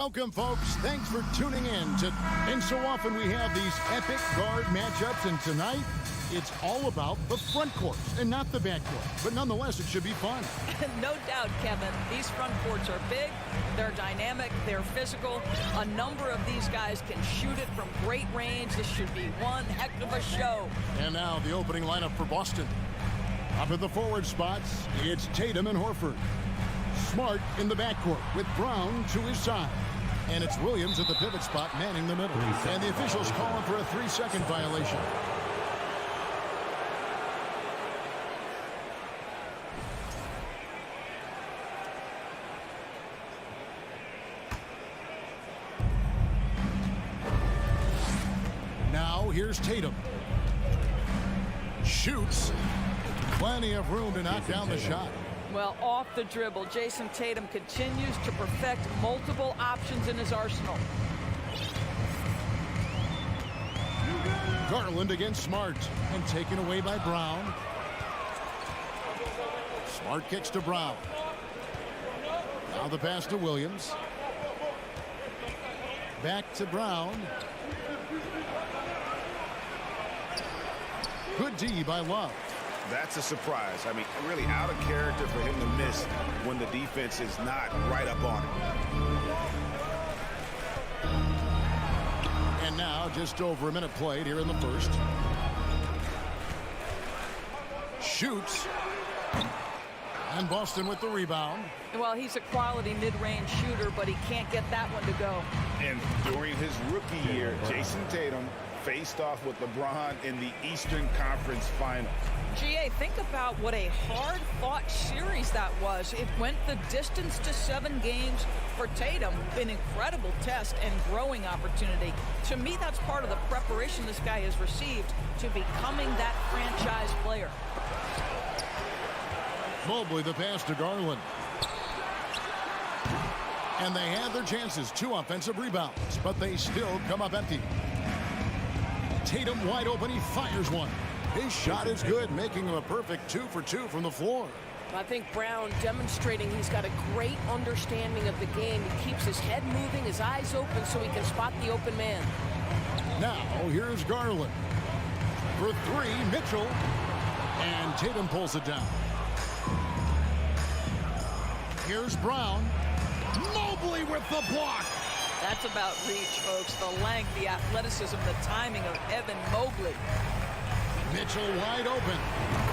Welcome, folks. Thanks for tuning in. And so often we have these epic guard matchups, and tonight it's all about the front court and not the back court. But nonetheless, it should be fun. No doubt, Kevin. These front courts are big, they're dynamic, they're physical. A number of these guys can shoot it from great range. This should be one heck of a show. And now the opening lineup for Boston. Up at the forward spots, it's Tatum and Horford. Smart in the backcourt with Brown to his side. And it's Williams at the pivot spot manning the middle. And the officials calling for a 3-second violation. Now here's Tatum. Shoots. Plenty of room to knock down the shot. Well, off the dribble, Jason Tatum continues to perfect multiple options in his arsenal. Garland against Smart, and taken away by Brown. Smart kicks to Brown. Now the pass to Williams. Back to Brown. Good D by Love. That's a surprise. I mean, really out of character for him to miss when the defense is not right up on him. And now just over a minute played here in the first. Shoots. And Boston with the rebound. Well, he's a quality mid-range shooter, but he can't get that one to go. And during his rookie year, Jason Tatum faced off with LeBron in the Eastern Conference Final. GA, think about what a hard-fought series that was. It went the distance to 7 games for Tatum. An incredible test and growing opportunity. To me, that's part of the preparation this guy has received to becoming that franchise player. Mobley the pass to Garland. And they have their chances. 2 offensive rebounds, but they still come up empty. Tatum wide open. He fires one. His shot is good, making him a perfect 2 for 2 from the floor. I think Brown demonstrating he's got a great understanding of the game. He keeps his head moving, his eyes open so he can spot the open man. Now, here's Garland. For 3, Mitchell. And Tatum pulls it down. Here's Brown. Mobley with the block. That's about reach, folks. The length, the athleticism, the timing of Evan Mobley. Mitchell wide open.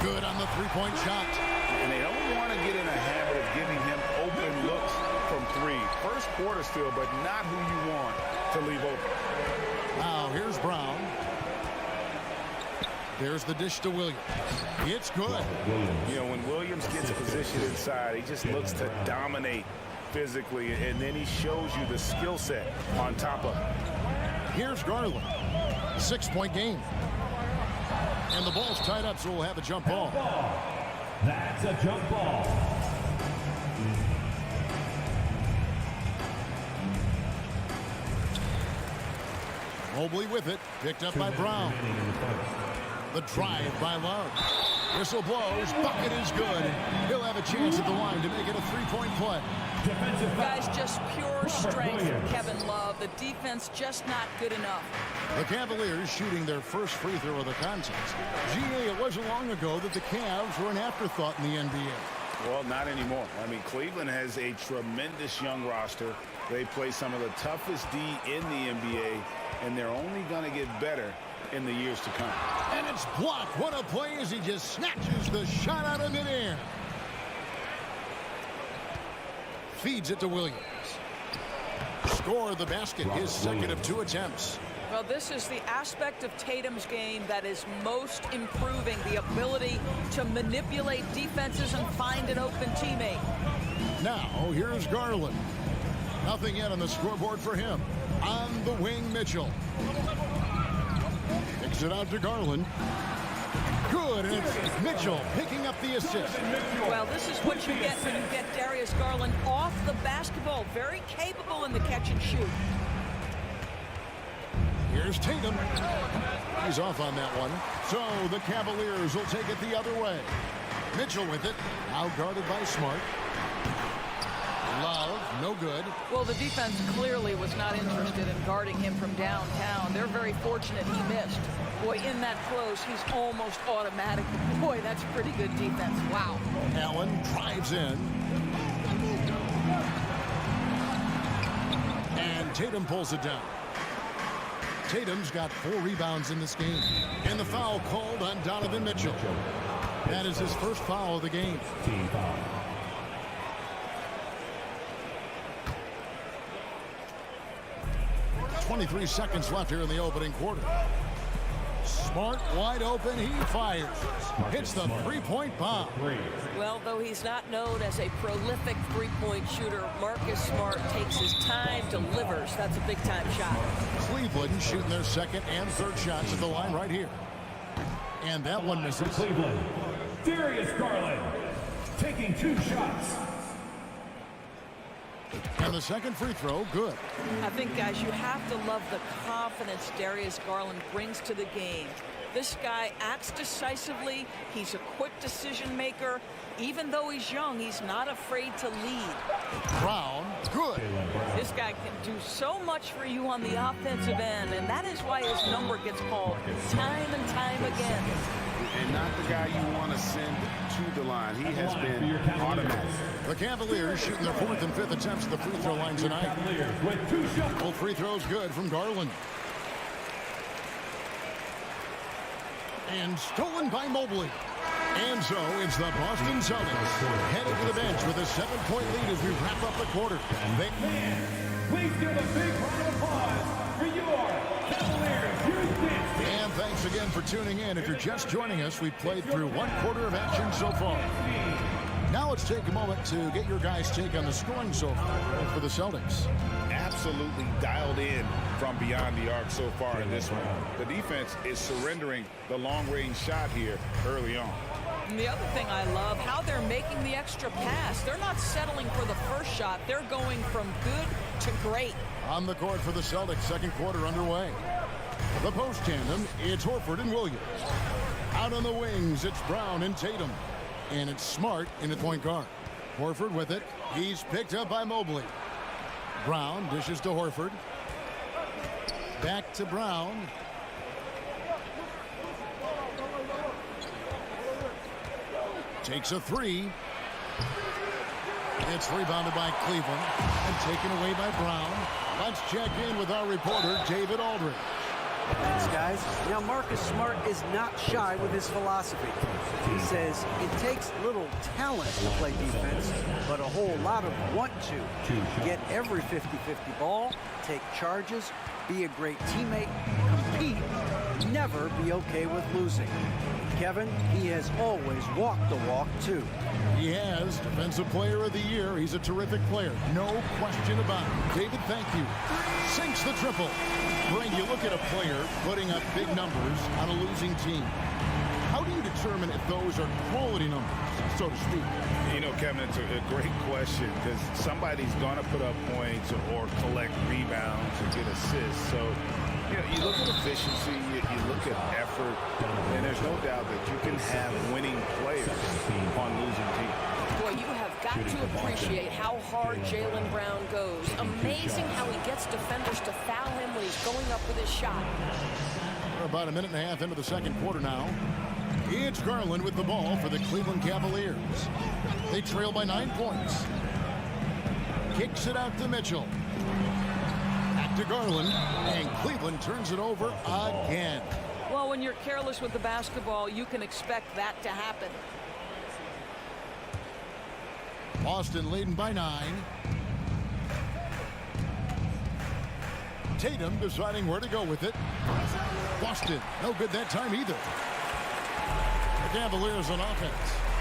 Good on the 3-point shot. And they don't want to get in a habit of giving him open looks from 3. First quarter still, but not who you want to leave open. Now here's Brown. There's the dish to Williams. It's good. You know, when Williams gets positioned inside, he just looks to dominate physically, and then he shows you the skill set on top of it. Here's Garland. 6-point game. And the ball's tied up, so we'll have a jump ball. That's a jump ball. Mobley with it, picked up by Brown. The drive by Love. Whistle blows, bucket is good. He'll have a chance at the line to make it a 3-point play. Guys, just pure strength from Kevin Love. The defense just not good enough. The Cavaliers shooting their first free throw of the contest. GA, it wasn't long ago that the Cavs were an afterthought in the NBA. Well, not anymore. I mean, Cleveland has a tremendous young roster. They play some of the toughest D in the NBA, and they're only going to get better in the years to come. And it's blocked. What a play as he just snatches the shot out of midair. Feeds it to Williams. Score the basket, his second of 2 attempts. Well, this is the aspect of Tatum's game that is most improving, the ability to manipulate defenses and find an open teammate. Now, here's Garland. Nothing yet on the scoreboard for him. On the wing, Mitchell. Kicks it out to Garland. Good, and it's Mitchell picking up the assist. Well, this is what you get when you get Darius Garland off the basketball. Very capable in the catch and shoot. Here's Tatum. He's off on that one. So the Cavaliers will take it the other way. Mitchell with it. Now guarded by Smart. Love, no good. Well, the defense clearly was not interested in guarding him from downtown. They're very fortunate he missed. Boy, in that close, he's almost automatic. Boy, that's pretty good defense. Wow. Allen drives in. And Tatum pulls it down. Tatum's got 4 rebounds in this game. And the foul called on Donovan Mitchell. That is his first foul of the game. Team foul. 23 seconds left here in the opening quarter. Smart wide open. He fires. Hits the three-point bomb. Well, though he's not known as a prolific three-point shooter, Marcus Smart takes his time, delivers. That's a big-time shot. Cleveland shooting their second and third shots at the line right here. And that one misses. Cleveland, Darius Garland taking 2 shots. And the second free throw, good. I think, guys, you have to love the confidence Darius Garland brings to the game. This guy acts decisively. He's a quick decision maker. Even though he's young, he's not afraid to lead. Brown, good. This guy can do so much for you on the offensive end, and that is why his number gets called time and time again. And not the guy you want to send to the line. He has been automatic. The Cavaliers shooting their 4th and 5th attempts at the free throw line tonight. With 2 shots. Both free throws good from Garland. And stolen by Mobley. And so it's the Boston Celtics headed to the bench with a 7-point lead as we wrap up the quarter. Please give a big round of applause for your Cavaliers. And thanks again for tuning in. If you're just joining us, we've played through 1 quarter of action so far. Now let's take a moment to get your guys' take on the scoring so far for the Celtics. Absolutely dialed in from beyond the arc so far in this one. The defense is surrendering the long-range shot here early on. And the other thing I love, how they're making the extra pass. They're not settling for the first shot. They're going from good to great. On the court for the Celtics, second quarter underway. The post tandem, it's Horford and Williams. Out on the wings, it's Brown and Tatum. And it's Smart in the point guard. Horford with it. He's picked up by Mobley. Brown dishes to Horford. Back to Brown. Takes a 3. It's rebounded by Cleveland and taken away by Brown. Let's check in with our reporter, David Aldridge. Thanks, guys. Now, Marcus Smart is not shy with his philosophy. He says it takes little talent to play defense, but a whole lot of want to. Get every 50-50 ball, take charges, be a great teammate, compete, never be okay with losing. Kevin, he has always walked the walk, too. He has Defensive Player of the Year. He's a terrific player. No question about it. David, thank you. Sinks the triple. Brain, you look at a player putting up big numbers on a losing team. How do you determine if those are quality numbers, so to speak? You know, Kevin, it's a great question because somebody's going to put up points or collect rebounds or get assists. So, you know, you look at efficiency, you look at effort, and there's no doubt that you can have winning players on losing teams. Boy, you have got to appreciate how hard Jaylen Brown goes. Amazing how he gets defenders to foul him when he's going up with his shot. We're about a minute and a half into the second quarter now. It's Garland with the ball for the Cleveland Cavaliers. They trail by 9 points. Kicks it out to Mitchell. Back to Garland, and Cleveland turns it over again. Well, when you're careless with the basketball, you can expect that to happen. Boston leading by 9. Tatum deciding where to go with it. Boston, no good that time either. The Cavaliers on offense.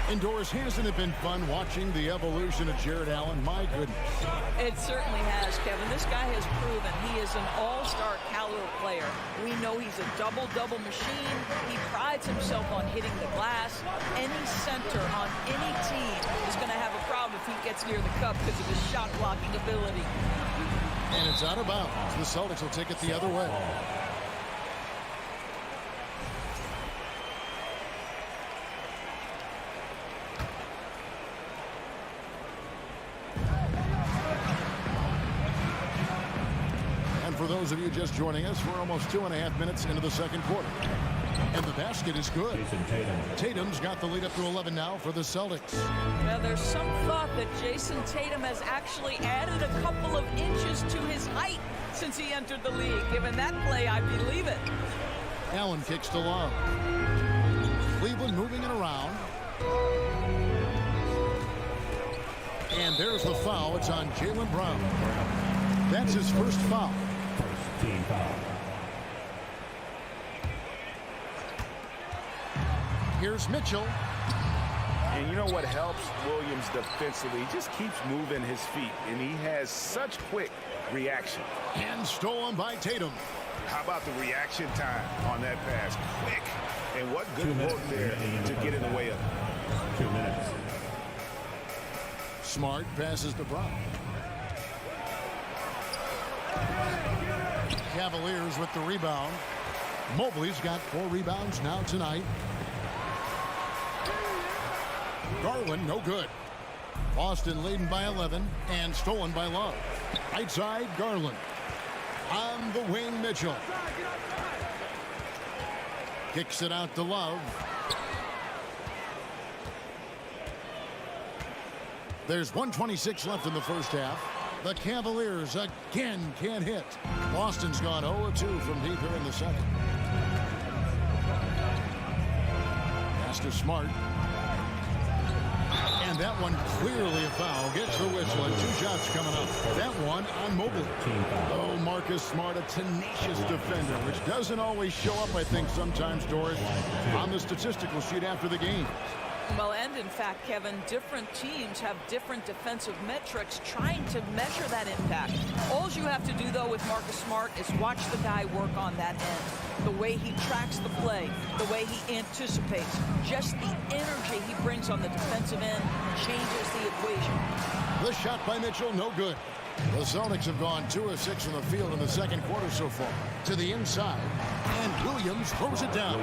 Indoors, hasn't it been fun watching the evolution of Jared Allen? My goodness. It certainly has, Kevin. This guy has proven he is an all-star caliber player. We know he's a double-double machine. He prides himself on hitting the glass. Any center on any team is going to have a problem if he gets near the cup because of his shot-blocking ability. And it's out of bounds. The Celtics will take it the other way. for those of you just joining us. We're almost 2.5 minutes into the second quarter. And the basket is good. Tatum's got the lead up to 11 now for the Celtics. Now, there's some thought that Jason Tatum has actually added a couple of inches to his height since he entered the league. Given that play, I believe it. Allen kicks to Love. Cleveland moving it around. And there's the foul. It's on Jaylen Brown. That's his first foul. First team foul. Here's Mitchell. And you know what helps Williams defensively? He just keeps moving his feet, and he has such quick reaction. And stolen by Tatum. How about the reaction time on that pass? Quick. And what good work there to get in the way of it. 2 minutes. Smart passes to Brown. Cavaliers with the rebound. Mobley's got 4 rebounds now tonight. Garland, no good. Boston leading by 11 and stolen by Love. Right side, Garland. On the wing, Mitchell. Kicks it out to Love. There's 1:26 left in the first half. The Cavaliers again can't hit. Boston's gone 0-2 from deep here in the second. Pass to Smart. And that one clearly a foul. Gets the whistle and 2 shots coming up. That one on Mobley. Oh, Marcus Smart, a tenacious defender, which doesn't always show up, I think, sometimes, Doris, on the statistical sheet after the game. Well, and in fact, Kevin, different teams have different defensive metrics trying to measure that impact. All you have to do, though, with Marcus Smart is watch the guy work on that end. The way he tracks the play, the way he anticipates, just the energy he brings on the defensive end changes the equation. The shot by Mitchell, no good. The Celtics have gone 2 of 6 in the field in the second quarter so far. To the inside, and Williams throws it down.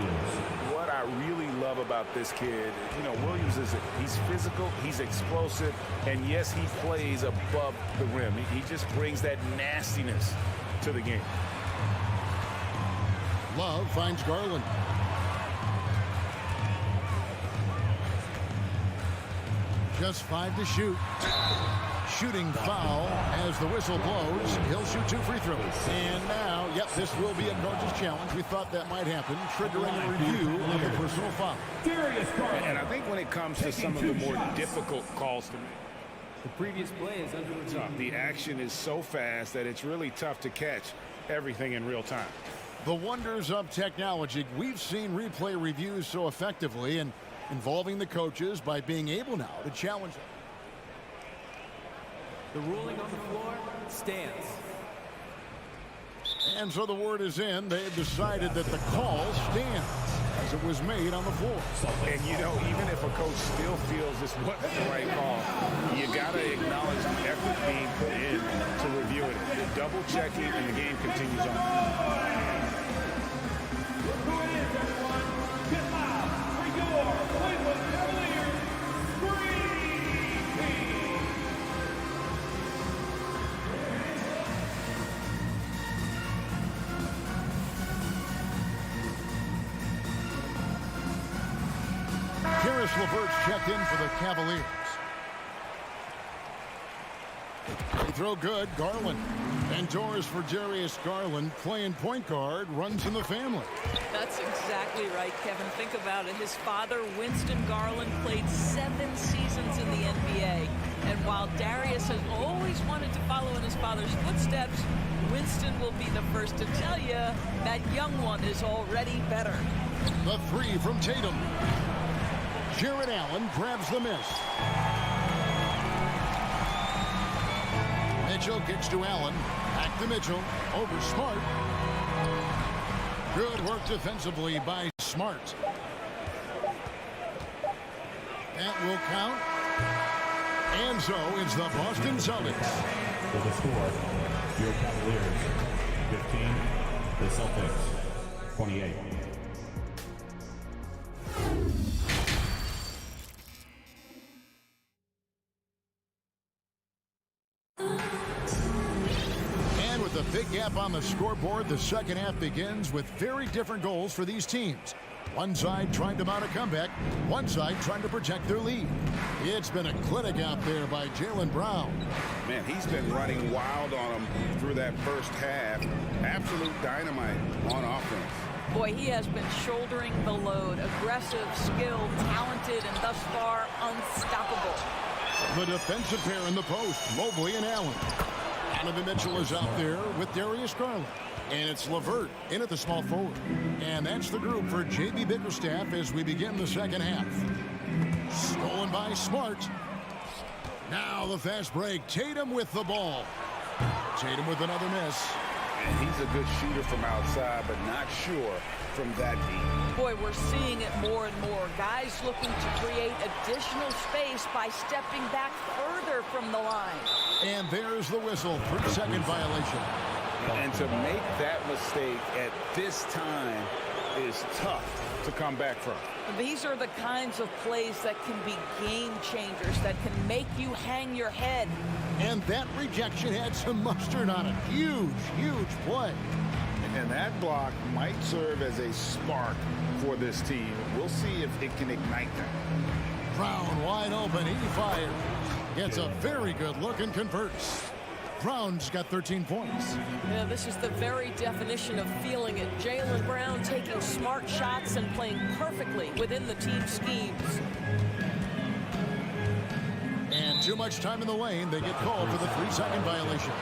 What I really love about this kid, you know, Williams he's physical, he's explosive, and yes, he plays above the rim. He just brings that nastiness to the game. Love finds Garland. Just 5 to shoot. Shooting foul as the whistle blows. He'll shoot 2 free throws. And now, yep, this will be a coach's challenge. We thought that might happen, triggering a review of the personal foul. And I think when it comes to some of the more difficult calls to make, the previous play is under review. the action is so fast that it's really tough to catch everything in real time. The wonders of technology. We've seen replay reviews so effectively and involving the coaches by being able now to challenge them. The ruling on the floor stands. And so the word is in. They've decided that the call stands as it was made on the floor. And, you know, even if a coach still feels this wasn't the right call, you got to acknowledge the effort being put in to review it. You're double checking, and the game continues on. Look who it is, everyone. Get loud for your Cleveland Cavaliers Scream Team. Karis LeVert's checked in for the Cavaliers. They throw good. Garland. And Doris for Jarius Garland playing point guard, runs in the family. That's exactly right, Kevin. Think about it. His father, Winston Garland, played 7 seasons in the NBA. And while Darius has always wanted to follow in his father's footsteps, Winston will be the first to tell you that young one is already better. The 3 from Tatum. Jared Allen grabs the miss. Mitchell kicks to Allen. Back to Mitchell. Over Smart. Good work defensively by Smart. That will count. And so it's the Boston Celtics. For the score, your Cavaliers 15, the Celtics 28. big gap on the scoreboard. The second half begins with very different goals for these teams. One side trying to mount a comeback, one side trying to protect their lead. It's been a clinic out there by Jaylen Brown. Man, he's been running wild on him through that first half. Absolute dynamite on offense. Boy, he has been shouldering the load. Aggressive, skilled, talented, and thus far unstoppable. The defensive pair in the post, Mobley and Allen. Donovan Mitchell is out there with Darius Garland. And it's LeVert in at the small forward. And that's the group for J.B. Bickerstaff as we begin the second half. Stolen by Smart. Now the fast break. Tatum with the ball. Tatum with another miss. And he's a good shooter from outside, but not sure from that deep. Boy, we're seeing it more and more. Guys looking to create additional space by stepping back further from the line. And there's the whistle. 3-second violation. And to make that mistake at this time is tough to come back from. These are the kinds of plays that can be game changers, that can make you hang your head. And that rejection had some mustard on it. Huge, huge play. And that block might serve as a spark for this team. We'll see if it can ignite that. Brown wide open. He fires. Gets a very good look and converts. Brown's got 13 points. Yeah, this is the very definition of feeling it. Jaylen Brown taking smart shots and playing perfectly within the team schemes. And too much time in the lane. They get called for the 3-second violation.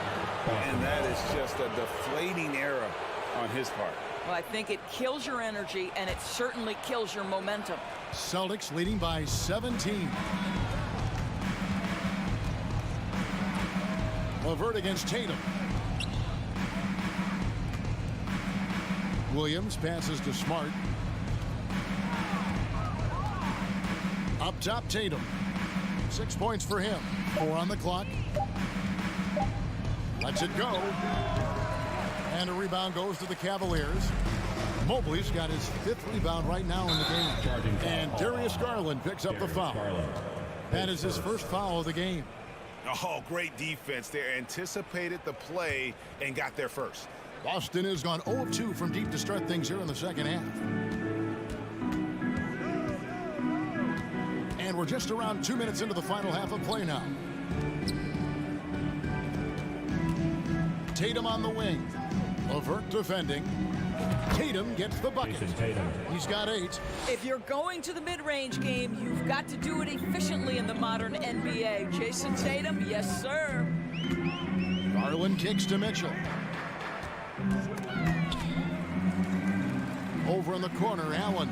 And that is just a deflating error on his part. Well, I think it kills your energy, and it certainly kills your momentum. Celtics leading by 17. LeVert against Tatum. Williams passes to Smart. Up top, Tatum. 6 points for him. 4 on the clock. Lets it go. And a rebound goes to the Cavaliers. Mobley's got his 5th rebound right now in the game. And Darius Garland picks up the foul. That is his first foul of the game. Oh, great defense there. Anticipated the play and got there first. Boston has gone 0 of 2 from deep to start things here in the second half. And we're just around 2 minutes into the final half of play now. Tatum on the wing. LeVert defending. Tatum gets the bucket. He's got 8. If you're going to the mid-range game, you've got to do it efficiently in the modern NBA. Jason Tatum, yes, sir. Garland kicks to Mitchell. Over in the corner, Allen.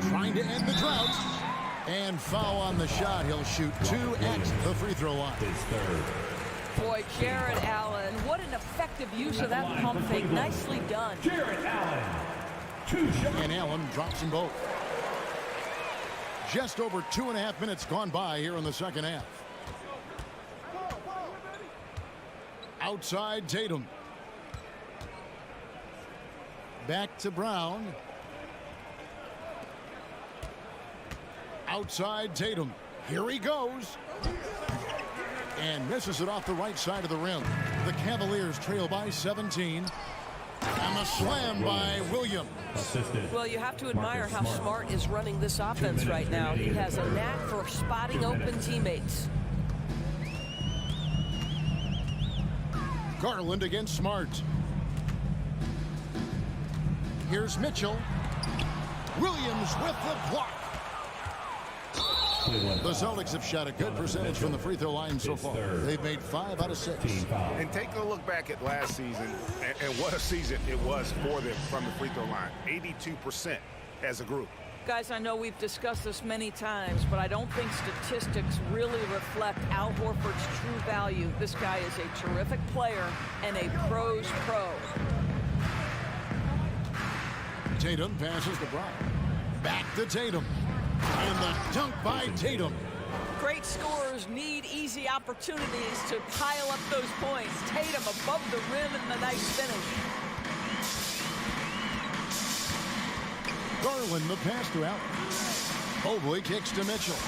Trying to end the drought. And foul on the shot. He'll shoot 2 at the free throw line. Boy, Jared Allen, what an effective use of that pump fake. Nicely done. Jared Allen. 2 shots. And Allen drops them both. Just over 2.5 minutes gone by here in the second half. Outside Tatum. Back to Brown. Outside Tatum. Here he goes. And misses it off the right side of the rim. The Cavaliers trail by 17. And the slam by Williams. Well, you have to admire how Smart is running this offense right now. He has a knack for spotting open teammates. Garland against Smart. Here's Mitchell. Williams with the block. The Celtics have shot a good percentage from the free throw line so far. They've made 5 out of 6. And take a look back at last season and what a season it was for them from the free throw line. 82% as a group. Guys, I know we've discussed this many times, but I don't think statistics really reflect Al Horford's true value. This guy is a terrific player and a pro's pro. Tatum passes to Brown. Back to Tatum. And the dunk by Tatum. Great scorers need easy opportunities to pile up those points. Tatum above the rim and the nice finish. Garland the pass to Allen. Mobley kicks to Mitchell.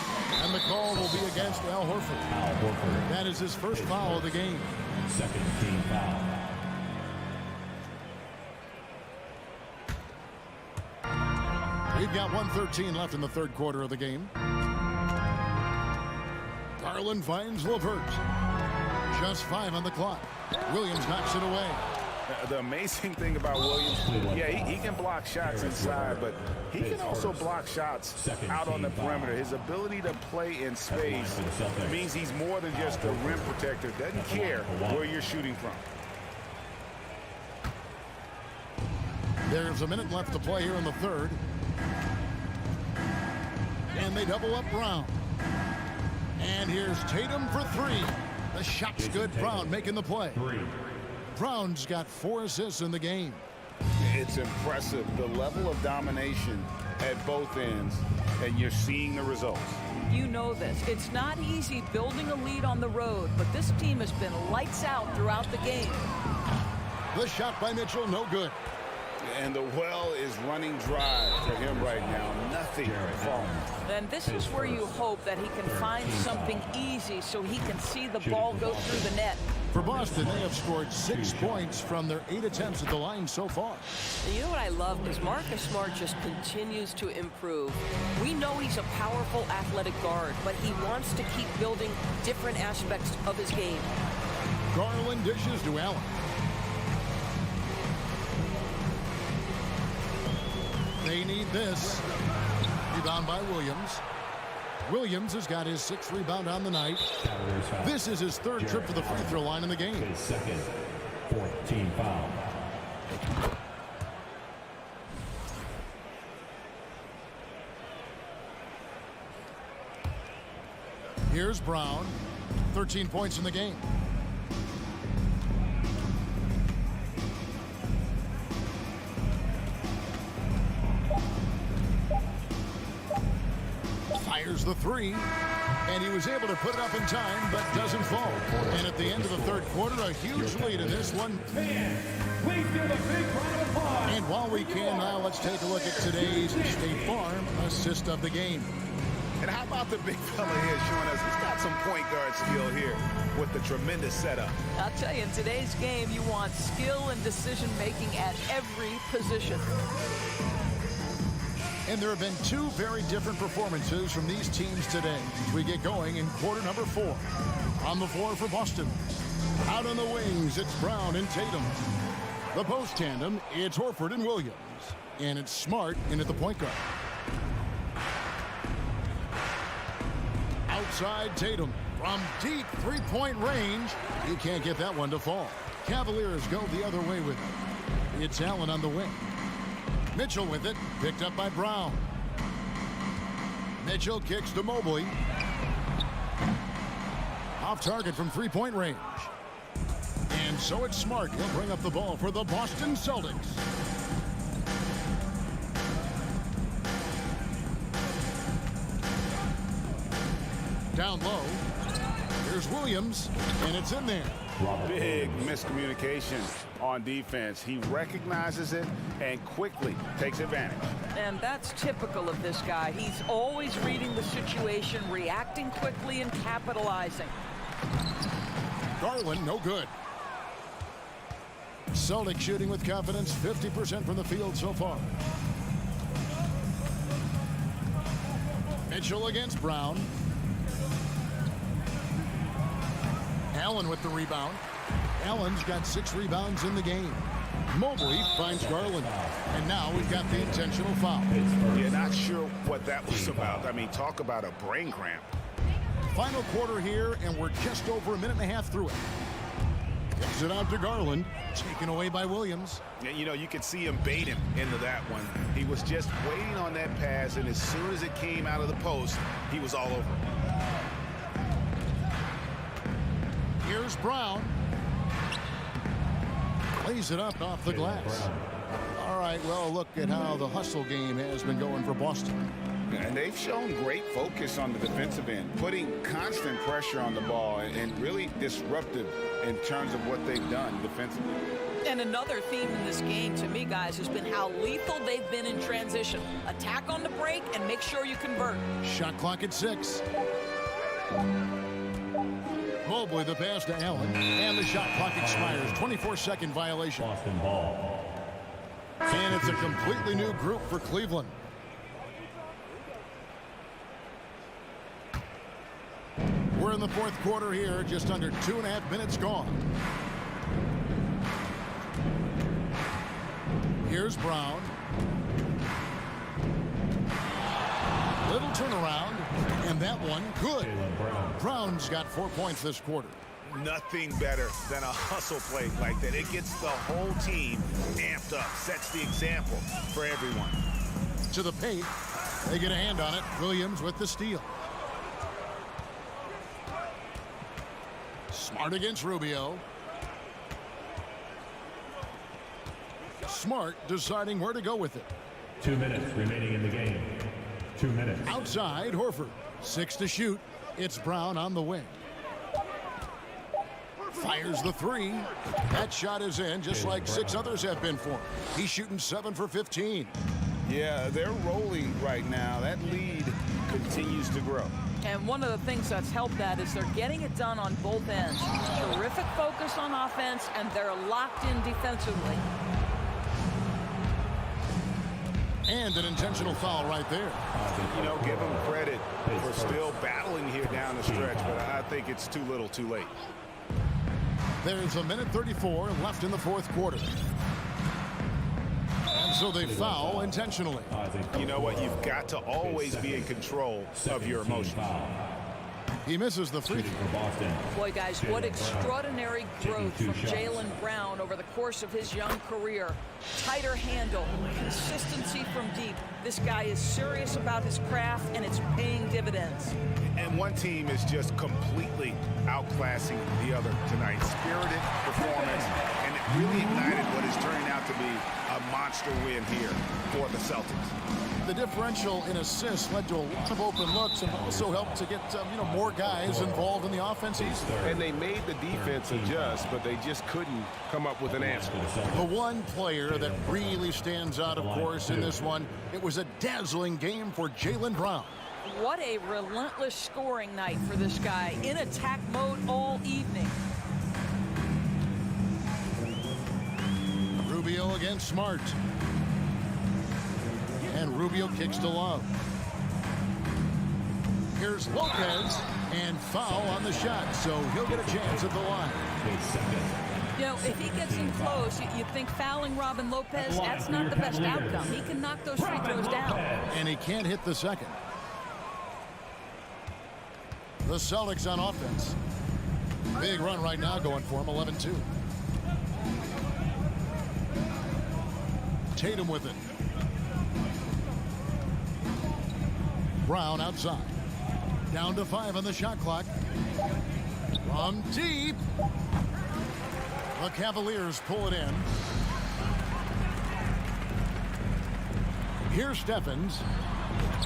And the call will be against Al Horford. That is his first foul of the game. Second team foul. We've got 1:13 left in the third quarter of the game. Garland finds LeVert. Just 5 on the clock. Williams knocks it away. The amazing thing about Williams, he can block shots inside, but he can also block shots out on the perimeter. His ability to play in space means he's more than just a rim protector. Doesn't care where you're shooting from. There's a minute left to play here in the third. And they double up Brown. And here's Tatum for 3. The shot's good. Brown making the play. Brown's got 4 assists in the game. It's impressive, the level of domination at both ends, and you're seeing the results. You know this. It's not easy building a lead on the road, but this team has been lights out throughout the game. The shot by Mitchell, no good. And the well is running dry for him right now. Nothing falling. And this is where you hope that he can find something easy so he can see the ball go through the net. For Boston, they have scored 6 points from their 8 attempts at the line so far. And you know what I love is Marcus Smart just continues to improve. We know he's a powerful athletic guard, but he wants to keep building different aspects of his game. Garland dishes to Allen. They need this. Rebound by Williams. Williams has got his 6th rebound on the night. This is his 3rd trip to the free throw line in the game. His second 14 foul. Here's Brown. 13 points in the game. Fires the 3, and he was able to put it up in time, but doesn't fall. And at the end of the third quarter, a huge lead in this one. Please give a big round of applause. And while we can now, let's take a look at today's State Farm assist of the game. And how about the big fella here showing us he's got some point guard skill here with the tremendous setup. I'll tell you, in today's game, you want skill and decision-making at every position. And there have been 2 very different performances from these teams today as we get going in quarter number 4. On the floor for Boston. Out on the wings, it's Brown and Tatum. The post tandem, it's Horford and Williams. And it's Smart in at the point guard. Outside Tatum from deep 3-point range. He can't get that one to fall. Cavaliers go the other way with it. It's Allen on the wing. Mitchell with it, picked up by Brown. Mitchell kicks to Mobley. Off target from 3-point range. And so it's Smart. He'll bring up the ball for the Boston Celtics. Down low. Here's Williams, and it's in there. Big miscommunication on defense. He recognizes it and quickly takes advantage. And that's typical of this guy. He's always reading the situation, reacting quickly, and capitalizing. Garland, no good. Celtics shooting with confidence, 50% from the field so far. Mitchell against Brown. Allen with the rebound. Allen's got 6 rebounds in the game. Mobley finds Garland. And now we've got the intentional foul. You're not sure what that was about. I mean, talk about a brain cramp. Final quarter here, and we're just over a minute and a half through it. Kicks it out to Garland. Taken away by Williams. You know, you could see him bait him into that one. He was just waiting on that pass, and as soon as it came out of the post, he was all over it. Here's Brown. Lays it up off the glass. All right, well, look at how the hustle game has been going for Boston. And they've shown great focus on the defensive end, putting constant pressure on the ball and really disruptive in terms of what they've done defensively. And another theme in this game, to me, guys, has been how lethal they've been in transition. Attack on the break and make sure you convert. Shot clock at 6. Mobley the pass to Allen, and the shot clock expires. 24-second violation. Boston ball. And it's a completely new group for Cleveland. We're in the fourth quarter here, just under 2.5 minutes gone. Here's Brown. Little turnaround, and that one good. Brown's got 4 points this quarter. Nothing better than a hustle play like that. It gets the whole team amped up, sets the example for everyone. To the paint, they get a hand on it. Williams with the steal. Smart against Rubio. Smart deciding where to go with it. 2 minutes remaining in the game. 2 minutes. Outside, Horford. 6 to shoot. It's Brown on the wing. Fires the three. That shot is in, just like 6 others have been for him. He's shooting 7 for 15. Yeah, they're rolling right now. That lead continues to grow. And one of the things that's helped that is they're getting it done on both ends. Terrific focus on offense, and they're locked in defensively. And an intentional foul right there. You know, give them credit for still battling here down the stretch, but I think it's too little too late. There's a minute 34 left in the fourth quarter. And so they foul intentionally. You know what? You've got to always be in control of your emotions. He misses the free throw. Boy, guys, what extraordinary growth from Jaylen Brown over the course of his young career. Tighter handle, consistency from deep. This guy is serious about his craft, and it's paying dividends. And one team is just completely outclassing the other tonight. Spirited performance, and it really ignited what is turning out to be a monster win here for the Celtics. The differential in assists led to a lot of open looks and also helped to get more guys involved in the offense easily. And they made the defense adjust, but they just couldn't come up with an answer. The one player that really stands out, of course, in this one, it was a dazzling game for Jaylen Brown. What a relentless scoring night for this guy, in attack mode all evening. Rubio against Smart. And Rubio kicks to Love. Here's Lopez, and foul on the shot, so he'll get a chance at the line. You know, if he gets in close, you think fouling Robin Lopez, that's not the best outcome. He can knock those free throws down. And he can't hit the second. The Celtics on offense. Big run right now going for him, 11-2. Tatum with it. Brown outside. Down to 5 on the shot clock. From deep. The Cavaliers pull it in. Here's Stephens.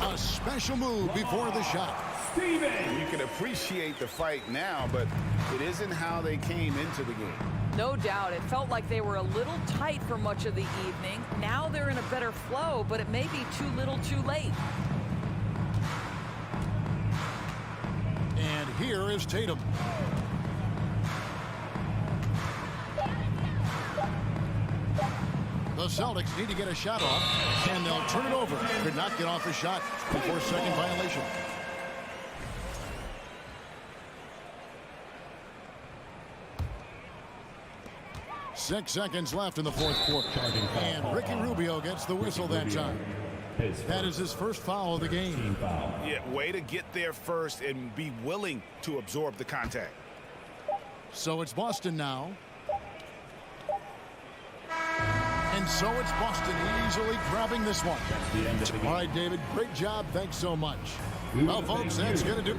A special move before the shot. You can appreciate the fight now, but it isn't how they came into the game. No doubt. It felt like they were a little tight for much of the evening. Now they're in a better flow, but it may be too little too late. And here is Tatum. The Celtics need to get a shot off, and they'll turn it over. Could not get off the shot before second violation. Six seconds left in the fourth quarter. And Ricky Rubio gets the whistle that time. That is his first foul of the game. Yeah, way to get there first and be willing to absorb the contact. So it's Boston now. And so it's Boston easily grabbing this one. All right, David, great job. Thanks so much. Well, folks, that's going to do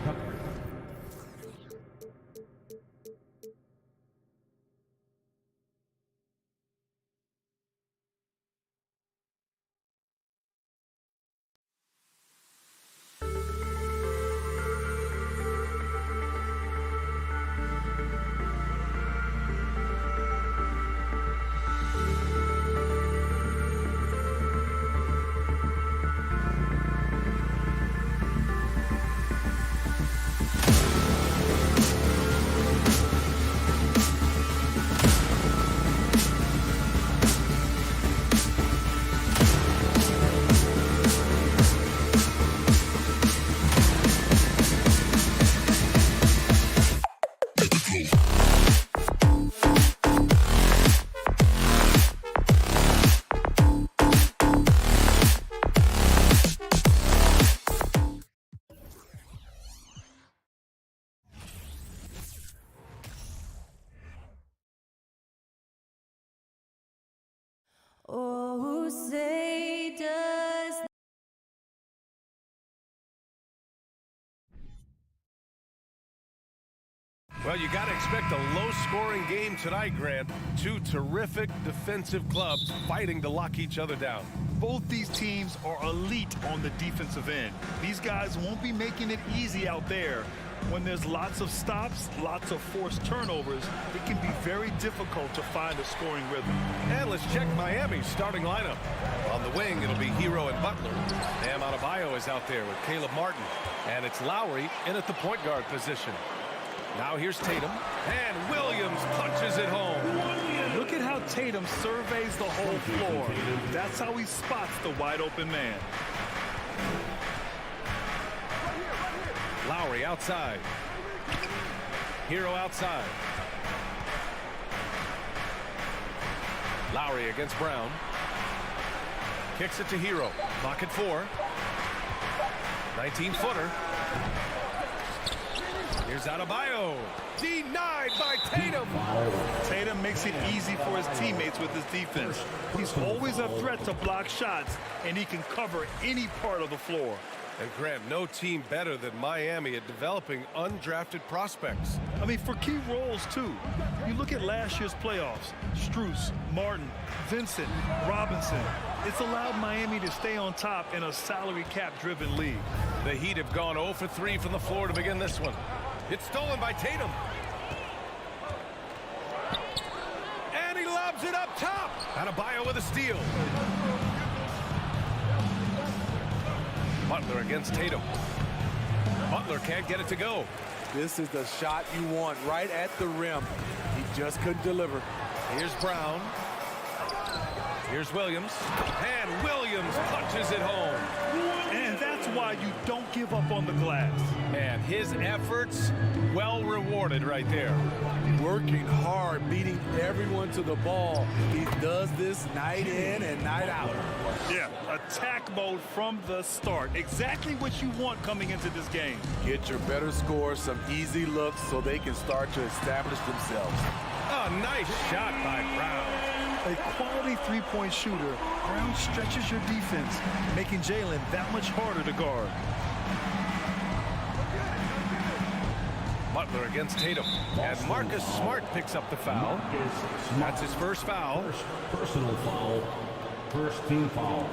say does. Well, you got to expect a low-scoring game tonight, Grant. Two terrific defensive clubs fighting to lock each other down. Both these teams are elite on the defensive end. These guys won't be making it easy out there. When there's lots of stops, lots of forced turnovers, it can be very difficult to find a scoring rhythm. And let's check Miami's starting lineup. On the wing, it'll be Hero and Butler. Bam Adebayo is out there with Caleb Martin. And it's Lowry in at the point guard position. Now here's Tatum, and Williams punches it home. Look at how Tatum surveys the whole floor. That's how he spots the wide open man. Lowry outside. Hero outside. Lowry against Brown. Kicks it to Hero. Clock at 4. 19-footer. Here's Adebayo. Denied by Tatum. Tatum makes it easy for his teammates with his defense. He's always a threat to block shots, and he can cover any part of the floor. And Grant, no team better than Miami at developing undrafted prospects. I mean, for key roles, too. You look at last year's playoffs. Strus, Martin, Vincent, Robinson. It's allowed Miami to stay on top in a salary cap-driven league. The Heat have gone 0 for 3 from the floor to begin this one. It's stolen by Tatum. And he lobs it up top. Adebayo with a steal. Butler against Tatum. Butler can't get it to go. This is the shot you want right at the rim. He just couldn't deliver. Here's Brown. Here's Williams. And Williams punches it home. And that's why you don't give up on the glass. And his efforts well rewarded right there. Working hard, beating everyone to the ball. He does this night in and night out. Yeah, attack mode from the start. Exactly what you want coming into this game. Get your better scores, some easy looks so they can start to establish themselves. A nice shot by Brown. A quality three-point shooter, Brown stretches your defense, making Jalen that much harder to guard. Butler against Tatum. And Marcus Smart picks up the foul. That's his first foul. Personal foul. First team foul.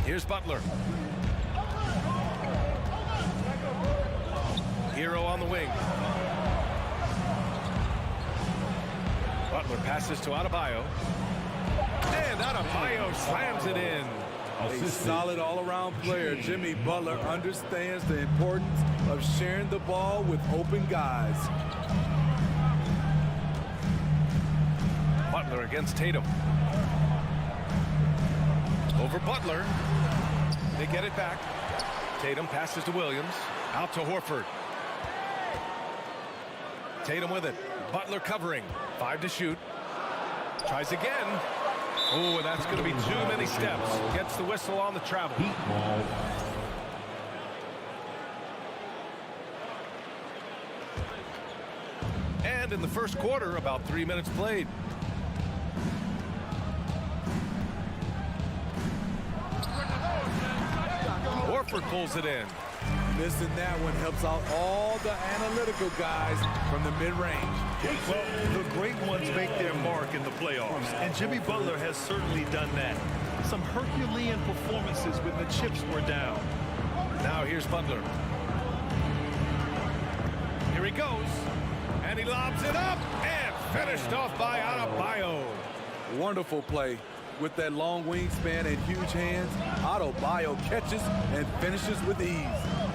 Here's Butler. Hero on the wing. Butler passes to Adebayo. And Adebayo slams it in. A solid all-around player. Jimmy Butler understands the importance of sharing the ball with open guys. Butler against Tatum. Over Butler. They get it back. Tatum passes to Williams. Out to Horford. Tatum with it. Butler covering. 5 to shoot. Tries again. Oh, and that's going to be too many steps. Gets the whistle on the travel. And in the first quarter, about 3 minutes played. Horford pulls it in. Missing that one helps out all the analytical guys from the mid-range. Well, the great ones make their mark in the playoffs, and Jimmy Butler has certainly done that. Some Herculean performances when the chips were down. Now here's Butler. Here he goes, and he lobs it up, and finished off by Adebayo. Wonderful play. With that long wingspan and huge hands, Adebayo catches and finishes with ease.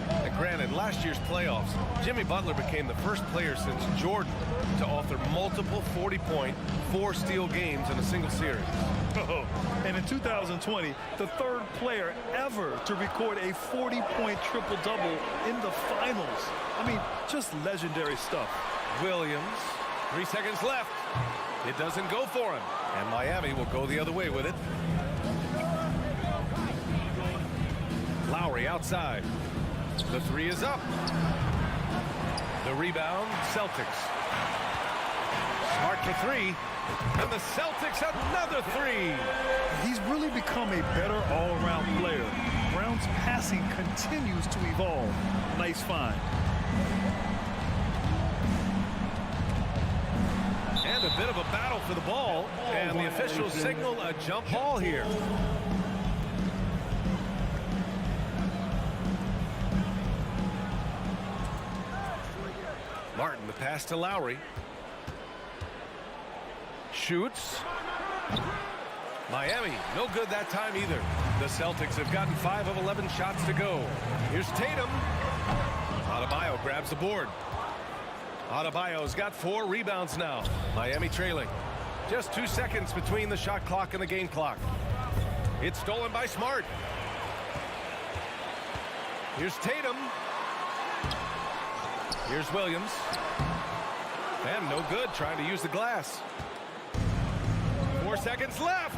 And granted, last year's playoffs, Jimmy Butler became the first player since Jordan to author multiple 40-point, 4-steal games in a single series. And in 2020, the third player ever to record a 40-point triple-double in the finals. I mean, just legendary stuff. Williams, 3 seconds left. It doesn't go for him, and Miami will go the other way with it. Lowry outside. The 3 is up. The rebound, Celtics. Smart for 3. And the Celtics another three. He's really become a better all-around player. Brown's passing continues to evolve. Nice find. And a bit of a battle for the ball. And the officials signal a jump ball here. Martin, the pass to Lowry. Shoots. Miami, no good that time either. The Celtics have gotten 5 of 11 shots to go. Here's Tatum. Adebayo grabs the board. Adebayo's got 4 rebounds now. Miami trailing. Just 2 seconds between the shot clock and the game clock. It's stolen by Smart. Here's Tatum. Here's Williams. And no good, trying to use the glass. 4 seconds left.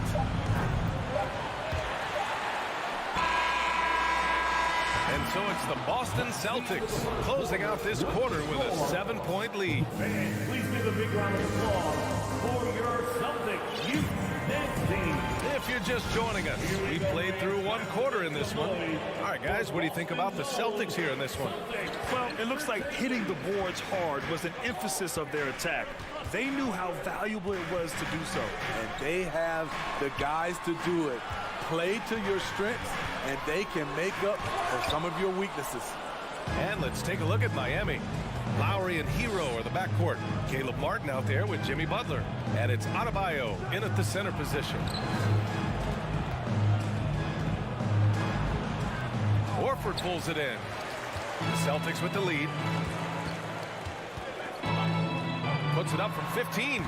And so it's the Boston Celtics closing out this quarter with a 7-point lead. Fans, please give a big round of applause for your Celtics youth men's team. If you're just joining us, we played through 1 quarter in this one. All right, guys, what do you think about the Celtics here in this one? Well, it looks like hitting the boards hard was an emphasis of their attack. They knew how valuable it was to do so. And they have the guys to do it. Play to your strengths, and they can make up for some of your weaknesses. And let's take a look at Miami. Lowry and Hero are the backcourt. Caleb Martin out there with Jimmy Butler. And it's Adebayo in at the center position. Horford pulls it in. The Celtics with the lead. Puts it up from 15.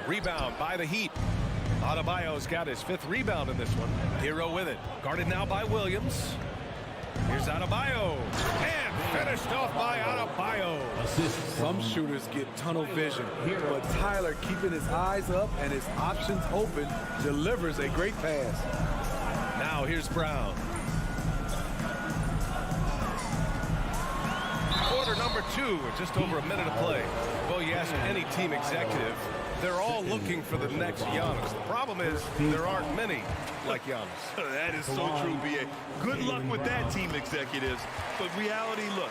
Rebound by the Heat. Adebayo's got his 5th rebound in this one. Hero with it. Guarded now by Williams. Here's Adebayo. And finished off by Adebayo. Some shooters get tunnel vision, but Tyler, keeping his eyes up and his options open, delivers a great pass. Now here's Brown. Quarter number 2, just over a minute of play. Well, you ask any team executive, they're all looking for the next Giannis. The problem is there aren't many like Giannis. That is so true, B.A. Good luck with that, team executives. But reality, look,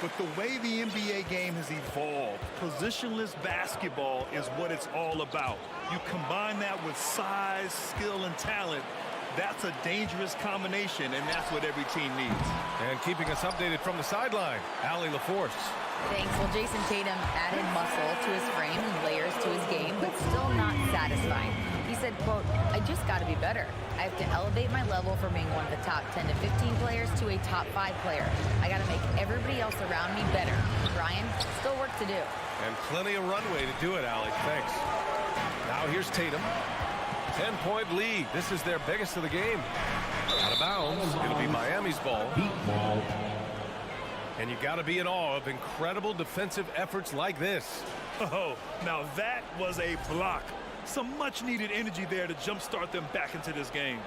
with the way the NBA game has evolved, positionless basketball is what it's all about. You combine that with size, skill, and talent, that's a dangerous combination, and that's what every team needs. And keeping us updated from the sideline, Allie LaForce. Thanks. Well, Jason Tatum added muscle to his frame and layers to his game, but still not satisfying. He said, quote, "I just got to be better. I have to elevate my level from being one of the top 10 to 15 players to a top 5 player. I got to make everybody else around me better. Brian, still work to do." And plenty of runway to do it, Allie. Thanks. Now here's Tatum. 10-point lead. This is their biggest of the game. Out of bounds. It'll be Miami's ball. And you got to be in awe of incredible defensive efforts like this. Oh, now that was a block. Some much-needed energy there to jumpstart them back into this game.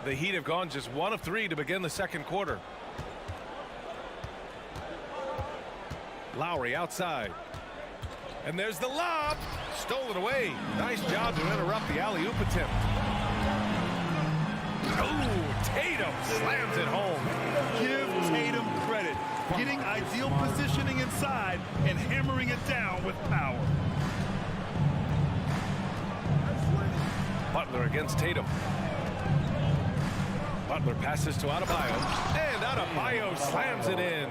The Heat have gone just 1 of 3 to begin the second quarter. Lowry outside. And there's the lob. Stolen away. Nice job to interrupt the alley-oop attempt. Oh, Tatum slams it home. Give Tatum credit. Getting ideal positioning inside and hammering it down with power. Butler against Tatum. Butler passes to Adebayo. And Adebayo slams it in.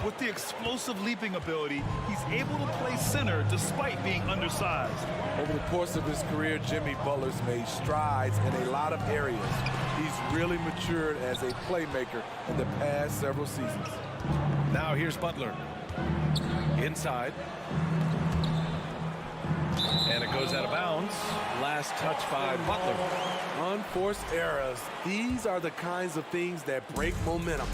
With the explosive leaping ability, he's able to play center despite being undersized. Over the course of his career, Jimmy Butler's made strides in a lot of areas. He's really matured as a playmaker in the past several seasons. Now here's Butler. Inside. And it goes out of bounds. Last touch by Butler. Unforced errors. These are the kinds of things that break momentum.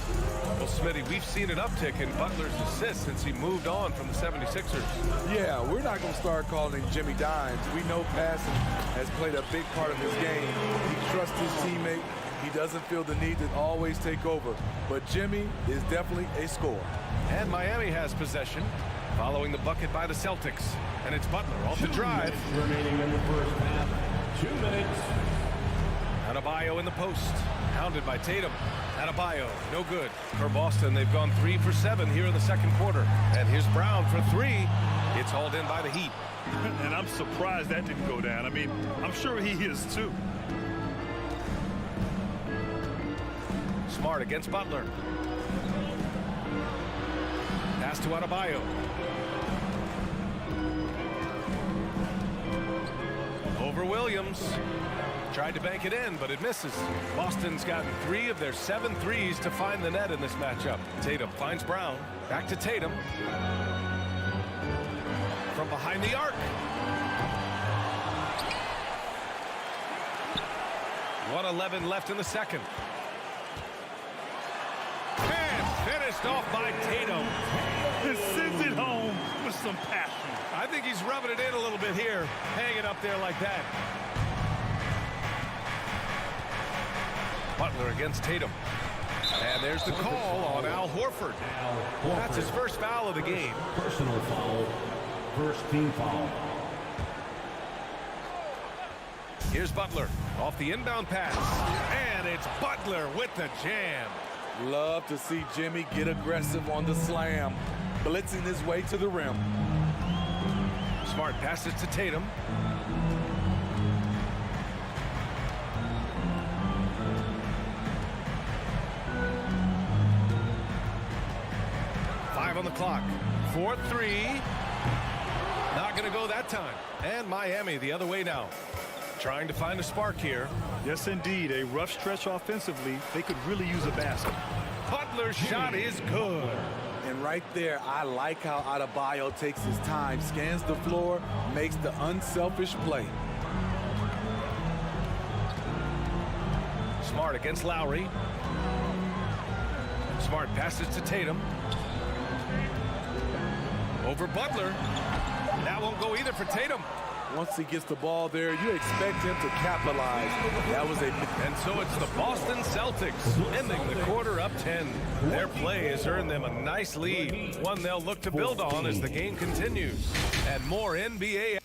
Well, Smitty, we've seen an uptick in Butler's assists since he moved on from the 76ers. Yeah, we're not going to start calling him Jimmy Dimes. We know passing has played a big part of his game. He trusts his teammate. He doesn't feel the need to always take over. But Jimmy is definitely a scorer. And Miami has possession. Following the bucket by the Celtics. And it's Butler off the drive. Remaining in the first half. 2 minutes. Adebayo in the post. Hounded by Tatum. Adebayo, no good. For Boston, they've gone 3 for 7 here in the second quarter. And here's Brown for 3. It's hauled in by the Heat. And I'm surprised that didn't go down. I mean, I'm sure he is too. Smart against Butler. Pass to Adebayo. Over Williams. Tried to bank it in, but it misses. Boston's gotten 3 of their 7 threes to find the net in this matchup. Tatum finds Brown. Back to Tatum. From behind the arc. 1:11 left in the second. And finished off by Tatum. And sends it home with some passion. I think he's rubbing it in a little bit here. Hang it up there like that. Butler against Tatum. And there's the call on Al Horford. That's his first foul of the game. Personal foul. First team foul. Here's Butler off the inbound pass. And it's Butler with the jam. Love to see Jimmy get aggressive on the slam, blitzing his way to the rim. Smart passes to Tatum. On the clock. 4-3. Not going to go that time. And Miami the other way now. Trying to find a spark here. Yes, indeed. A rough stretch offensively. They could really use a basket. Butler's shot is good. And right there, I like how Adebayo takes his time, scans the floor, makes the unselfish play. Smart against Lowry. Smart passes to Tatum. Over Butler. That won't go either for Tatum. Once he gets the ball there, you expect him to capitalize. That was And so it's the Boston Celtics ending the quarter up 10. Their play has earned them a nice lead, one they'll look to build on as the game continues. And more NBA.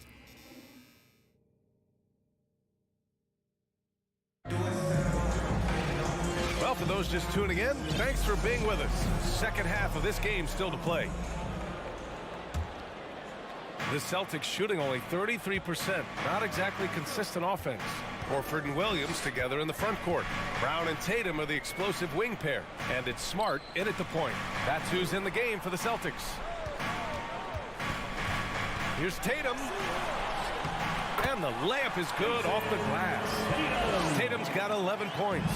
Well, for those just tuning in, thanks for being with us. Second half of this game still to play. The Celtics shooting only 33%. Not exactly consistent offense. Horford and Williams together in the front court. Brown and Tatum are the explosive wing pair. And it's Smart in at the point. That's who's in the game for the Celtics. Here's Tatum. And the layup is good off the glass. Tatum's got 11 points.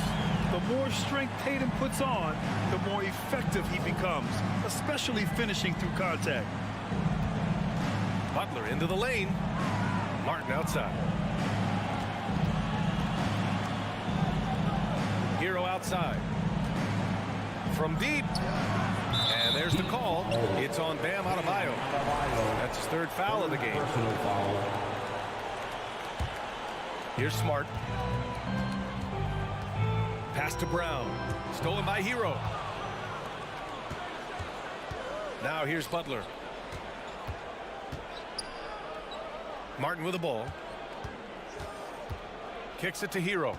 The more strength Tatum puts on, the more effective he becomes, especially finishing through contact. Butler into the lane. Martin outside. Hero outside. From deep. And there's the call. It's on Bam Adebayo. That's his third foul of the game. Personal foul. Here's Smart. Pass to Brown. Stolen by Hero. Now here's Butler. Martin with the ball. Kicks it to Hero.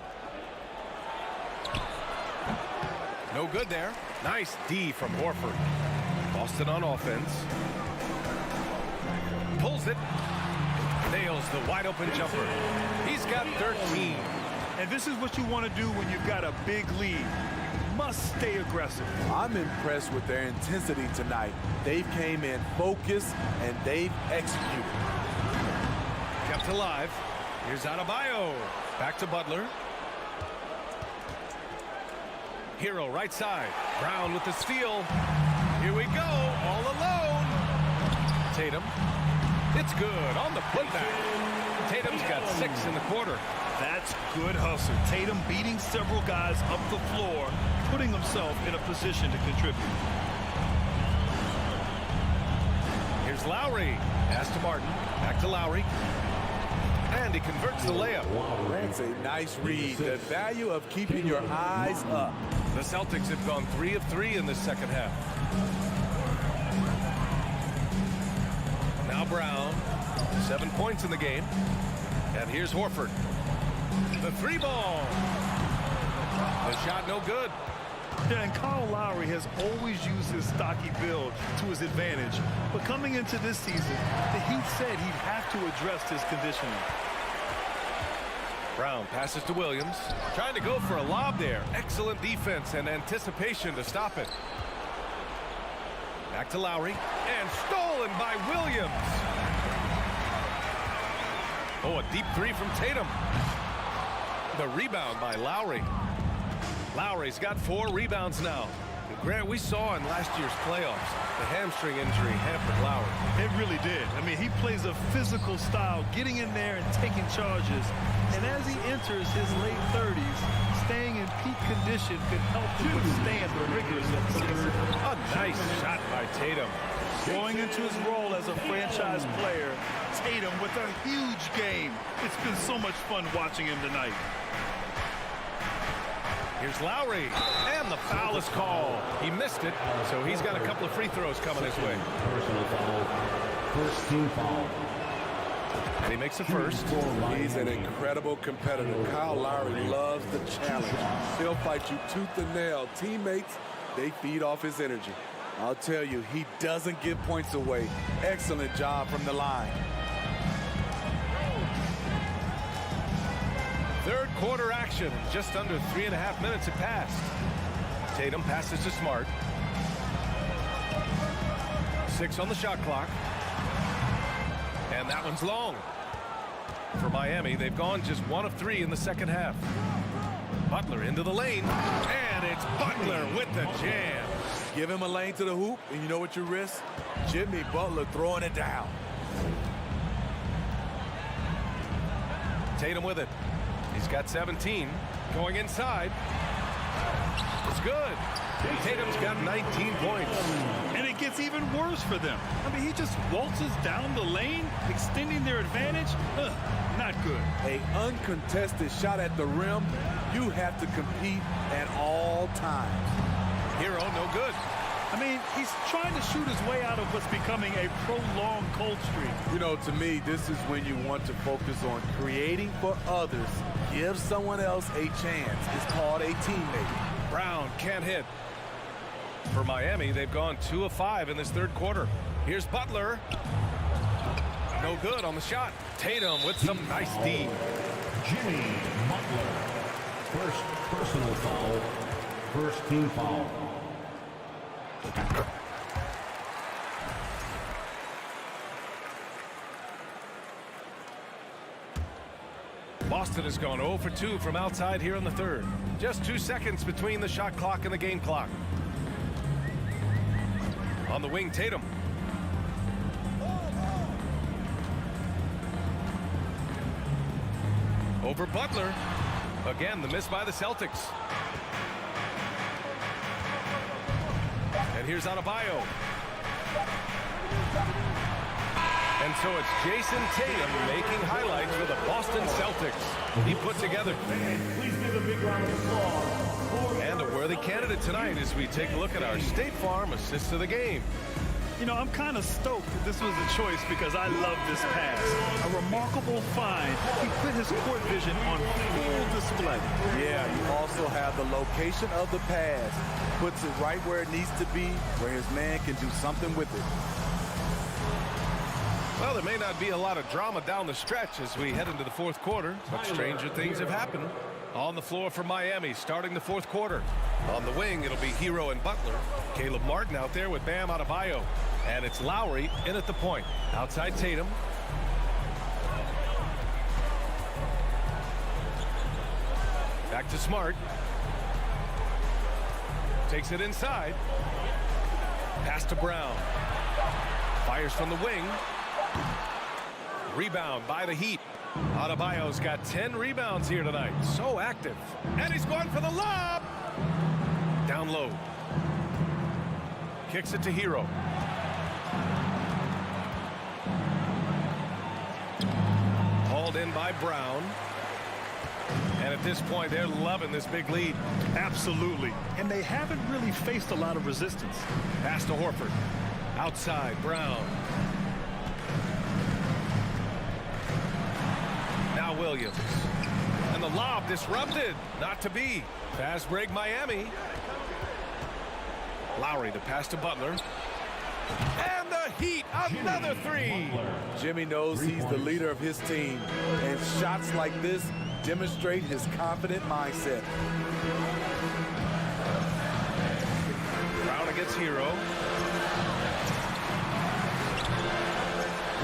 No good there. Nice D from Horford. Boston on offense. Pulls it. Nails the wide open jumper. He's got 13. And this is what you want to do when you've got a big lead. Must stay aggressive. I'm impressed with their intensity tonight. They came in focused and they've executed. Kept alive. Here's Adebayo. Back to Butler. Hero right side. Brown with the steal. Here we go. All alone. Tatum. It's good on the putback. Tatum's got 6 in the quarter. That's good hustle. Tatum beating several guys up the floor, putting himself in a position to contribute. Here's Lowry. Pass to Martin. Back to Lowry. And he converts the layup. That's a nice read. The value of keeping your eyes up. The Celtics have gone 3 of 3 in this second half. Brown, 7 points in the game. And here's Horford. The three ball. The shot no good. Yeah, and Kyle Lowry has always used his stocky build to his advantage. But coming into this season, the Heat said he'd have to address his conditioning. Brown passes to Williams. Trying to go for a lob there. Excellent defense and anticipation to stop it. Back to Lowry. And stolen by Williams. Oh, a deep three from Tatum. The rebound by Lowry. Lowry's got 4 rebounds now. And Grant, we saw in last year's playoffs, the hamstring injury hampered Lowry. It really did. I mean, he plays a physical style, getting in there and taking charges. And as he enters his late 30s, staying in peak condition could help him withstand the rigors of the season. A nice shot by Tatum. Going into his role as a franchise player, Tatum with a huge game. It's been so much fun watching him tonight. Here's Lowry, and the foul is called. He missed it, so he's got a couple of free throws coming his way. Personal foul. First team foul. And he makes the first. He's an incredible competitor. Kyle Lowry loves the challenge. He'll fight you tooth and nail. Teammates, they feed off his energy. I'll tell you, he doesn't give points away. Excellent job from the line. Third quarter action. Just under 3.5 minutes have passed. Tatum passes to Smart. 6 on the shot clock. And that one's long. For Miami, they've gone just 1 of 3 in the second half. Butler into the lane. And it's Butler with the jam. Give him a lane to the hoop, and you know what you risk? Jimmy Butler throwing it down. Tatum with it. He's got 17. Going inside. It's good. Tatum's got 19 points. And it gets even worse for them. I mean, he just waltzes down the lane, extending their advantage. Not good. An uncontested shot at the rim. You have to compete at all times. Hero, no good. I mean, he's trying to shoot his way out of what's becoming a prolonged cold streak. You know, to me, this is when you want to focus on creating for others. Give someone else a chance. It's called a teammate. Brown can't hit. For Miami, they've gone 2 of 5 in this third quarter. Here's Butler. No good on the shot. Tatum with some nice D. Jimmy Butler. First personal foul. First team foul. Boston has gone 0 for 2 from outside here in the third. Just 2 seconds between the shot clock and the game clock. On the wing, Tatum. Over Butler. Again, the miss by the Celtics. And here's Adebayo. And so it's Jason Tatum making highlights for the Boston Celtics. He put together. Please give a big round of applause. And a worthy candidate tonight as we take a look at our State Farm assists of the game. You know, I'm kind of stoked that this was a choice because I love this pass. A remarkable find. He put his court vision on full display. Yeah, you also have the location of the pass. Puts it right where it needs to be, where his man can do something with it. Well, there may not be a lot of drama down the stretch as we head into the fourth quarter, but stranger things have happened. On the floor for Miami, starting the fourth quarter. On the wing, it'll be Hero and Butler. Caleb Martin out there with Bam Adebayo. And it's Lowry in at the point. Outside Tatum. Back to Smart. Takes it inside. Pass to Brown. Fires from the wing. Rebound by the Heat. Adebayo's got 10 rebounds here tonight. So active. And he's going for the lob. Down low. Kicks it to Hero. Hauled in by Brown. And at this point, they're loving this big lead. Absolutely. And they haven't really faced a lot of resistance. Pass to Horford. Outside, Brown. Williams. And the lob disrupted. Not to be. Fast break Miami. Lowry, the pass to Butler. And the Heat, another three. Jimmy knows he's the leader of his team, and shots like this demonstrate his confident mindset. Brown against Hero.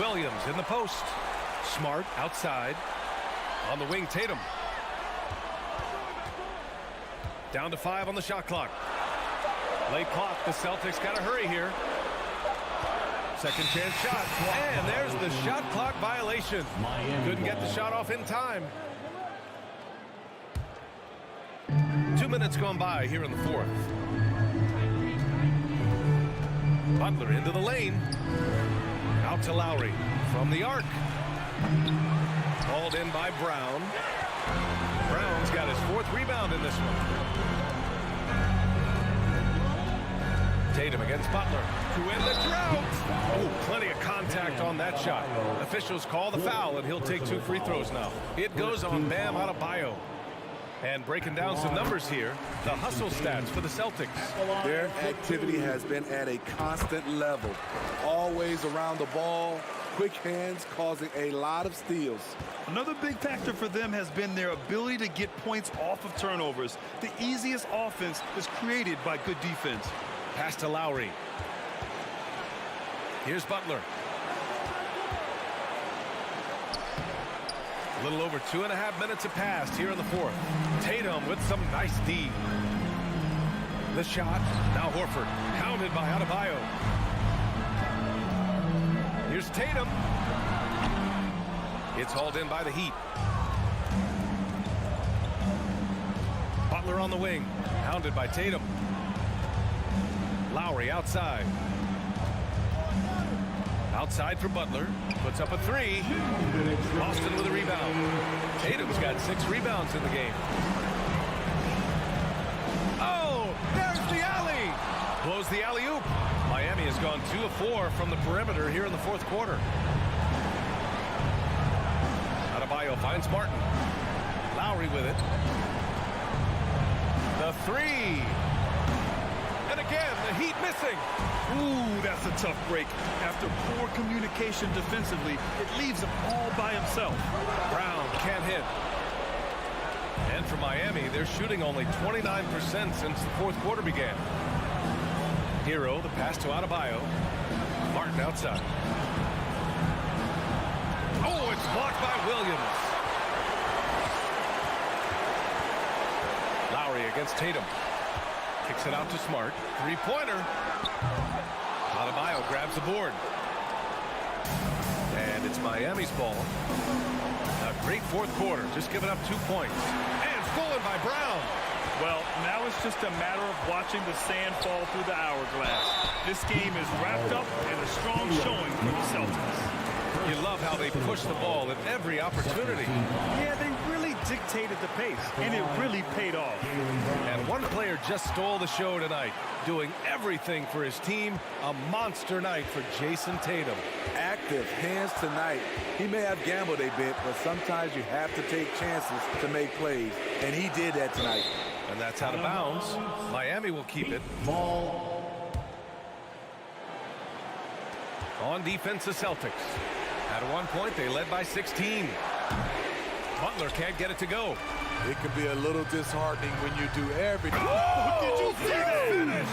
Williams in the post. Smart outside. On the wing, Tatum. Down to 5 on the shot clock. Late clock. The Celtics got to hurry here. Second chance shot. And there's the shot clock violation. Couldn't get the shot off in time. 2 minutes gone by here in the fourth. Butler into the lane. Out to Lowry from the arc. Hauled in by Brown. Brown's got his 4th rebound in this one. Tatum against Butler. To end the drought. Oh, plenty of contact on that shot. Officials call the foul, and he'll take 2 free throws now. It goes on Bam Adebayo. And breaking down some numbers here, the hustle stats for the Celtics. Their activity has been at a constant level. Always around the ball, quick hands causing a lot of steals. Another big factor for them has been their ability to get points off of turnovers. The easiest offense is created by good defense. Pass to Lowry. Here's Butler. A little over 2.5 minutes have passed here in the fourth. Tatum with some nice D. The shot. Now Horford. Pounded by Adebayo. Here's Tatum. It's hauled in by the Heat. Butler on the wing. Pounded by Tatum. Lowry outside. Outside for Butler. Puts up a 3. Boston with a rebound. Tatum's got 6 rebounds in the game. Oh, there's the alley. Blows the alley-oop. Miami has gone 2 of 4 from the perimeter here in the fourth quarter. Adebayo finds Martin. Lowry with it. The 3. And again, the Heat missing. Ooh, that's a tough break. After poor communication defensively, it leaves him all by himself. Brown can't hit. And for Miami, they're shooting only 29% since the fourth quarter began. Hero, the pass to Adebayo. Martin outside. Oh, it's blocked by Williams. Lowry against Tatum. Kicks it out to Smart. 3-pointer. Adebayo grabs the board. And it's Miami's ball. A great fourth quarter. Just giving up 2 points. And stolen by Brown. Well, now it's just a matter of watching the sand fall through the hourglass. This game is wrapped up in a strong showing for the Celtics. You love how they push the ball at every opportunity. Yeah, they really dictated the pace, and it really paid off. And one player just stole the show tonight, doing everything for his team. A monster night for Jason Tatum. Active hands tonight. He may have gambled a bit, but sometimes you have to take chances to make plays, and he did that tonight. And that's out of bounds. Miami will keep it. On defense, the Celtics. At one point, they led by 16. Butler can't get it to go. It can be a little disheartening when you do everything. Oh, did you see that finish?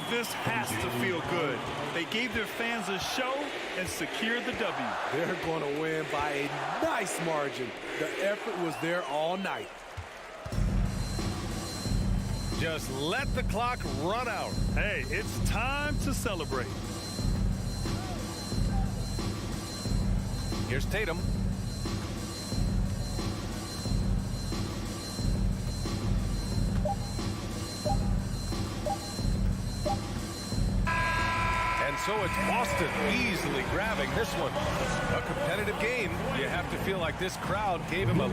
This has to feel good. They gave their fans a show and secured the W. They're going to win by a nice margin. The effort was there all night. Just let the clock run out. Hey, it's time to celebrate. Here's Tatum. And so it's Boston easily grabbing this one. A competitive game. You have to feel like this crowd gave him a...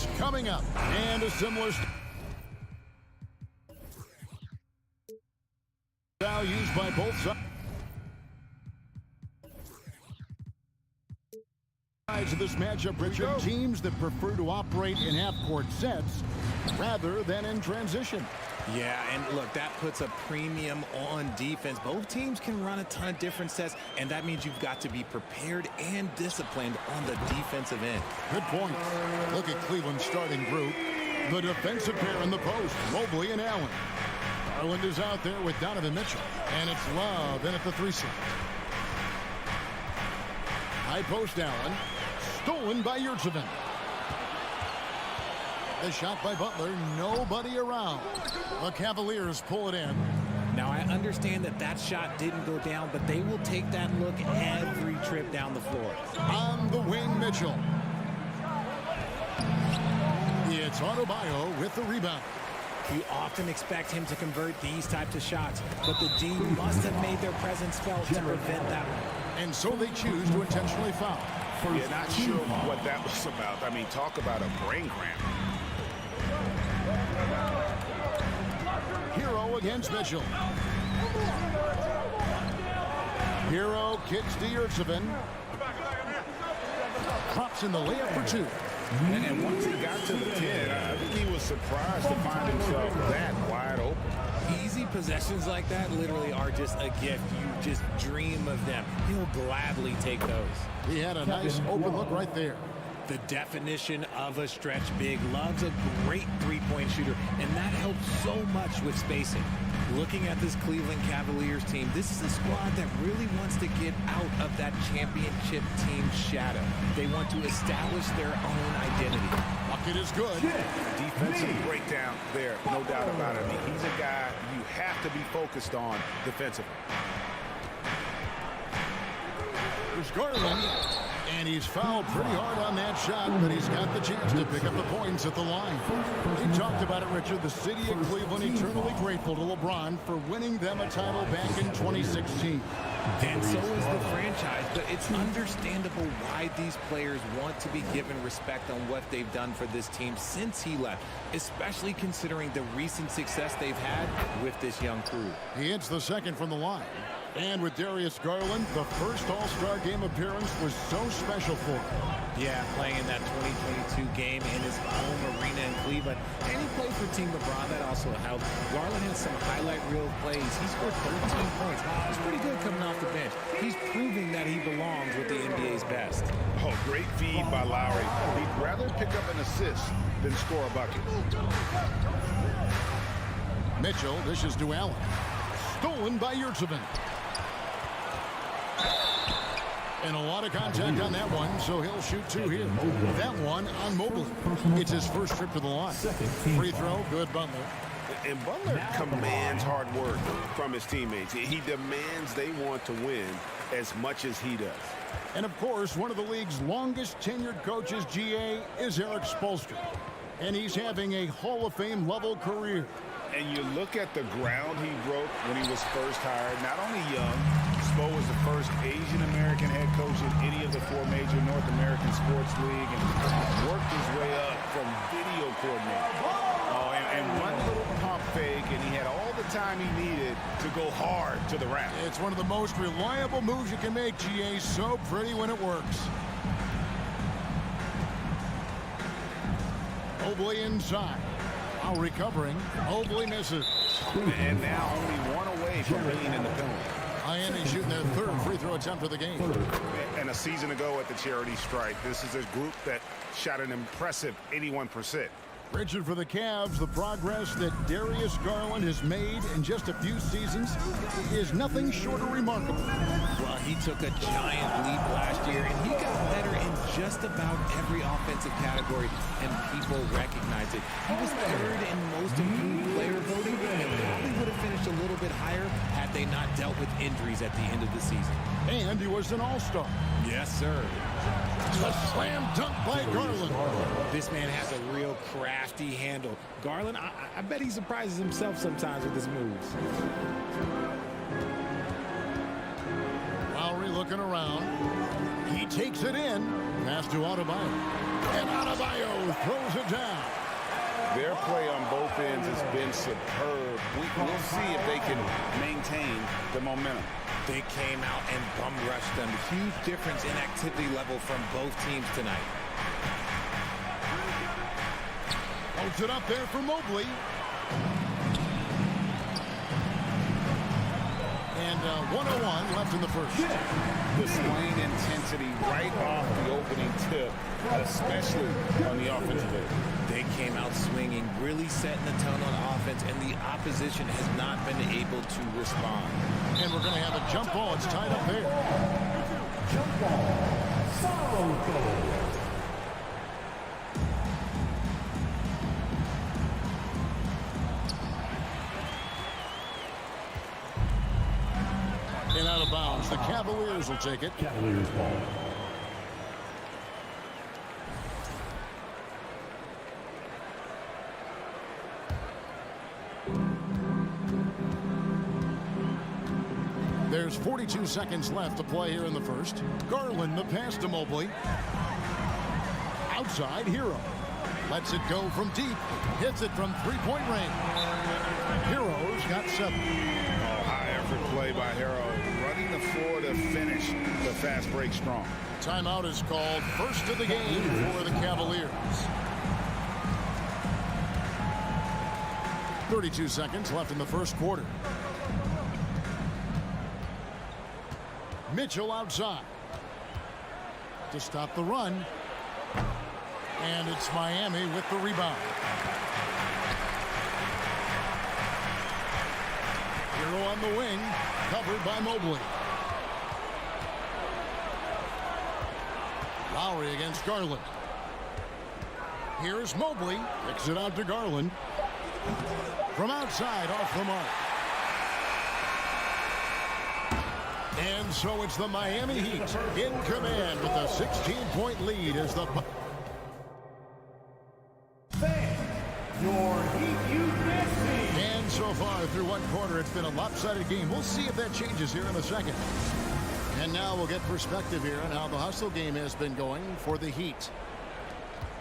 is coming up. And a similar style used by both sides of this matchup, Richard. Teams that prefer to operate in half-court sets rather than in transition. Yeah, and look, that puts a premium on defense. Both teams can run a ton of different sets, and that means you've got to be prepared and disciplined on the defensive end. Good point. Look at Cleveland's starting group. The defensive pair in the post, Mobley and Allen. Garland is out there with Donovan Mitchell, and it's Love in at the 3 slot. High post Allen, stolen by Yurtseven. The shot by Butler, nobody around. The Cavaliers pull it in. Now, I understand that that shot didn't go down, but they will take that look every trip down the floor. On the wing, Mitchell. It's Adebayo with the rebound. You often expect him to convert these types of shots, but the D must have made their presence felt to prevent that one. And so they choose to intentionally foul. You're not sure what that was about. I mean, talk about a brain cramp. Hero against Mitchell. Hero kicks to Yurtseven. Drops in the layup for 2. And once he got to the 10, I think he was surprised to find himself that wide open. Easy possessions like that literally are just a gift. You just dream of them. He'll gladly take those. He had a nice open look right there. The definition of a stretch big. Loves a great three-point shooter, and that helps so much with spacing. Looking at this Cleveland Cavaliers team, this is a squad that really wants to get out of that championship team shadow. They want to establish their own identity. Bucket is good. Defensive breakdown there, no doubt about it. I mean, he's a guy you have to be focused on defensively. There's Garland. And he's fouled pretty hard on that shot, but he's got the chance to pick up the points at the line. We talked about it, Richard. The city of Cleveland eternally grateful to LeBron for winning them a title back in 2016. And so is the franchise, but it's understandable why these players want to be given respect on what they've done for this team since he left, especially considering the recent success they've had with this young crew. He hits the second from the line. And with Darius Garland, the first All-Star game appearance was so special for him. Yeah, playing in that 2022 game in his home arena in Cleveland. And he played for Team LeBron. That also helped. Garland had some highlight reel plays. He scored 13 points. He's pretty good coming off the bench. He's proving that he belongs with the NBA's best. Oh, great feed by Lowry. He'd rather pick up an assist than score a bucket. Mitchell dishes to Allen. Stolen by Yurtseven. And a lot of contact on that one, so he'll shoot 2 here. That one on Mobley. It's his first trip to the line. Free throw, good Butler. And Butler commands hard work from his teammates. He demands they want to win as much as he does. And of course, one of the league's longest tenured coaches, GA, is Eric Spoelstra. And he's having a Hall of Fame level career. And you look at the ground he broke when he was first hired, not only young, Spo was the first Asian-American head coach in any of the 4 major North American sports league and worked his way up from video coordinator. Oh, and one little pump fake, and he had all the time he needed to go hard to the rack. It's one of the most reliable moves you can make, GA. So pretty when it works. Mobley inside. Now recovering. Mobley misses. And now only 1 away from being in the penalty. Miami shooting their 3rd free throw attempt of the game. And a season ago at the charity stripe, this is a group that shot an impressive 81%. Richard, for the Cavs, the progress that Darius Garland has made in just a few seasons is nothing short of remarkable. Well, he took a giant leap last year, and he got better in just about every offensive category, and people recognize it. He was 3rd in most improved player voting, and probably would have finished a little bit higher had they not dealt with injuries at the end of the season. And he was an all-star. Yes, sir. A slam dunk by Garland. This man has a real crafty handle. Garland, I bet he surprises himself sometimes with his moves. Lowry looking around. He takes it in. Pass to Adebayo. And out of Adebayo throws it down. Their play on both ends has been superb. We'll see if they can maintain the momentum. They came out and bum rushed them. Huge difference in activity level from both teams tonight. Holds it up there for Mobley. And 1:01 left in the first. Displaying intensity right off the opening tip, especially on the offensive end. They came out swinging, really setting the tone on offense, and the opposition has not been able to respond. And we're going to have a jump ball. It's tied up there. Jump ball. Sorrow goal. And out of bounds. The Cavaliers will take it. Cavaliers ball. There's 42 seconds left to play here in the first. Garland, the pass to Mobley. Outside, Hero. Lets it go from deep. Hits it from three-point range. Hero's got 7. High effort play by Hero. Running the floor to finish the fast break strong. Timeout is called. First of the game for the Cavaliers. 32 seconds left in the first quarter. Mitchell outside to stop the run. And it's Miami with the rebound. Hero on the wing, covered by Mobley. Lowry against Garland. Here's Mobley. Kicks it out to Garland. From outside, off the mark. And so it's the Miami Heat in command with a 16-point lead as the... Your Heat USA. And so far through one quarter, it's been a lopsided game. We'll see if that changes here in a second. And now we'll get perspective here on how the hustle game has been going for the Heat.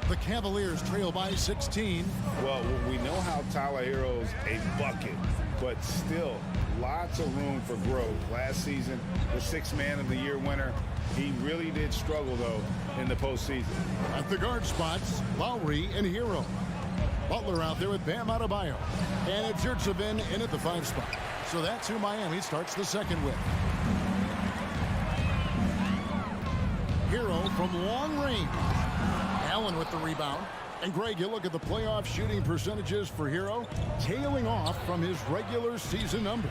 The Cavaliers trail by 16. Well, we know how Tyler Hero's a bucket, but still lots of room for growth. Last season, the Sixth Man of the Year winner, he really did struggle, though, in the postseason. At the guard spots, Lowry and Hero. Butler out there with Bam Adebayo. And it's Yurtseven in at the 5 spot. So that's who Miami starts the second with. Hero from long range. Allen with the rebound. And Greg, you look at the playoff shooting percentages for Hero, tailing off from his regular season numbers.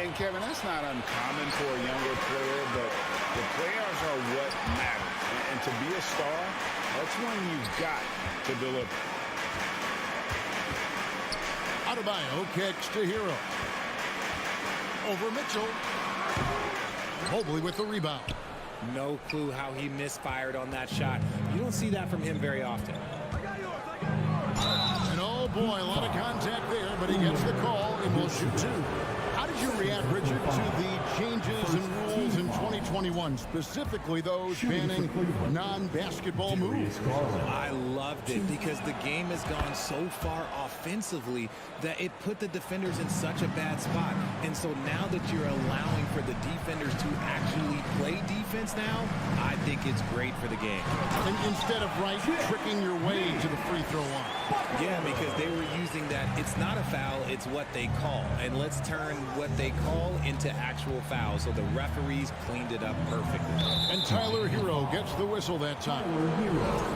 And Kevin, that's not uncommon for a younger player, but the playoffs are what matters. And to be a star, that's when you've got to deliver. Adebayo kicks to Hero. Over Mitchell. Mobley with the rebound. No clue how he misfired on that shot. You don't see that from him very often. And oh boy, a lot of contact there, but he gets the call and will shoot 2. How did you react, Richard, to the changes and rules in 2021, specifically those banning non-basketball moves? I loved it because the game has gone so far offensively that it put the defenders in such a bad spot. And so now that you're allowing for the defenders to actually play defense now, I think it's great for the game. And instead of tricking your way to the free throw line. Yeah, because they were using that it's not a foul, it's what they call. And let's turn what they call into actual fouls. So the referees cleaned it up perfectly. And Tyler Hero gets the whistle that time.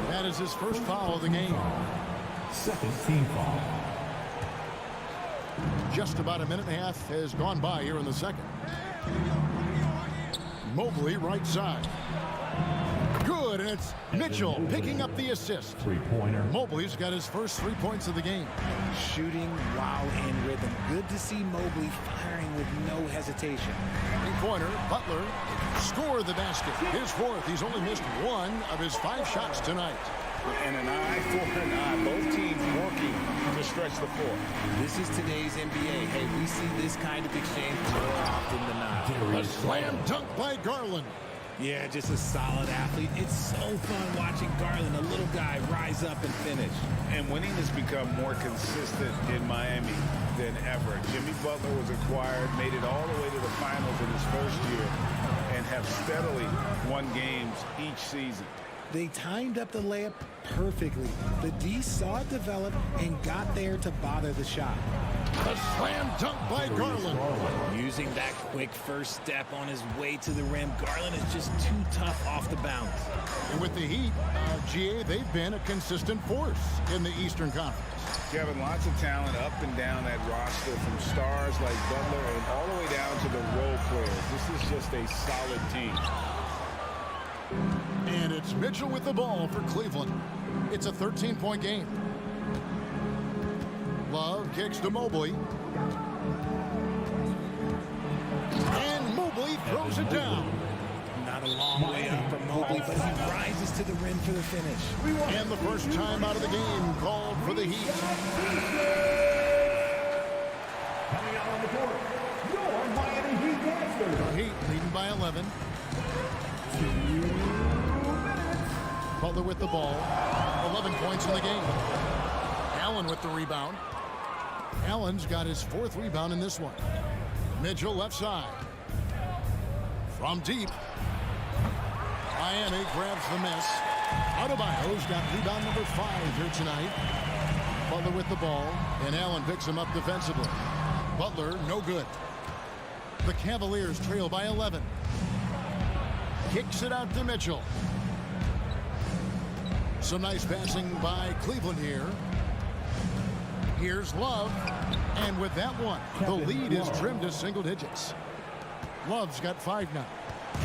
That is his first foul of the game. Second team foul. Just about a minute and a half has gone by here in the second. Mobley right side. Good, and it's Mitchell picking up the assist. Three-pointer. Mobley's got his first 3 points of the game. Shooting while in rhythm. Good to see Mobley firing with no hesitation. Three-pointer, Butler scored the basket. His 4th. He's only missed 1 of his 5 shots tonight. And an eye for an eye. Both teams working to stretch the floor. This is today's NBA. Hey, we see this kind of exchange more often than not. A slam dunk by Garland. Yeah, just a solid athlete. It's so fun watching Garland, a little guy, rise up and finish. And winning has become more consistent in Miami than ever. Jimmy Butler was acquired, made it all the way to the finals in his first year, and have steadily won games each season. They timed up the layup perfectly. The D saw it develop and got there to bother the shot. A slam dunk by Garland. Using that quick first step on his way to the rim, Garland is just too tough off the bounce. And with the Heat, GA, they've been a consistent force in the Eastern Conference. Kevin, lots of talent up and down that roster, from stars like Butler and all the way down to the role players. This is just a solid team. And it's Mitchell with the ball for Cleveland. It's a 13-point game. Love kicks to Mobley. And Mobley throws it down. Not a long way up for Mobley, but he rises to the rim for the finish. And the first time out of the game called for the Heat. Coming out on the court, your Miami Heat Masters. The Heat leading by 11. 2 minutes. Butler with the ball. 11 points in the game. Allen with the rebound. Allen's got his 4th rebound in this one. Mitchell left side. From deep. Miami grabs the miss. Adebayo's got rebound number 5 here tonight. Butler with the ball, and Allen picks him up defensively. Butler, no good. The Cavaliers trail by 11. Kicks it out to Mitchell. Some nice passing by Cleveland here. Here's Love, and with that one, the lead is trimmed to single digits. Love's got 5 now.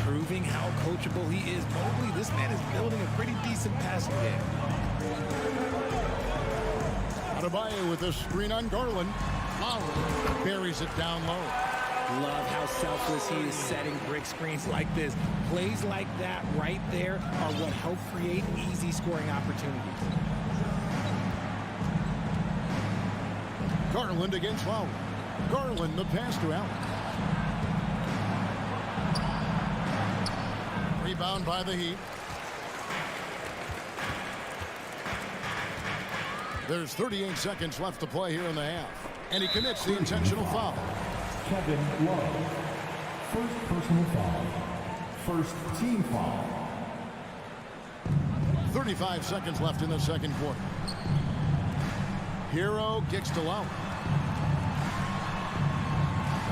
Proving how coachable he is. Mobley, this man is building a pretty decent passing game. Adebayo with a screen on Garland. Lowry buries it down low. Love how selfless he is setting brick screens like this. Plays like that right there are what help create easy scoring opportunities. Garland against Lowry. Garland the pass to Allen. Rebound by the Heat. There's 38 seconds left to play here in the half. And he commits the intentional foul. Kevin Love. First personal foul. First team foul. 35 seconds left in the second quarter. Hero kicks to Lowry.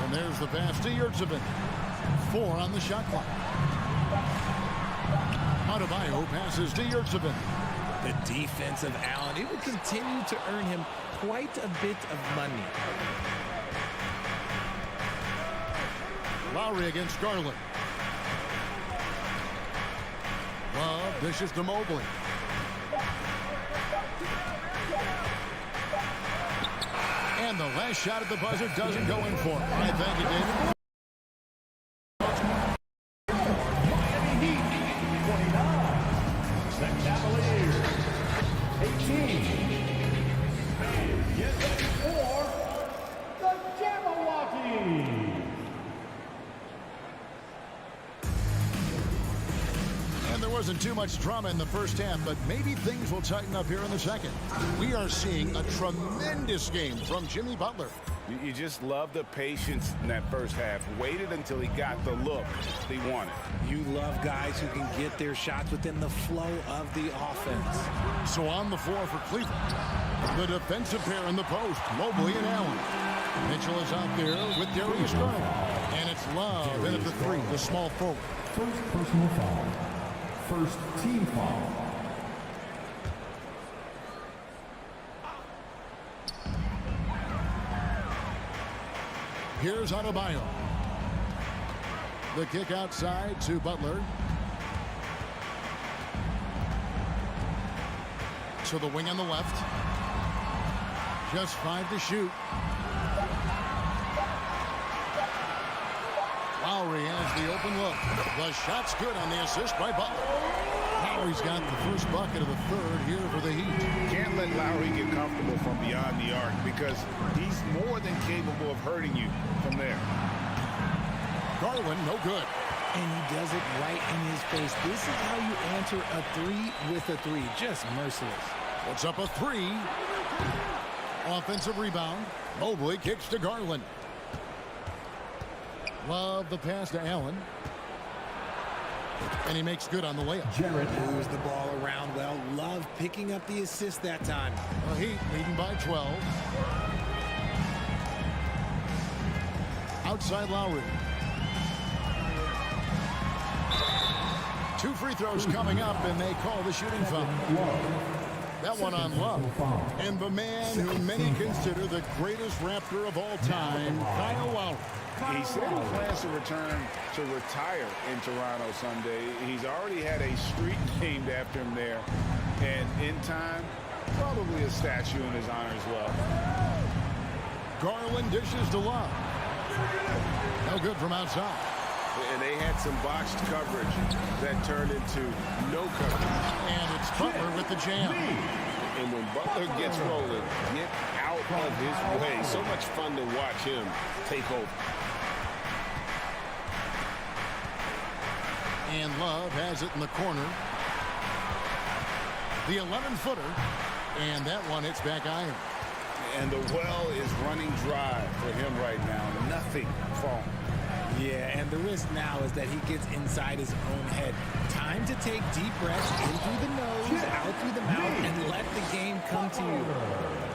And there's the pass to Yurtsevin. 4 on the shot clock. Adebayo passes to Yurtsevin. The defense of Allen, it will continue to earn him quite a bit of money. Lowry against Garland. Love dishes to Mobley. And the last shot at the buzzer doesn't go in for him. All right, thank you, David. Miami Heat, 29. The Cavaliers, 18. Get ready for the Jabberwocky. And there wasn't too much drama in the first half, but maybe things will tighten up here in the second. We are seeing a tremendous game from Jimmy Butler. You just love the patience in that first half. Waited until he got the look he wanted. You love guys who can get their shots within the flow of the offense. So on the floor for Cleveland, the defensive pair in the post, Mobley and Allen. Mitchell is out there with Darius Garland. And it's Love in at the 3, the small forward. First personal foul. First team foul. Here's Adebayo. The kick outside to Butler. To the wing on the left. Just 5 to shoot. Lowry has the open look. The shot's good on the assist by Butler. Lowry's got the first bucket of the third here for the Heat. Can't let Lowry get comfortable from beyond the arc because he's more than capable of hurting you from there. Garland, no good. and he does it right in his face. This is how you answer a three with a three. Just merciless. Puts up a three. Offensive rebound. Mobley kicks to Garland. Love the pass to Allen. And he makes good on the layup. Jarrett moves the ball around well. Love picking up the assist that time. The Heat leading by 12. Outside Lowry. 2 free throws coming up, and they call the shooting foul. That one on Love. And the man who many consider the greatest Raptor of all time, Kyle Lowry. He said he plans to return to retire in Toronto Sunday. He's already had a street named after him there. And in time, probably a statue in his honor as well. Garland dishes to Love. No good from outside. And they had some botched coverage that turned into no coverage. And it's Butler with the jam. And when Butler gets rolling, get out of his way. So much fun to watch him take over. And Love has it in the corner. The 11-footer. And that one hits back iron. And the well is running dry for him right now. Nothing falling. Yeah, and the risk now is that he gets inside his own head. Time to take deep breaths in through the nose, out through the mouth, and let the game come to you.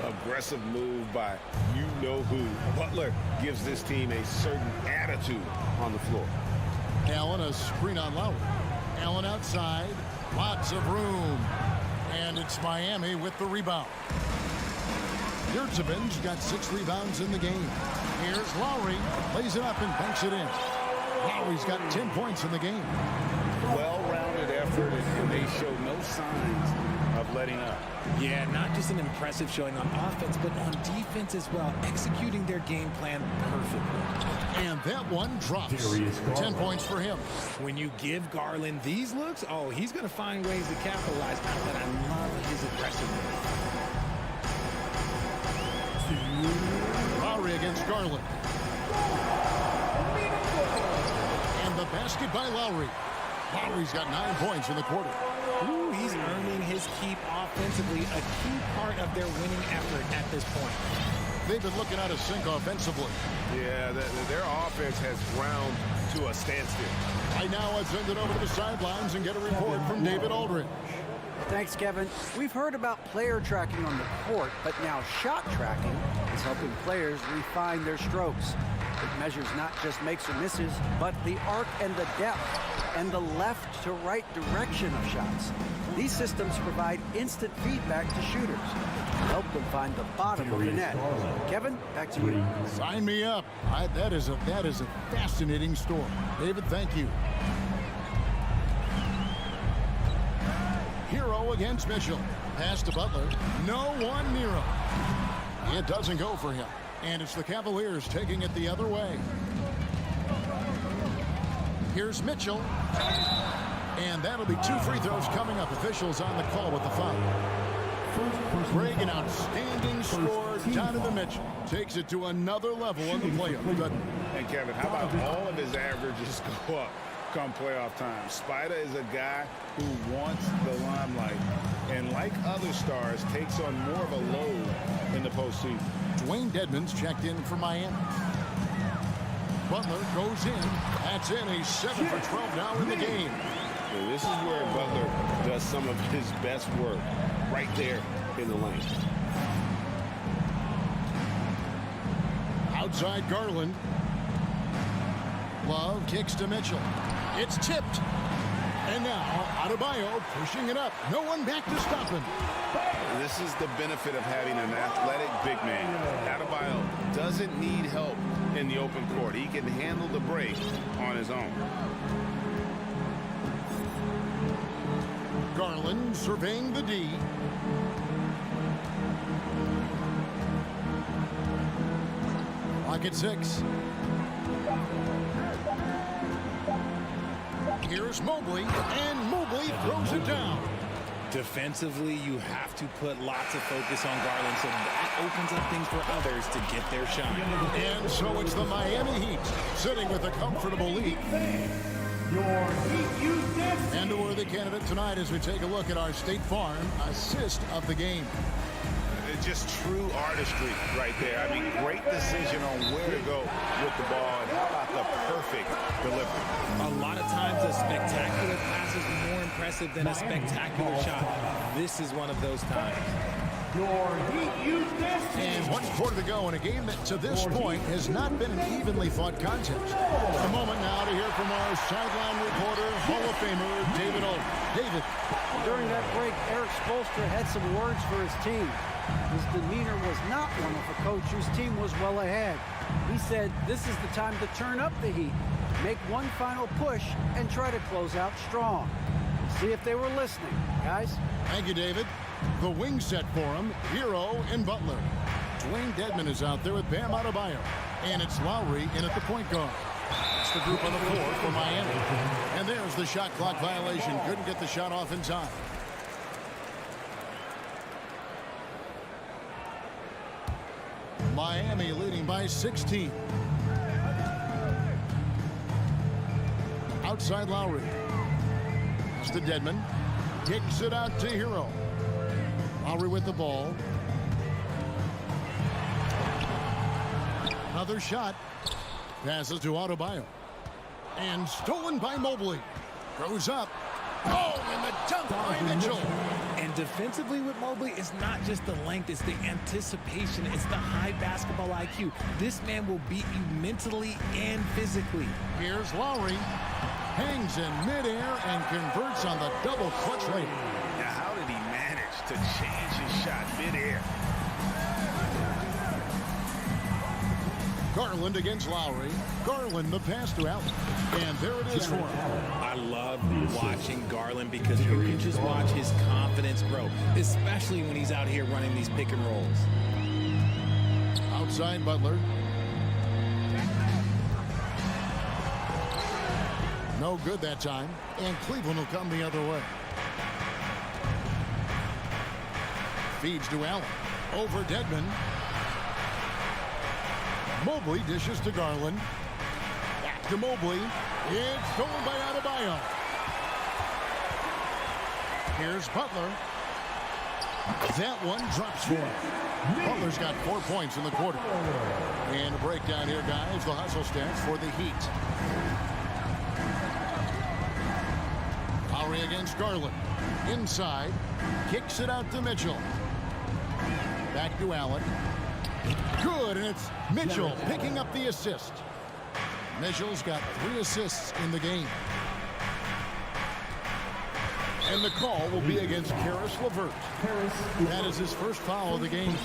Aggressive move by you-know-who. Butler gives this team a certain attitude on the floor. Allen, a screen on Lowry. Allen outside. Lots of room. And it's Miami with the rebound. Yurtsevic's got 6 rebounds in the game. Here's Lowry. Lays it up and banks it in. Lowry's got 10 points in the game. Well-rounded effort, and they show no signs of letting up. Yeah, not just an impressive showing on offense, but on defense as well, executing their game plan perfectly. And that one drops. 10 points for him. When you give Garland these looks, oh, he's going to find ways to capitalize on that. I love his aggressiveness. Lowry against Garland. And the basket by Lowry. Lowry's got 9 points in the quarter. Ooh, he's earning his keep offensively, a key part of their winning effort at this point. They've been looking out of sync offensively. Yeah, their offense has ground to a standstill. Right now, let's send it over to the sidelines and get a report from David Aldridge. Thanks, Kevin. We've heard about player tracking on the court, but now shot tracking is helping players refine their strokes. It measures not just makes or misses, but the arc and the depth and the left to right direction of shots. These systems provide instant feedback to shooters to help them find the bottom of the net. Kevin, back to you. Sign me up. That is a fascinating story. David, thank you. Hero against Mitchell. Pass to Butler. No one near him. It doesn't go for him. And it's the Cavaliers taking it the other way. Here's Mitchell. And that'll be 2 free throws coming up. Officials on the call with the foul. Greg, an outstanding score. Donovan Mitchell takes it to another level in the playoffs. And Kevin, how about all of his averages go up come playoff time? Spider is a guy who wants the limelight, and like other stars, takes on more of a load in the postseason. Dwayne Dedmon's checked in for Miami. Butler goes in. That's in. He's 7 for 12 now in the game. And this is where Butler does some of his best work, right there in the lane. Outside Garland. Love kicks to Mitchell. It's tipped. And now, Adebayo pushing it up. No one back to stop him. This is the benefit of having an athletic big man. Adebayo doesn't need help in the open court. He can handle the break on his own. Garland surveying the D. Clock at 6. Here's Mobley, and Mobley throws it down. Defensively, you have to put lots of focus on Garland, so that opens up things for others to get their shot. And so it's the Miami Heat sitting with a comfortable lead. And a worthy candidate tonight as we take a look at our State Farm assist of the game. Just true artistry right there. I mean, great decision on where to go with the ball, and how about the perfect delivery? A lot of times a spectacular pass is more impressive than a spectacular shot. This is one of those times. And 1 quarter to go in a game that to this point has not been an evenly fought contest. A moment now to hear from our sideline reporter, Hall of Famer David Oak. David. During that break, Eric Spoelstra had some words for his team. His demeanor was not one of a coach whose team was well ahead. He said this is the time to turn up the heat, make one final push, and try to close out strong. See if they were listening, guys. Thank you, David. The wing set for him, Hero and Butler. Dwayne Dedmon is out there with Bam Adebayo. And it's Lowry in at the point guard. It's the group on the floor for Miami. And there's the shot clock violation. Couldn't get the shot off in time. Miami leading by 16. Outside Lowry. It's to Dedmon. Kicks it out to Hero. Lowry with the ball. Another shot. Passes to Adebayo. And stolen by Mobley. Goes up. Oh, and the dunk by Mitchell. And defensively with Mobley, it's not just the length, it's the anticipation, it's the high basketball IQ. This man will beat you mentally and physically. Here's Lowry. Hangs in midair and converts on the double clutch later. Now, how did he manage to change his shot midair? Garland against Lowry. Garland the pass to Allen. And there it is for him. I love watching Garland because you can just watch his confidence grow, especially when he's out here running these pick and rolls. Outside Butler. No good that time. And Cleveland will come the other way. Feeds to Allen. Over Dedmon. Mobley dishes to Garland. Back to Mobley. It's stolen by Adebayo. Here's Butler. That one drops for him. Butler's got 4 points in the quarter. And a breakdown here, guys. The hustle stats for the Heat. Lowry against Garland. Inside. Kicks it out to Mitchell. Back to Allen. Good, and it's Mitchell picking up the assist. Mitchell's got 3 assists in the game. And the call will be against Karis LeVert. That is his first foul of the game.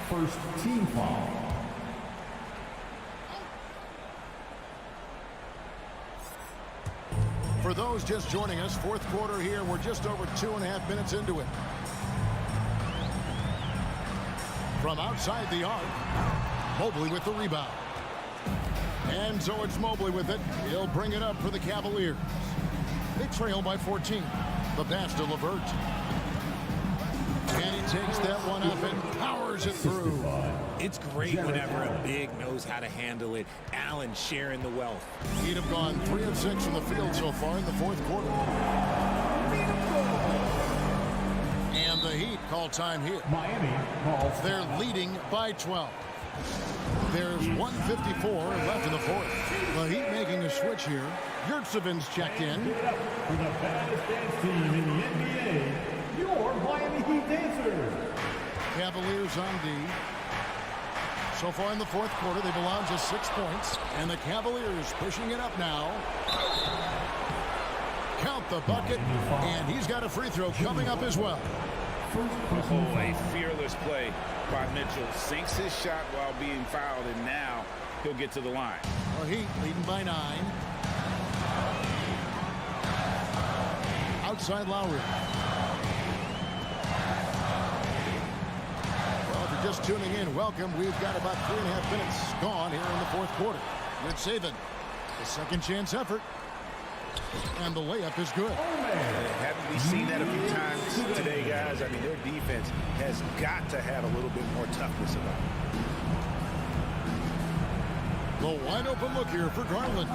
First team foul. For those just joining us, fourth quarter here. We're just over 2.5 minutes into it. From outside the arc, Mobley with the rebound. And so it's Mobley with it. He'll bring it up for the Cavaliers. They trail by 14. The pass to LeVert. And he takes that one up and powers it through. It's great whenever a big knows how to handle it. Allen sharing the wealth. He'd have gone 3 of 6 from the field so far in the fourth quarter. And the Heat call time here. Miami calls. They're leading by 12. There's 1:54 left in the fourth. The Heat making a switch here. Yurtseven's checked in. For the baddest dance team in the NBA, your Miami Heat Dancers. Cavaliers on D. So far in the fourth quarter, they've allowed just 6 points. And the Cavaliers pushing it up now. Count the bucket. And he's got a free throw coming up as well. Oh, a fearless play by Mitchell. Sinks his shot while being fouled, and now he'll get to the line. Well, Heat leading by 9. Outside Lowry. Well, if you're just tuning in, welcome. We've got about 3.5 minutes gone here in the fourth quarter. Yurtseven, a second chance effort. And the layup is good. Haven't we seen that a few times today, guys? I mean, their defense has got to have a little bit more toughness about it. The wide open look here for Garland.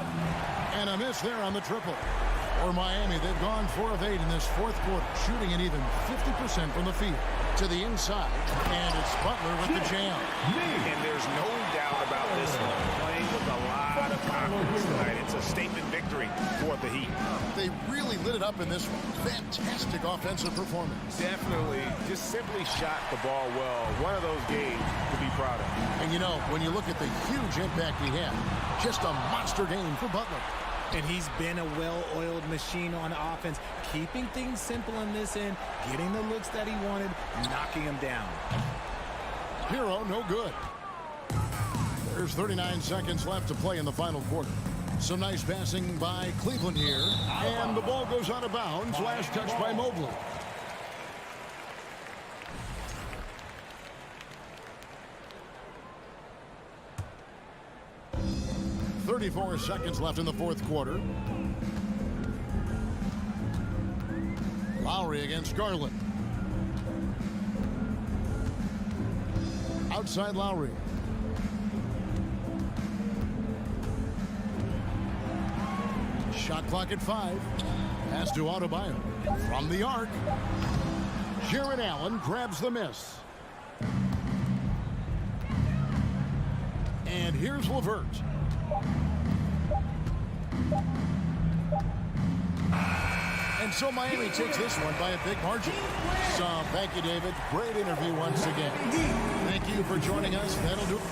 And a miss there on the triple. For Miami, they've gone 4 of 8 in this fourth quarter, shooting an even 50% from the field. To the inside, and it's Butler with the jam. And there's no doubt about this one. Playing with a lot of confidence tonight. It's a statement victory for the Heat. They really lit it up in this one. Fantastic offensive performance. Definitely just simply shot the ball well. One of those games to be proud of. And you know, when you look at the huge impact he had, just a monster game for Butler. And he's been a well-oiled machine on offense, keeping things simple in this end, getting the looks that he wanted, knocking him down. Hero, no good. There's 39 seconds left to play in the final quarter. Some nice passing by Cleveland here. And the ball goes out of bounds. Last touch by Mobley. .34 seconds left in the fourth quarter. Lowry against Garland. Outside Lowry. Shot clock at 5. Pass to Adebayo. From the arc. Jaron Allen grabs the miss. And here's LeVert. And so Miami takes this one by a big margin. So thank you, David. Great interview once again. Thank you for joining us. That'll do it.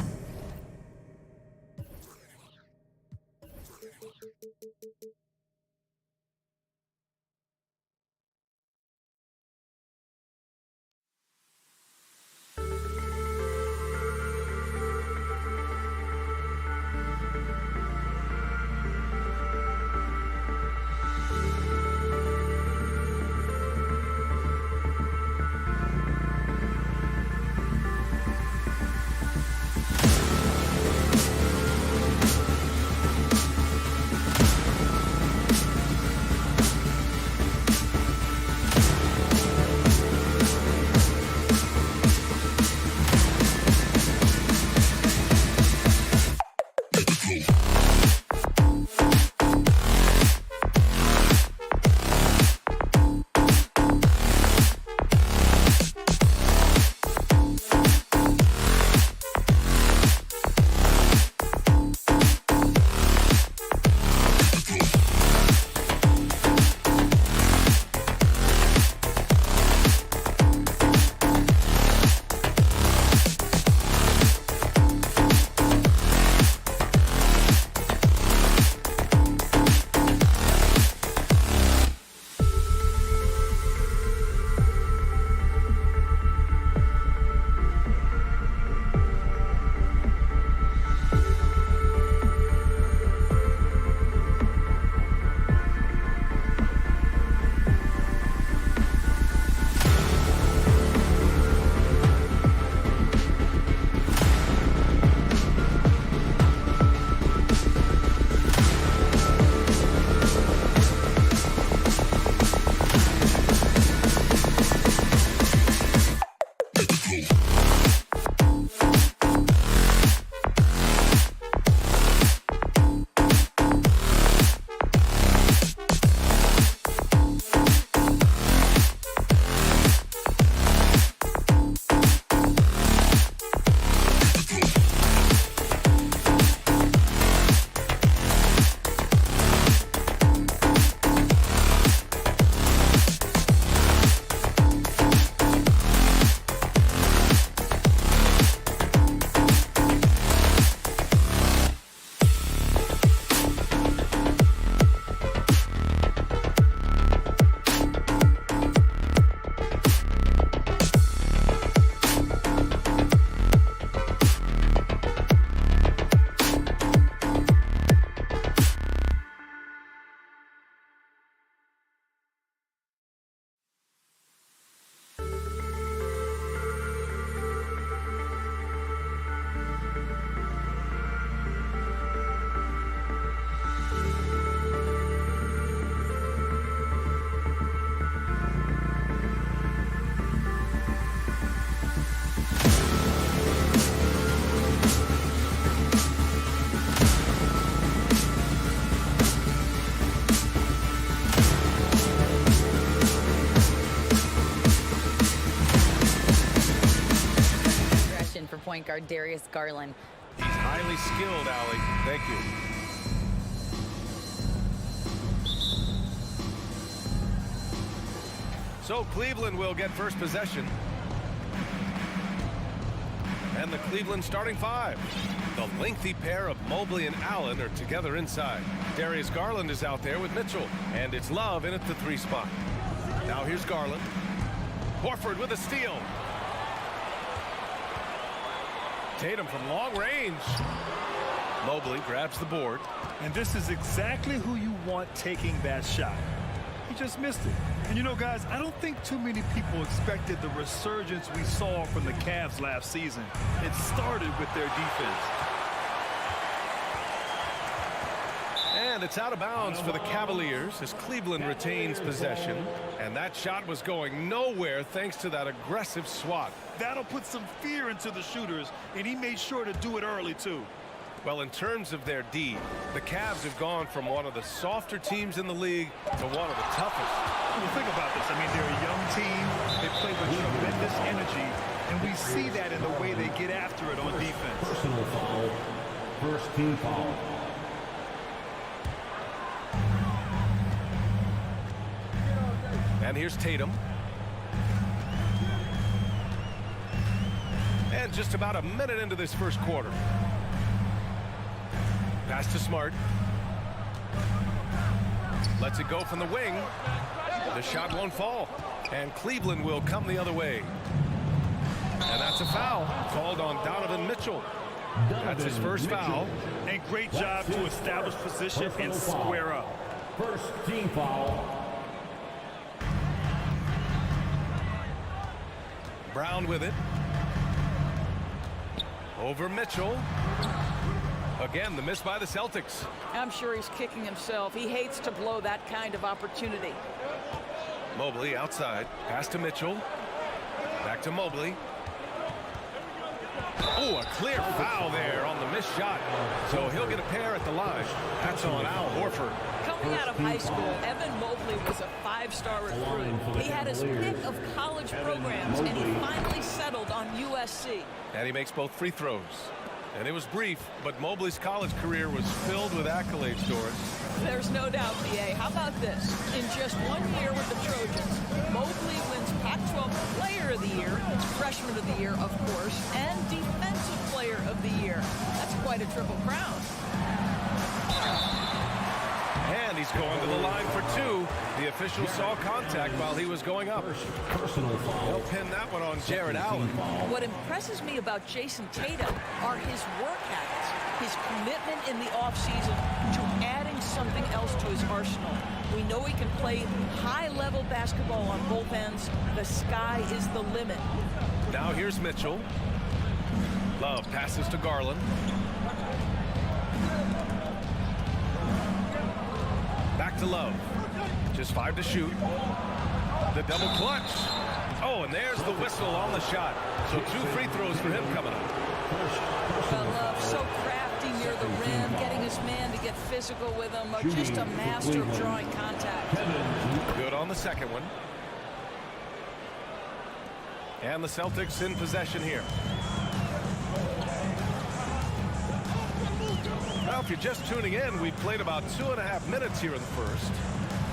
guard Darius Garland. He's highly skilled, Allie. Thank you. So Cleveland will get first possession. And the Cleveland starting five. The lengthy pair of Mobley and Allen are together inside. Darius Garland is out there with Mitchell. And it's Love in at the 3 spot. Now here's Garland. Horford with a steal. Tatum from long range. Mobley grabs the board. And this is exactly who you want taking that shot. He just missed it. And you know, guys, I don't think too many people expected the resurgence we saw from the Cavs last season. It started with their defense. And it's out of bounds for the Cavaliers as Cleveland retains possession. And that shot was going nowhere thanks to that aggressive swat. That'll put some fear into the shooters, and he made sure to do it early, too. Well, in terms of their D, the Cavs have gone from one of the softer teams in the league to one of the toughest. Well, think about this. I mean, they're a young team. They play with tremendous energy, and we see that in the way they get after it on defense. Personal foul. First team foul. And here's Tatum. And just about a minute into this first quarter. Pass to Smart. Lets it go from the wing. The shot won't fall. And Cleveland will come the other way. And that's a foul called on Donovan Mitchell. That's his first foul. And great job to establish position and square up. First team foul. Brown with it. Over Mitchell. Again, the miss by the Celtics. I'm sure he's kicking himself. He hates to blow that kind of opportunity. Mobley outside. Pass to Mitchell. Back to Mobley. Oh, a clear foul there on the missed shot. So he'll get a pair at the line. That's on Al Horford. Coming out of high school, Evan Mobley was a 5-star recruit. He had his pick of college programs, and he finally settled on USC. And he makes both free throws. And it was brief, but Mobley's college career was filled with accolades, Doris. There's no doubt, B.A. How about this? In just 1 year with the Trojans, Mobley wins Pac-12 Player of the Year, Freshman of the Year, of course, and Defensive Player of the Year. That's quite a triple crown. And he's going to the line for 2. The official saw contact while he was going up. Personal foul. They'll pin that one on Jared Allen. What impresses me about Jason Tatum are his work habits, his commitment in the offseason to adding something else to his arsenal. We know he can play high-level basketball on both ends. The sky is the limit. Now here's Mitchell. Love passes to Garland. Back to Love. Just 5 to shoot. The double clutch. Oh, and there's the whistle on the shot. So 2 free throws for him coming up. Well, Love, so crafty near the rim, getting his man to get physical with him. Just a master of drawing contact. Good on the second one. And the Celtics in possession here. Well, if you're just tuning in, we played about 2.5 minutes here in the first.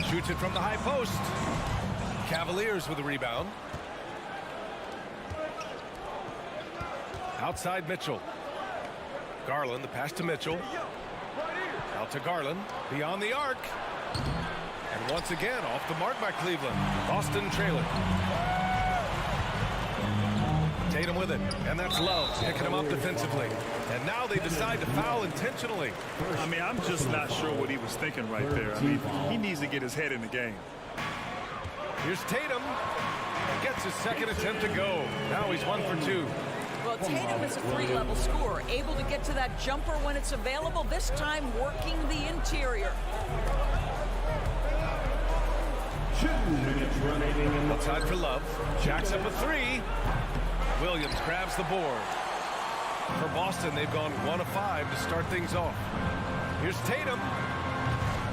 Shoots it from the high post. Cavaliers with the rebound. Outside Mitchell. Garland, the pass to Mitchell. Out to Garland, beyond the arc. And once again, off the mark by Cleveland. Boston trailing. Tatum with it, and that's Love picking him up defensively. And now they decide to foul intentionally. I mean, I'm just not sure what he was thinking right there. I mean, he needs to get his head in the game. Here's Tatum. Gets his second attempt to go. Now he's 1 for 2. Well, Tatum is a 3-level scorer, able to get to that jumper when it's available, this time working the interior. 2 minutes remaining in the outside for Love. Jacks up a 3. Williams grabs the board. For Boston, they've gone 1 of 5 to start things off. Here's Tatum.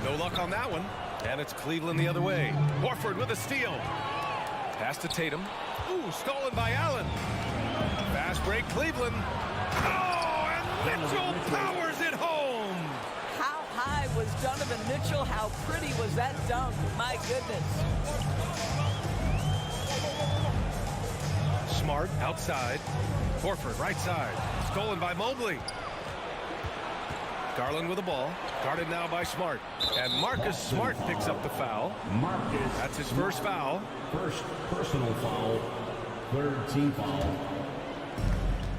No luck on that one. And it's Cleveland the other way. Horford with a steal. Pass to Tatum. Ooh, stolen by Allen. Fast break Cleveland. Oh, and Mitchell powers it home. How high was Donovan Mitchell? How pretty was that dunk? My goodness. Smart outside. Horford right side. Stolen by Mobley. Garland with the ball. Guarded now by Smart. And Marcus Smart picks up the foul. That's his first foul. First personal foul. Third team foul.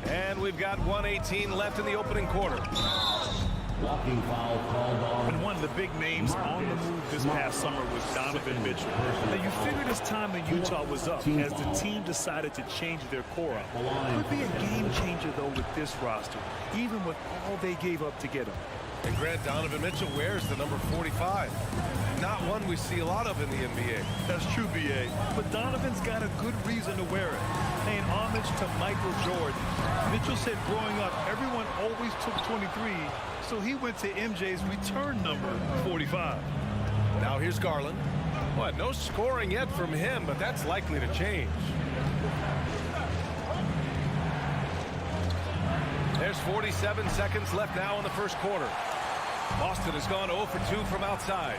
And we've got 1:18 left in the opening quarter. Walking foul called on. And one of the big names on the move this past summer was Donovan Mitchell. Now you figured his time in Utah was up as the team decided to change their core up. Could be a game changer though with this roster, even with all they gave up to get him. And Grant, Donovan Mitchell wears the number 45. Not one we see a lot of in the NBA. That's true, B.A. But Donovan's got a good reason to wear it. Paying homage to Michael Jordan. Mitchell said growing up, everyone always took 23, so he went to MJ's return number 45. Now here's Garland. What, no scoring yet from him, but that's likely to change. There's 47 seconds left now in the first quarter. Boston has gone 0 for 2 from outside.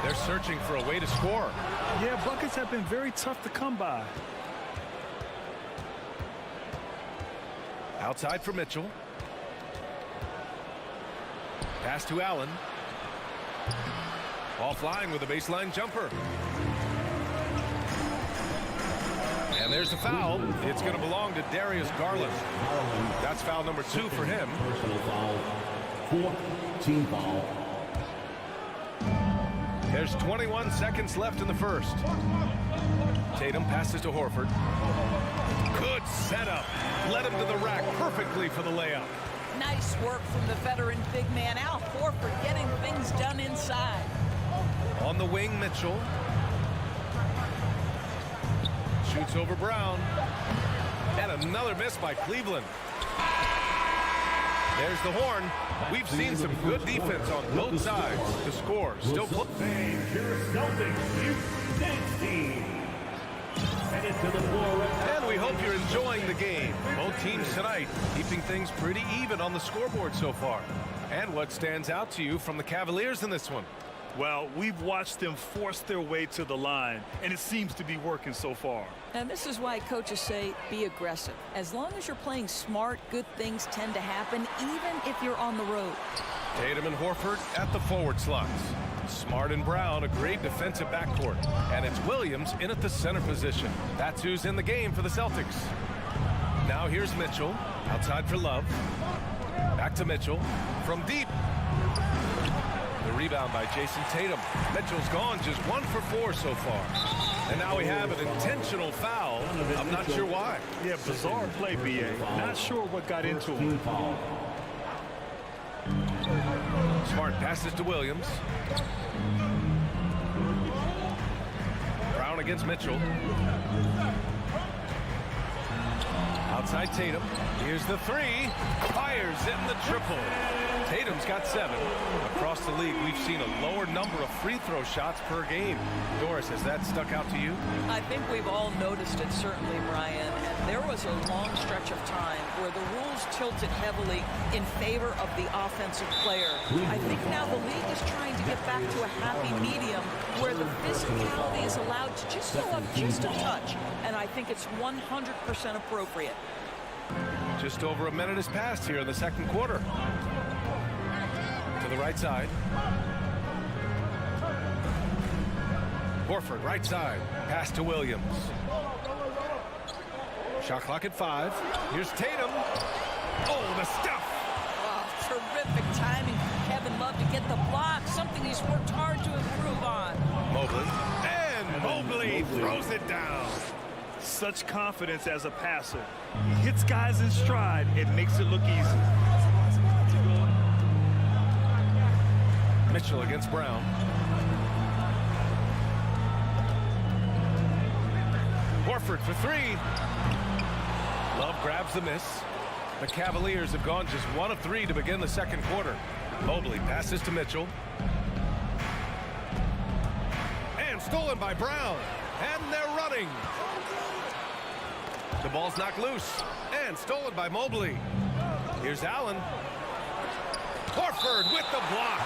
They're searching for a way to score. Yeah, buckets have been very tough to come by. Outside for Mitchell. Pass to Allen. Ball flying with a baseline jumper. And there's the foul. It's going to belong to Darius Garland. That's foul number 2 for him. Personal foul. Fourth team foul. There's 21 seconds left in the first. Tatum passes to Horford. Good setup. Led him to the rack perfectly for the layup. Nice work from the veteran big man Al Horford, getting things done inside. On the wing, Mitchell. Shoots over Brown. And another miss by Cleveland. There's the horn. We've seen some good defense on both sides. The score still playing your Celtics dance team. Headed to the floor. And we hope you're enjoying the game. Both teams tonight keeping things pretty even on the scoreboard so far. And what stands out to you from the Cavaliers in this one? Well, we've watched them force their way to the line, and it seems to be working so far. And this is why coaches say be aggressive. As long as you're playing smart, good things tend to happen, even if you're on the road. Tatum and Horford at the forward slots. Smart and Brown, a great defensive backcourt. And it's Williams in at the center position. That's who's in the game for the Celtics. Now here's Mitchell, outside for Love. Back to Mitchell, from deep. The rebound by Jason Tatum. Mitchell's gone just 1 for 4 so far. And now we have an intentional foul. I'm not sure why. Yeah, bizarre play, B.A. Not sure what got into him. Smart passes to Williams. Brown against Mitchell. Outside Tatum. Here's the 3. Fires in the triple. Tatum's got 7. Across the league, we've seen a lower number of free throw shots per game. Doris, has that stuck out to you? I think we've all noticed it, certainly, Brian. And there was a long stretch of time where the rules tilted heavily in favor of the offensive player. I think now the league is trying to get back to a happy medium where the physicality is allowed to just go up just a touch. And I think it's 100% appropriate. Just over a minute has passed here in the second quarter. To the right side. Horford, right side. Pass to Williams. Shot clock at 5. Here's Tatum. Oh, the stuff. Oh, terrific timing from Kevin Love to get the block, something he's worked hard to improve on. Mobley. And Mobley throws it down. Such confidence as a passer. He hits guys in stride. It makes it look easy. Mitchell against Brown. Horford for 3. Love grabs the miss. The Cavaliers have gone just 1 of 3 to begin the second quarter. Mobley passes to Mitchell. And stolen by Brown. And they're running. The ball's knocked loose. And stolen by Mobley. Here's Allen. Horford with the block.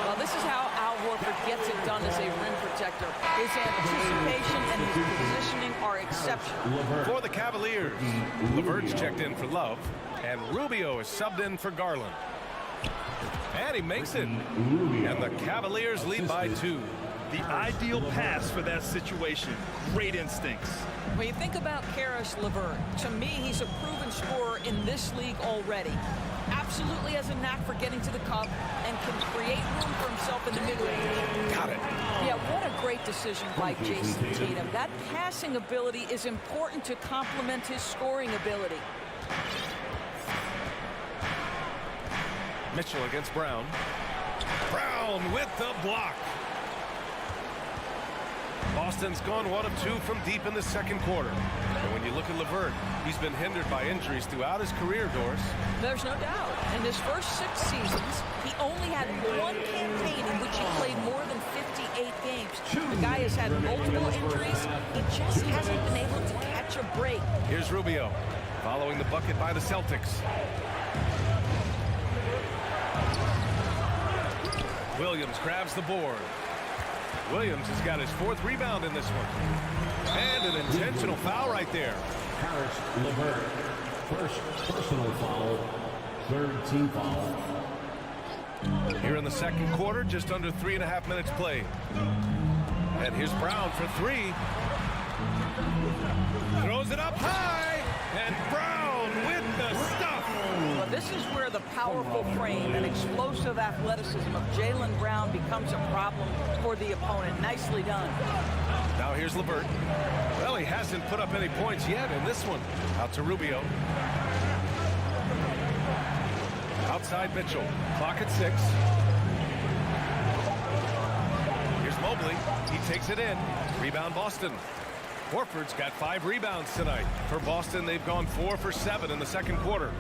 Well, this is how Al Horford gets it done as a rim protector. His anticipation and his positioning are exceptional. For the Cavaliers, LeVert's checked in for Love, and Rubio is subbed in for Garland. And he makes it. And the Cavaliers lead by 2. The ideal pass for that situation. Great instincts. When you think about Karis LeVert, to me, he's a proven scorer in this league already. Absolutely has a knack for getting to the cup and can create room for himself in the mid-range. Got it. Yeah, what a great decision by Jason Tatum. That passing ability is important to complement his scoring ability. Mitchell against Brown. Brown with the block. Boston's gone 1 of 2 from deep in the second quarter. And when you look at LeVert, he's been hindered by injuries throughout his career, Doris. There's no doubt. In his first 6 seasons, he only had 1 campaign in which he played more than 58 games. The guy has had multiple injuries. He just hasn't been able to catch a break. Here's Rubio, following the bucket by the Celtics. Williams grabs the board. Williams has got his 4th rebound in this one. And an intentional foul right there. Harris LeVert, first personal foul, 3rd team foul. Here in the second quarter, just under 3.5 minutes played. And here's Brown for 3. Throws it up high, and Brown with the stuff. Well, this is where the powerful frame and explosive athleticism of Jaylen Brown becomes a problem for the opponent. Nicely done. Now here's LeVert. Well, he hasn't put up any points yet in this one. Out to Rubio. Outside Mitchell. Clock at 6. Here's Mobley. He takes it in. Rebound Boston. Horford's got 5 rebounds tonight. For Boston, they've gone 4 for 7 in the second quarter.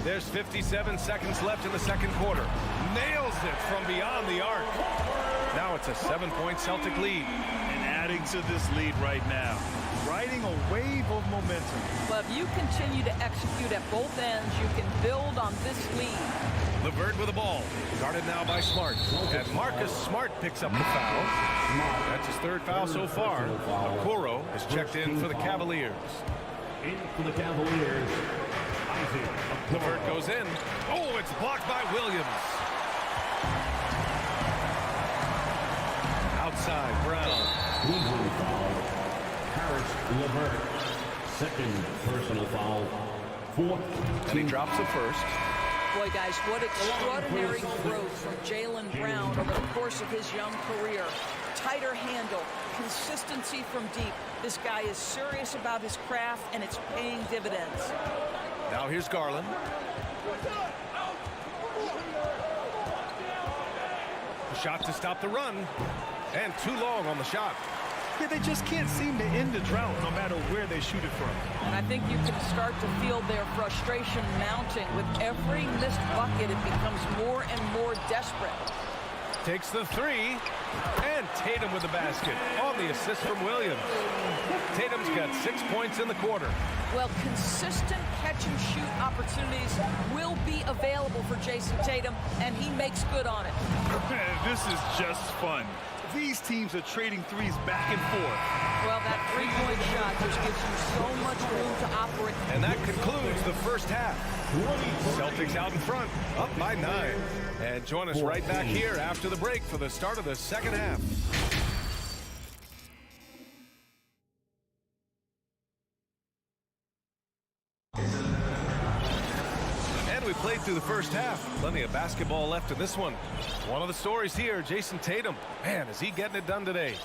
There's 57 seconds left in the second quarter. Nails it from beyond the arc. Now it's a 7-point Celtic lead. And adding to this lead right now. Riding a wave of momentum. Well, if you continue to execute at both ends, you can build on this lead. LeVert with the ball. Guarded now by Smart. And Marcus Smart picks up the foul. That's his 3rd foul so far. Okoro is checked in for the Cavaliers. In for the Cavaliers, LeVert goes in. Oh, it's blocked by Williams. Outside, Brown. Cleveland foul. Harris LeVert, 2nd personal foul, 4th. And he drops the first. Boy, guys, what extraordinary growth from Jaylen Brown over the course of his young career. Tighter handle, consistency from deep. This guy is serious about his craft, and it's paying dividends. Now here's Garland. A shot to stop the run. And too long on the shot. Yeah, they just can't seem to end the drought no matter where they shoot it from. And I think you can start to feel their frustration mounting. With every missed bucket, it becomes more and more desperate. Takes the 3. And Tatum with the basket on the assist from Williams. Tatum's got 6 points in the quarter. Well, consistent catch-and-shoot opportunities will be available for Jason Tatum, and he makes good on it. This is just fun. These teams are trading threes back and forth. Well, that 3-point shot just gives you so much room to operate. And that concludes the first half. Celtics out in front, up by 9. And join us right back here after the break for the start of the second half. We played through the first half. Plenty of basketball left in this one. One of the stories here, Jason Tatum. Man, is he getting it done today.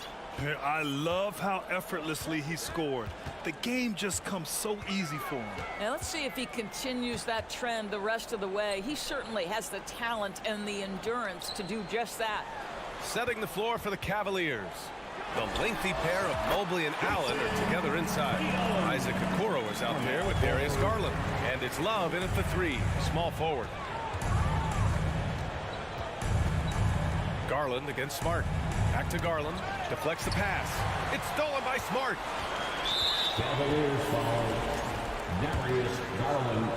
I love how effortlessly he scored. The game just comes so easy for him. Now let's see if he continues that trend the rest of the way. He certainly has the talent and the endurance to do just that. Setting the floor for the Cavaliers. The lengthy pair of Mobley and Allen are together inside. Isaac Okoro is out there with Darius Garland. And it's Love in at the 3, small forward. Garland against Smart. Back to Garland. Deflects the pass. It's stolen by Smart. Cavaliers foul. Darius Garland,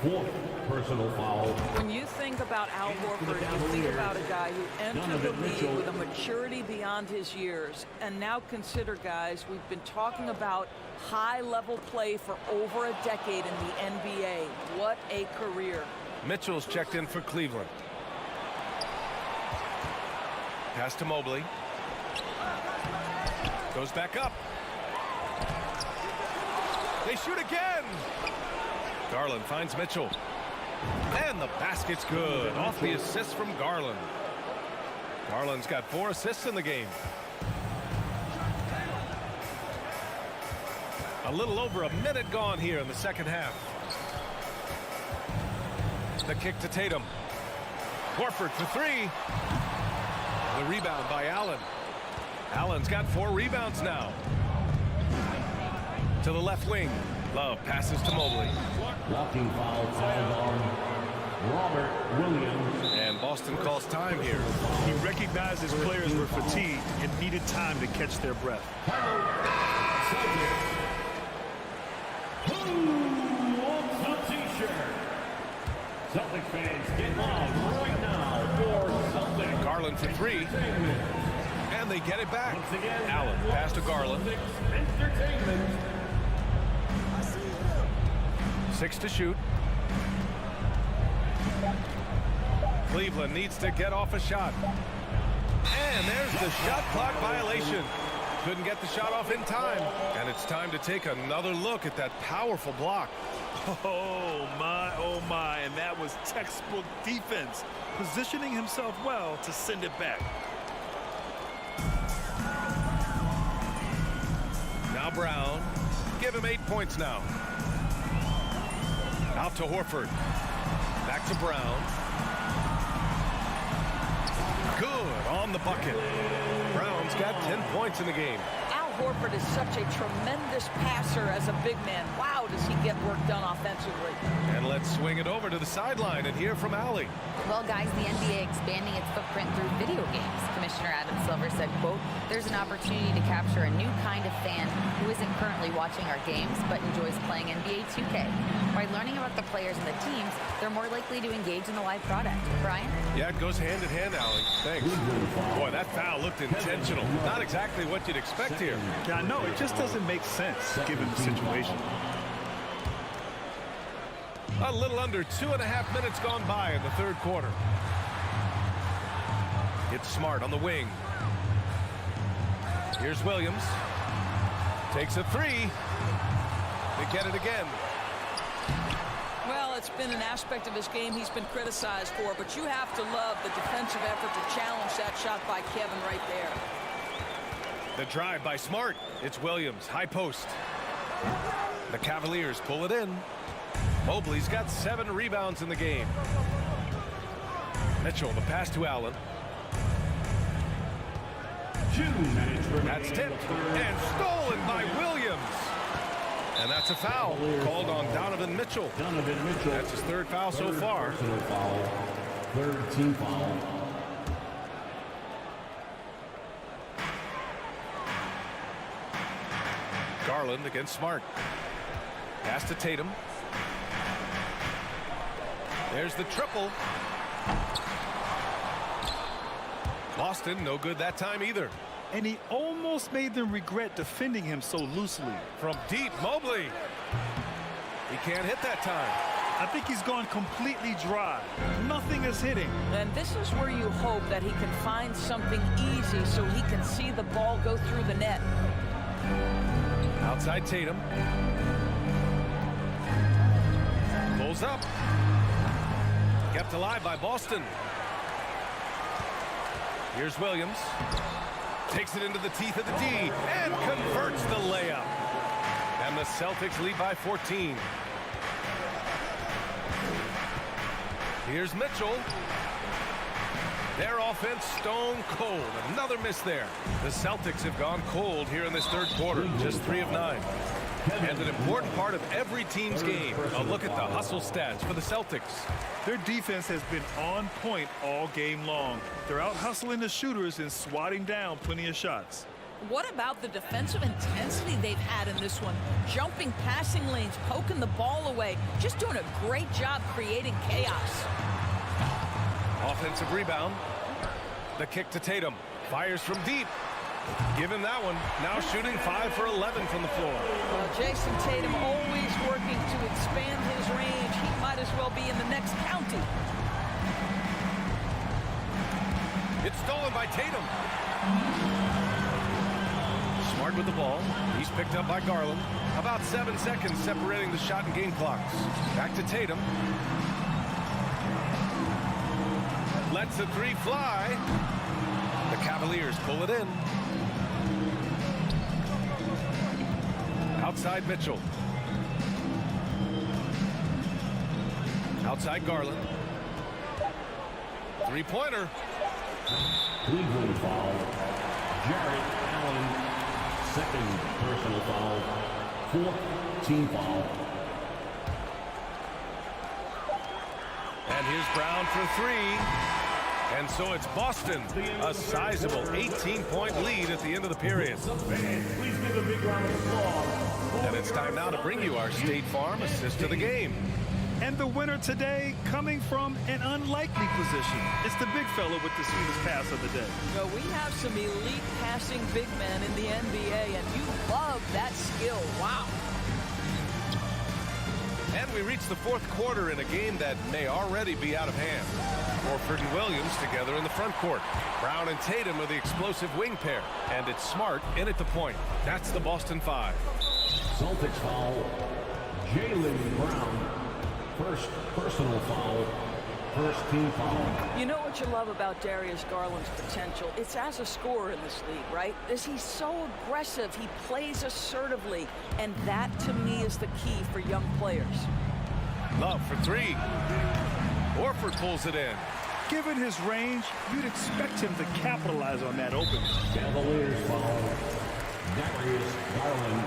4th personal foul. When you think about Al Horford, you think about a guy who entered the league with a maturity beyond his years. And now consider, guys, we've been talking about high-level play for over a decade in the NBA. What a career. Mitchell's checked in for Cleveland. Pass to Mobley. Goes back up. They shoot again. Garland finds Mitchell. And the basket's good. Off the assist from Garland. Garland's got 4 assists in the game. A little over a minute gone here in the second half. The kick to Tatum. Horford for 3. The rebound by Allen. Allen's got 4 rebounds now. To the left wing. Love passes to Mobley. Blocking foul called on Robert Williams. And Boston calls time here. He recognized his players were fatigued and needed time to catch their breath. Who wants a t-shirt? Celtics fans, get loud right now for Celtics. Garland for 3. And they get it back. Allen pass to Garland. Entertainment. 6 to shoot. Cleveland needs to get off a shot. And there's the shot clock violation. Couldn't get the shot off in time. And it's time to take another look at that powerful block. Oh my, and that was textbook defense, positioning himself well to send it back. Now Brown. Give him 8 points now. Out to Horford. Back to Brown. Good on the bucket. Brown's got 10 points in the game. Al Horford is such a tremendous passer as a big man. Wow, does he get work done offensively. And let's swing it over to the sideline and hear from Allie. Well, guys, the NBA expanding its footprint through video games. Commissioner Adam Silver said, quote, there's an opportunity to capture a new kind of fan who isn't currently watching our games but enjoys playing NBA 2K. By learning about the players and the teams, they're more likely to engage in the live product. Brian? Yeah, it goes hand in hand, Allie. Thanks. Boy, that foul looked intentional. Not exactly what you'd expect here. Yeah, I know. It just doesn't make sense given the situation. A little under 2.5 minutes gone by in the third quarter. It's Smart on the wing. Here's Williams. Takes a 3. They get it again. Well, it's been an aspect of his game he's been criticized for, but you have to love the defensive effort to challenge that shot by Kevin right there. The drive by Smart. It's Williams. High post. The Cavaliers pull it in. Mobley's got 7 rebounds in the game. Mitchell, the pass to Allen. 2 minutes remaining. That's tipped and stolen by Williams. And that's a foul called on Donovan Mitchell. Donovan Mitchell. That's his 3rd foul so far. Personal foul. 3rd team foul. Garland against Smart. Pass to Tatum. There's the triple. Boston, no good that time either. And he almost made them regret defending him so loosely. From deep, Mobley. He can't hit that time. I think he's gone completely dry. Nothing is hitting. And this is where you hope that he can find something easy so he can see the ball go through the net. Outside Tatum. Pulls up. Kept alive by Boston. Here's Williams. Takes it into the teeth of the D and converts the layup. And the Celtics lead by 14. Here's Mitchell. Their offense stone cold. Another miss there. The Celtics have gone cold here in this third quarter. Just 3 of 9. And an important part of every team's game. A look at the hustle stats for the Celtics. Their defense has been on point all game long. They're out hustling the shooters and swatting down plenty of shots. What about the defensive intensity they've had in this one? Jumping passing lanes, poking the ball away, just doing a great job creating chaos. Offensive rebound. The kick to Tatum. Fires from deep. Give him that one. Now shooting 5 for 11 from the floor. Well, Jason Tatum always working to expand his range. He might as well be in the next county. It's stolen by Tatum. Smart with the ball. He's picked up by Garland. About 7 seconds separating the shot and game clocks. Back to Tatum. Lets the three fly. The Cavaliers pull it in. Outside Mitchell. Outside Garland. Three-pointer. Cleveland foul. Jarrett Allen, second personal foul. Fourth team foul. And here's Brown for three. And so it's Boston, a sizable 18-point lead at the end of the period. Please give a big round of applause. And it's time now to bring you our State Farm assist of the game. And the winner today coming from an unlikely position. It's the big fella with the sweetest pass of the day. Well, we have some elite passing big men in the NBA, and you love that skill. Wow. And we reach the fourth quarter in a game that may already be out of hand. Horford and Williams together in the front court. Brown and Tatum are the explosive wing pair. And it's Smart in at the point. That's the Boston 5. Celtics foul. Jaylen Brown. First personal foul. First team foul. You know what you love about Darius Garland's potential? It's as a scorer in this league, right? Is he's so aggressive. He plays assertively. And that, to me, is the key for young players. Love for three. Horford pulls it in. Given his range, you'd expect him to capitalize on that opening. Cavaliers foul. Darius Garland.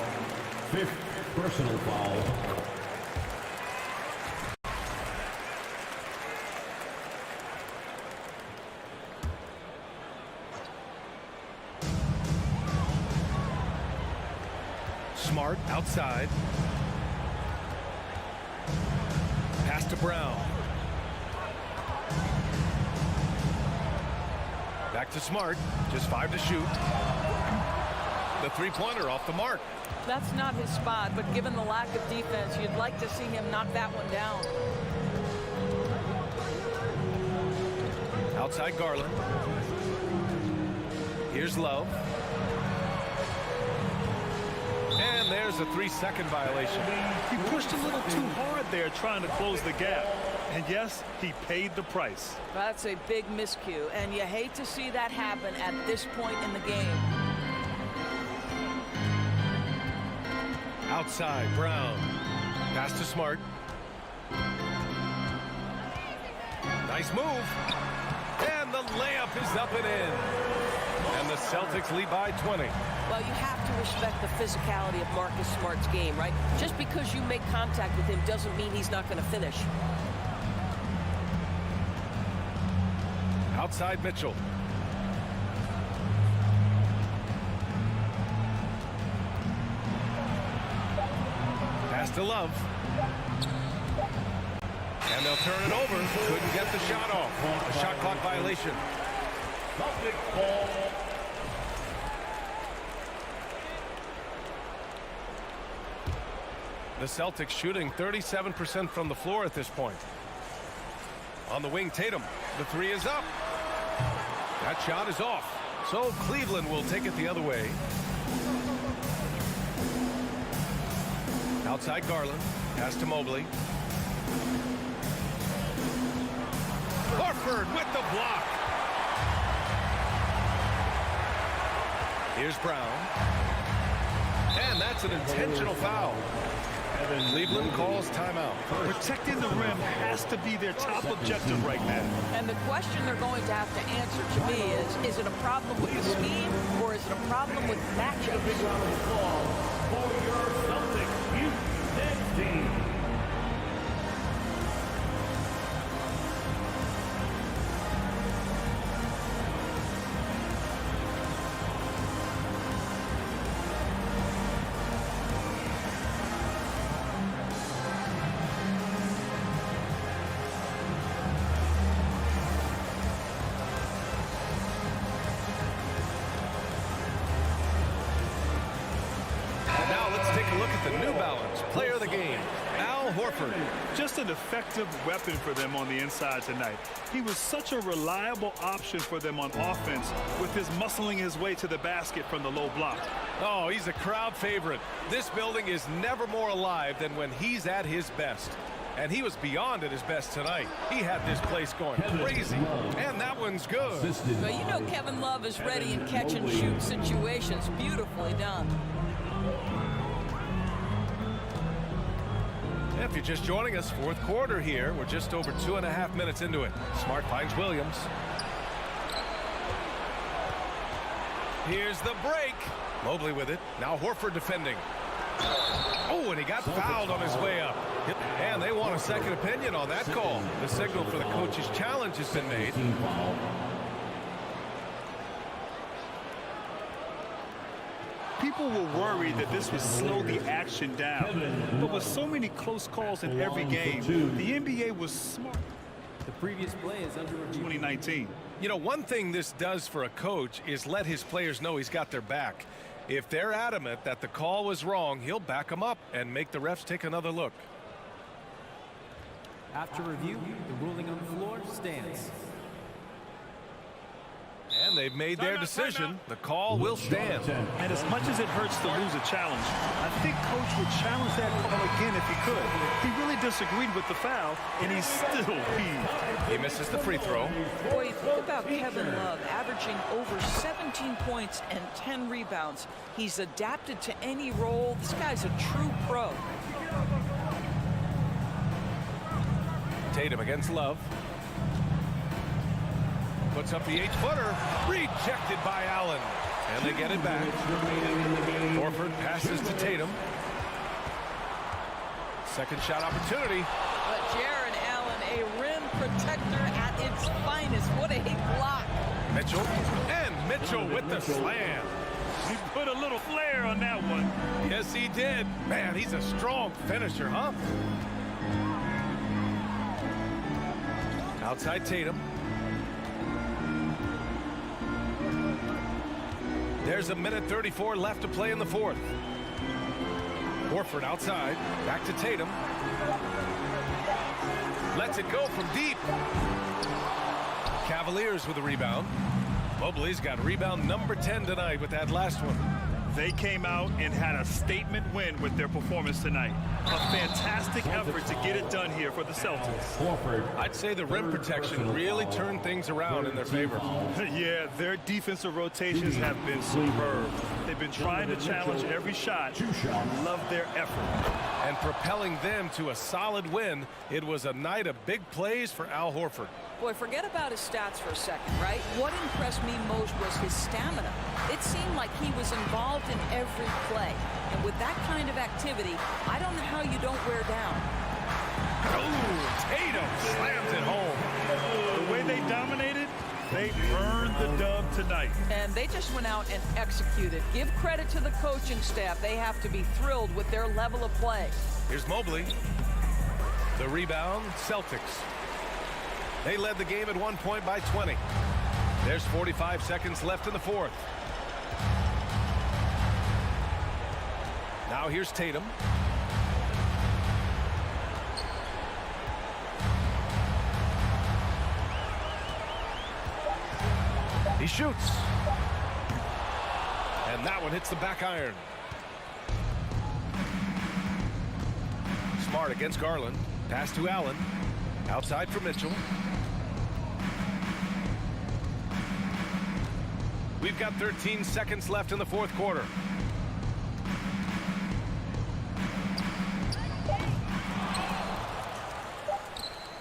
Fifth personal foul. Smart outside. Pass to Brown. Back to Smart. Just 5 to shoot. The three-pointer off the mark. That's not his spot, but given the lack of defense, you'd like to see him knock that one down. Outside Garland. Here's Love. And there's a 3-second violation. He pushed a little too hard there trying to close the gap. And yes, he paid the price. That's a big miscue, and you hate to see that happen at this point in the game. Outside, Brown. Pass to Smart. Nice move. And the layup is up and in. And the Celtics lead by 20. Well, you have to respect the physicality of Marcus Smart's game, right? Just because you make contact with him doesn't mean he's not going to finish. Outside Mitchell. Pass to Love. And they'll turn it over. Couldn't get the shot off. A shot clock violation. Celtics ball. The Celtics shooting 37% from the floor at this point. On the wing, Tatum. The three is up. That shot is off. So Cleveland will take it the other way. Outside Garland. Pass to Mobley. Horford with the block. Here's Brown. And that's an intentional foul. Cleveland calls timeout. Protecting the rim has to be their top objective right now. And the question they're going to have to answer to me is it a problem with the scheme or is it a problem with matchups? Big round of applause for your Celtics Youth Next Team. the New Balance Player of the Game, Al Horford. Just an effective weapon for them on the inside tonight. He was such a reliable option for them on offense with his muscling his way to the basket from the low block. Oh, he's a crowd favorite. This building is never more alive than when he's at his best. And he was beyond at his best tonight. He had this place going crazy. And that one's good. Well, you know Kevin Love is ready in catch-and-shoot situations. Beautifully done. If you're just joining us, fourth quarter here. We're just over 2.5 minutes into it. Smart finds Williams. Here's the break. Mobley with it. Now Horford defending. Oh, and he got fouled on his way up. And they want a second opinion on that call. The signal for the coach's challenge has been made. People were worried that this would slow the action down. But with so many close calls in every game, the NBA was smart. The previous play is under review. 2019. You know, one thing this does for a coach is let his players know he's got their back. If they're adamant that the call was wrong, he'll back them up and make the refs take another look. After review, the ruling on the floor stands. And they've made their decision. The call will stand. And as much as it hurts to lose a challenge, I think Coach would challenge that call again if he could. He really disagreed with the foul, and he's still peeved. He misses the free throw. Boy, think about Kevin Love averaging over 17 points and 10 rebounds. He's adapted to any role. This guy's a true pro. Tatum against Love. Puts up the 8-footer. Rejected by Allen. And they get it back. Horford passes to Tatum. Second shot opportunity. But Jaron Allen, a rim protector at its finest. What a block. Mitchell. And Mitchell with the slam. He put a little flair on that one. Yes, he did. Man, he's a strong finisher, huh? Outside Tatum. There's 1:34 left to play in the fourth. Horford outside. Back to Tatum. Lets it go from deep. Cavaliers with a rebound. Mobley's got rebound number 10 tonight with that last one. They came out and had a statement win with their performance tonight. A fantastic effort to get it done here for the Celtics. I'd say the rim protection really turned things around in their favor. Yeah, their defensive rotations have been superb. They've been trying to challenge every shot. Love their effort. And propelling them to a solid win, it was a night of big plays for Al Horford. Boy, forget about his stats for a second, right? What impressed me most was his stamina. It seemed like he was involved in every play. And with that kind of activity, I don't know how you don't wear down. Oh, Tatum slams it home. The way they dominated, they earned the dub tonight. And they just went out and executed. Give credit to the coaching staff. They have to be thrilled with their level of play. Here's Mobley. The rebound, Celtics. They led the game at 1 point by 20. There's 45 seconds left in the fourth. Now here's Tatum. He shoots. And that one hits the back iron. Smart against Garland. Pass to Allen. Outside for Mitchell. We've got 13 seconds left in the fourth quarter.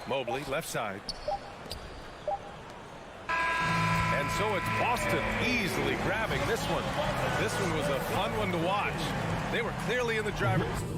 Mobley, left side. And so it's Boston easily grabbing this one. This one was a fun one to watch. They were clearly in the driver's seat.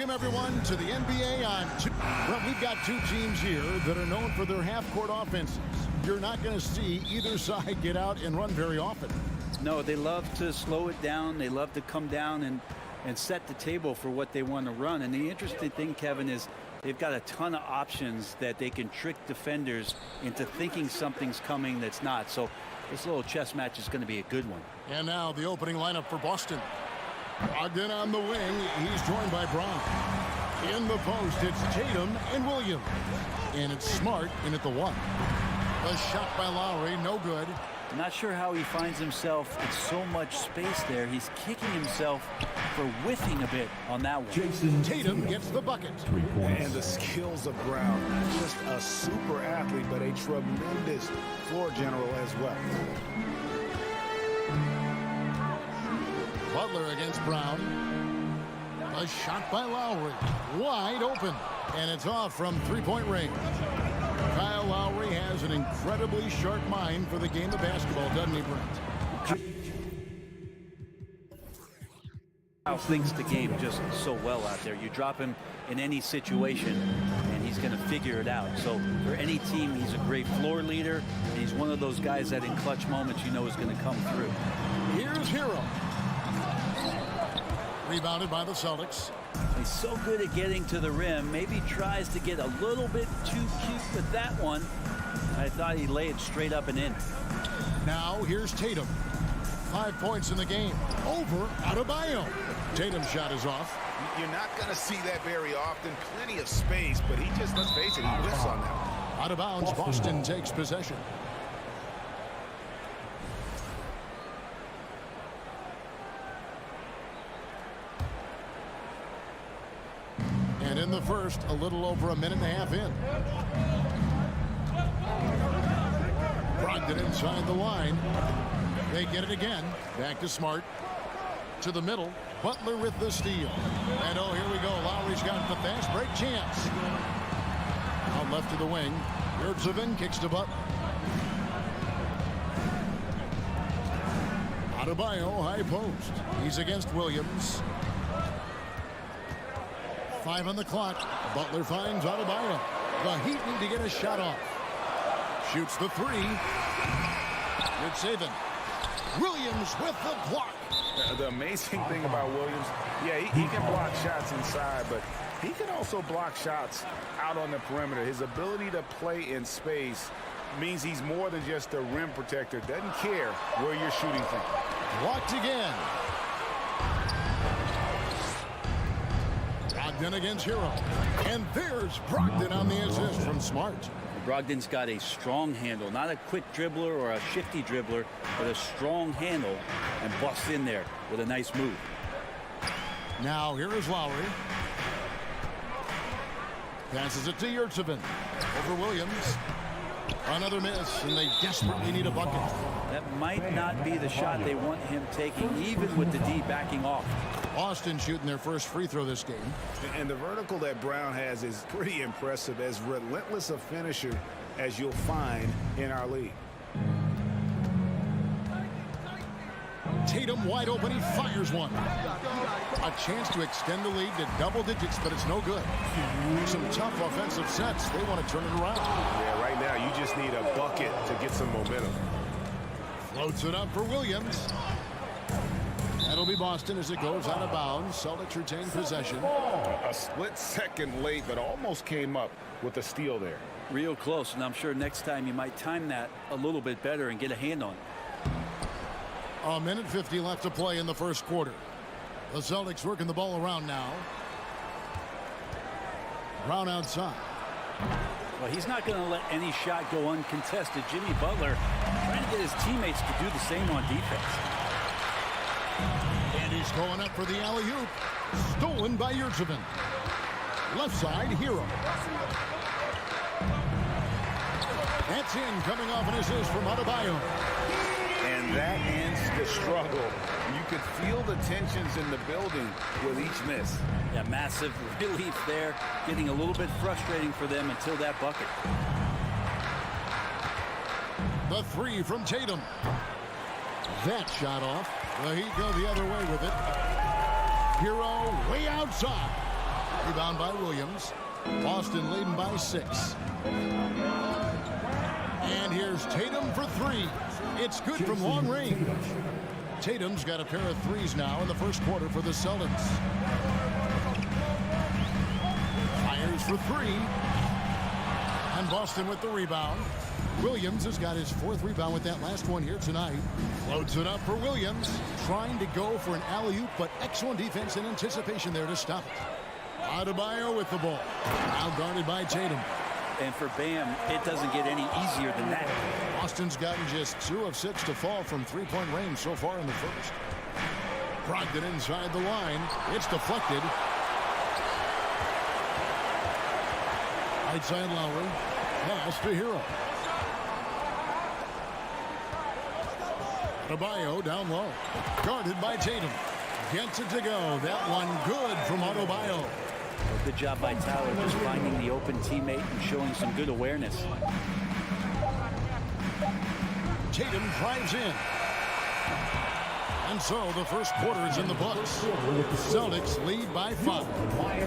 Welcome, everyone, to the NBA on Well, we've got two teams here that are known for their half-court offenses. You're not going to see either side get out and run very often. No, they love to slow it down. They love to come down and set the table for what they want to run. And the interesting thing, Kevin, is they've got a ton of options that they can trick defenders into thinking something's coming that's not. So this little chess match is going to be a good one. And now the opening lineup for Boston. Ogden on the wing. He's joined by Brown. In the post, it's Tatum and Williams. And it's Smart in at the 1. A shot by Lowry, no good. Not sure how he finds himself in so much space there. He's kicking himself for whiffing a bit on that one. Tatum gets the bucket. And the skills of Brown. Just a super athlete, but a tremendous floor general as well. Butler against Brown. A shot by Lowry. Wide open. And it's off from three-point range. Kyle Lowry has an incredibly sharp mind for the game of basketball, doesn't he, Brent? Kyle thinks the game just so well out there. You drop him in any situation, and he's going to figure it out. So for any team, he's a great floor leader, and he's one of those guys that in clutch moments you know is going to come through. Here's Hero. Rebounded by the Celtics. He's so good at getting to the rim. Maybe tries to get a little bit too cute with that one. I thought he laid it straight up and in. Now here's Tatum. 5 points in the game. Over Adebayo. Tatum's shot is off. You're not going to see that very often. Plenty of space, but he just, let's face it, he whiffs on that one. Out of bounds, Boston takes possession. And in the first, a little over a minute and a half in. Brogdon inside the line. They get it again. Back to Smart. To the middle. Butler with the steal. And oh, here we go. Lowry's got the fast break chance. Out left to the wing. Yurtseven kicks to Butler. Adebayo, high post. He's against Williams. 5 on the clock. Butler finds Adebayo. The Heat need to get a shot off. Shoots the 3. Yurtseven. Williams with the block. The amazing thing about Williams, yeah, he can block shots inside, but he can also block shots out on the perimeter. His ability to play in space means he's more than just a rim protector. Doesn't care where you're shooting from. Blocked again. Brogdon against Hero. And there's Brogdon on the assist from Smart. Brogdon's got a strong handle, not a quick dribbler or a shifty dribbler, but a strong handle, and busts in there with a nice move. Now here is Lowry. Passes it to Yurtseven. Over Williams. Another miss, and they desperately need a bucket. That might not be the shot they want him taking, even with the D backing off. Boston shooting their first free throw this game. And the vertical that Brown has is pretty impressive, as relentless a finisher as you'll find in our league. Tatum wide open, he fires one. A chance to extend the lead to double digits, but it's no good. Some tough offensive sets. They want to turn it around. Yeah, right now you just need a bucket to get some momentum. Floats it up for Williams. That'll be Boston as it goes out of bounds. Celtics retain possession. A split second late, but almost came up with a steal there. Real close, and I'm sure next time you might time that a little bit better and get a hand on it. A minute 50 left to play in the first quarter. The Celtics working the ball around now. Brown outside. Well, he's not going to let any shot go uncontested. Jimmy Butler trying to get his teammates to do the same on defense. And he's going up for the alley-oop. Stolen by Yurtseven. Left side, Hero. That's in, coming off an assist from Adebayo. And that ends the struggle. You could feel the tensions in the building with each miss. Yeah, massive relief there. Getting a little bit frustrating for them until that bucket. The 3 from Tatum. That shot off. The Heat go the other way with it. Hero way outside. Rebound by Williams. Boston leading by 6. And here's Tatum for 3. It's good from long range. Tatum's got a pair of threes now in the first quarter for the Celtics. Fires for 3. And Boston with the rebound. Williams has got his 4th rebound with that last one here tonight. Loads it up for Williams. Trying to go for an alley-oop, but excellent defense and anticipation there to stop it. Adebayo with the ball. Now guarded by Tatum. And for Bam, it doesn't get any easier than that. Boston's gotten just 2 of 6 to fall from three-point range so far in the first. Brogdon inside the line. It's deflected. Right side Lowry. Pass to Hero. Adebayo down low. Guarded by Tatum. Gets it to go. That one good from Adebayo. Good job by Tyler just finding the open teammate and showing some good awareness. Tatum drives in. And so the first quarter is in the books. Celtics lead by 5.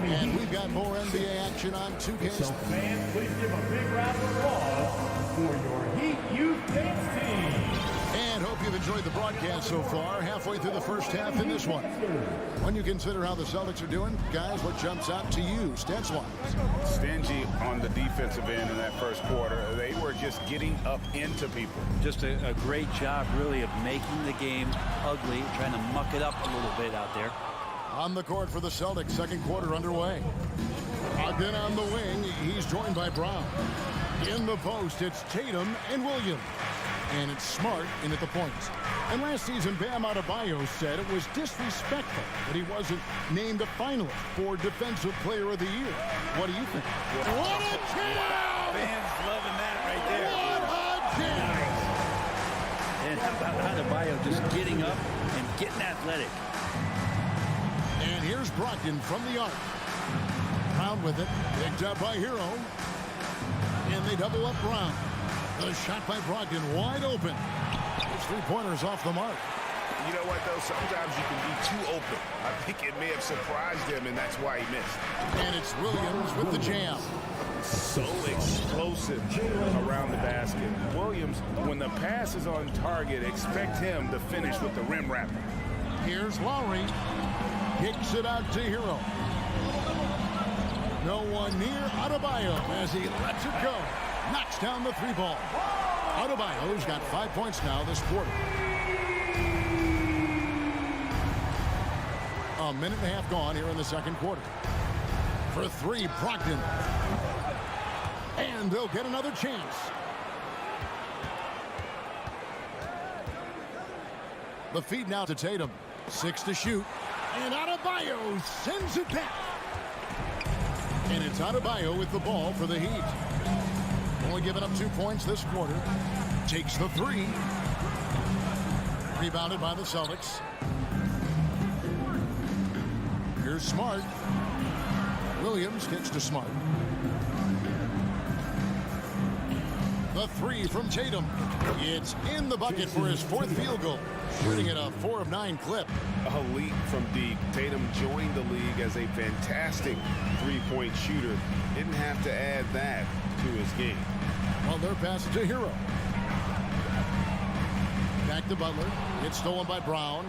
And we've got more NBA action on 2K. So fans, please give a big round of applause for your Heat Youth Dance Team. And hope you've enjoyed the broadcast so far. Halfway through the first half in this one. When you consider how the Celtics are doing, guys, what jumps out to you, stats-wise? Stingy on the defensive end in that first quarter. They were just getting up into people. Just a great job, really, of making the game ugly, trying to muck it up a little bit out there. On the court for the Celtics, second quarter underway. Ogden on the wing, he's joined by Brown. In the post, it's Tatum and Williams. And it's Smart in at the points. And last season, Bam Adebayo said it was disrespectful that he wasn't named a finalist for Defensive Player of the Year. What do you think? What a jam! Fans loving that right there. What a jam! And how about Adebayo just getting up and getting athletic? And here's Brogdon from the arc. Brown with it. Picked up by Hero. And they double up Brown. The shot by Brogdon wide open. His three-pointer's off the mark. You know what, though? Sometimes you can be too open. I think it may have surprised him, and that's why he missed. And it's Williams with the jam. So explosive around the basket. Williams, when the pass is on target, expect him to finish with the rim wrapper. Here's Lowry. Kicks it out to Hero. No one near Adebayo as he lets it go. Knocks down the 3 ball. Adebayo's got 5 points now this quarter. A minute and a half gone here in the second quarter. For 3, Brogdon. And they'll get another chance. The feed now to Tatum. 6 to shoot. And Adebayo sends it back. And it's Adebayo with the ball for the Heat. Only giving up 2 points this quarter. Takes the 3. Rebounded by the Celtics. Here's Smart. Williams kicks to Smart. The 3 from Tatum. It's in the bucket for his 4th field goal. Shooting at a 4 of 9 clip. A leap from deep. Tatum joined the league as a fantastic three-point shooter. Didn't have to add that to his game. Well, their pass to Hero. Back to Butler. It's stolen by Brown.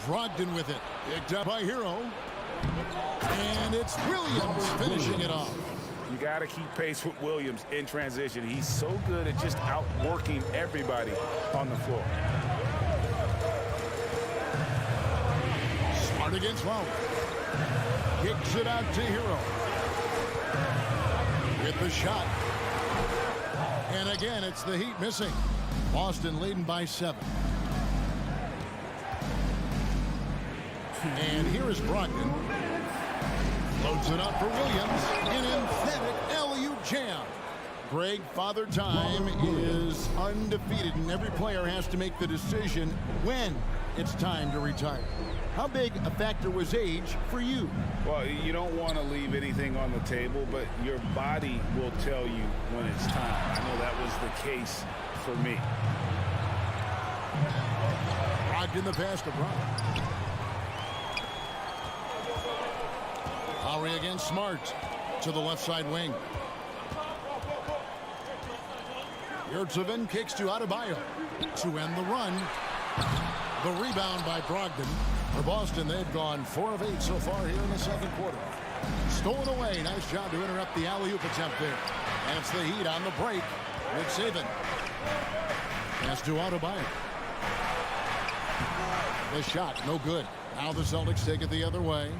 Brogdon with it. Picked up by Hero. And it's Williams finishing it off. You got to keep pace with Williams in transition. He's so good at just outworking everybody on the floor. Smart against Lowry. Kicks it out to Hero. With the shot. And again, it's the Heat missing. Boston leading by 7. And here is Brogdon. Loads it up for Williams. An emphatic alley-oop jam. Greg, Father Time is undefeated, and every player has to make the decision when it's time to retire. How big a factor was age for you? Well, you don't want to leave anything on the table, but your body will tell you when it's time. I know that was the case for me. Brogdon the pass to Brown. Lowry against Smart to the left side wing. Yurtseven kicks to Adebayo to end the run. The rebound by Brogdon. For Boston, they've gone 4 of 8 so far here in the second quarter. Stolen away. Nice job to interrupt the alley-oop attempt there. And it's the Heat on the break with Saban. Pass to Adebayo. The shot, no good. Now the Celtics take it the other way.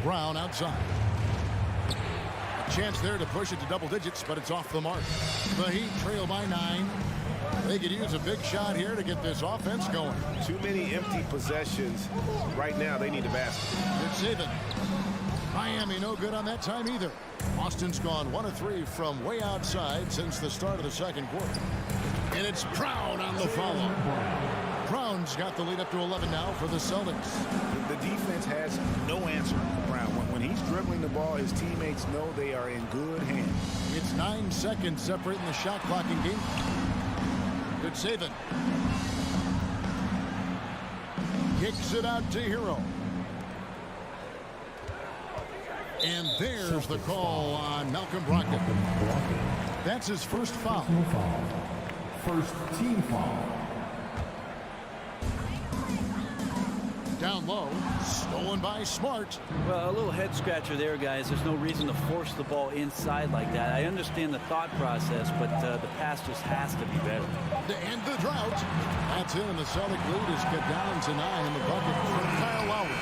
Brown outside. A chance there to push it to double digits, but it's off the mark. The Heat trail by 9. They could use a big shot here to get this offense going. Too many empty possessions. Right now, they need a basket. It's Saban. Miami no good on that time either. Boston's gone 1 of 3 from way outside since the start of the second quarter. And it's Brown on the follow. Brown's got the lead up to 11 now for the Celtics. The defense has no answer for Brown. When he's dribbling the ball, his teammates know they are in good hands. It's 9 seconds separating the shot clock in game. Good saving. Kicks it out to Hero. And there's the call on Malcolm Brogdon. That's his first foul. First team foul. Down low, stolen by Smart. Well, a little head scratcher there, guys. There's no reason to force the ball inside like that. I understand the thought process, but the pass just has to be better. To end the drought. That's it, and the Celtic lead is cut down to 9 in the bucket for Kyle Lowry.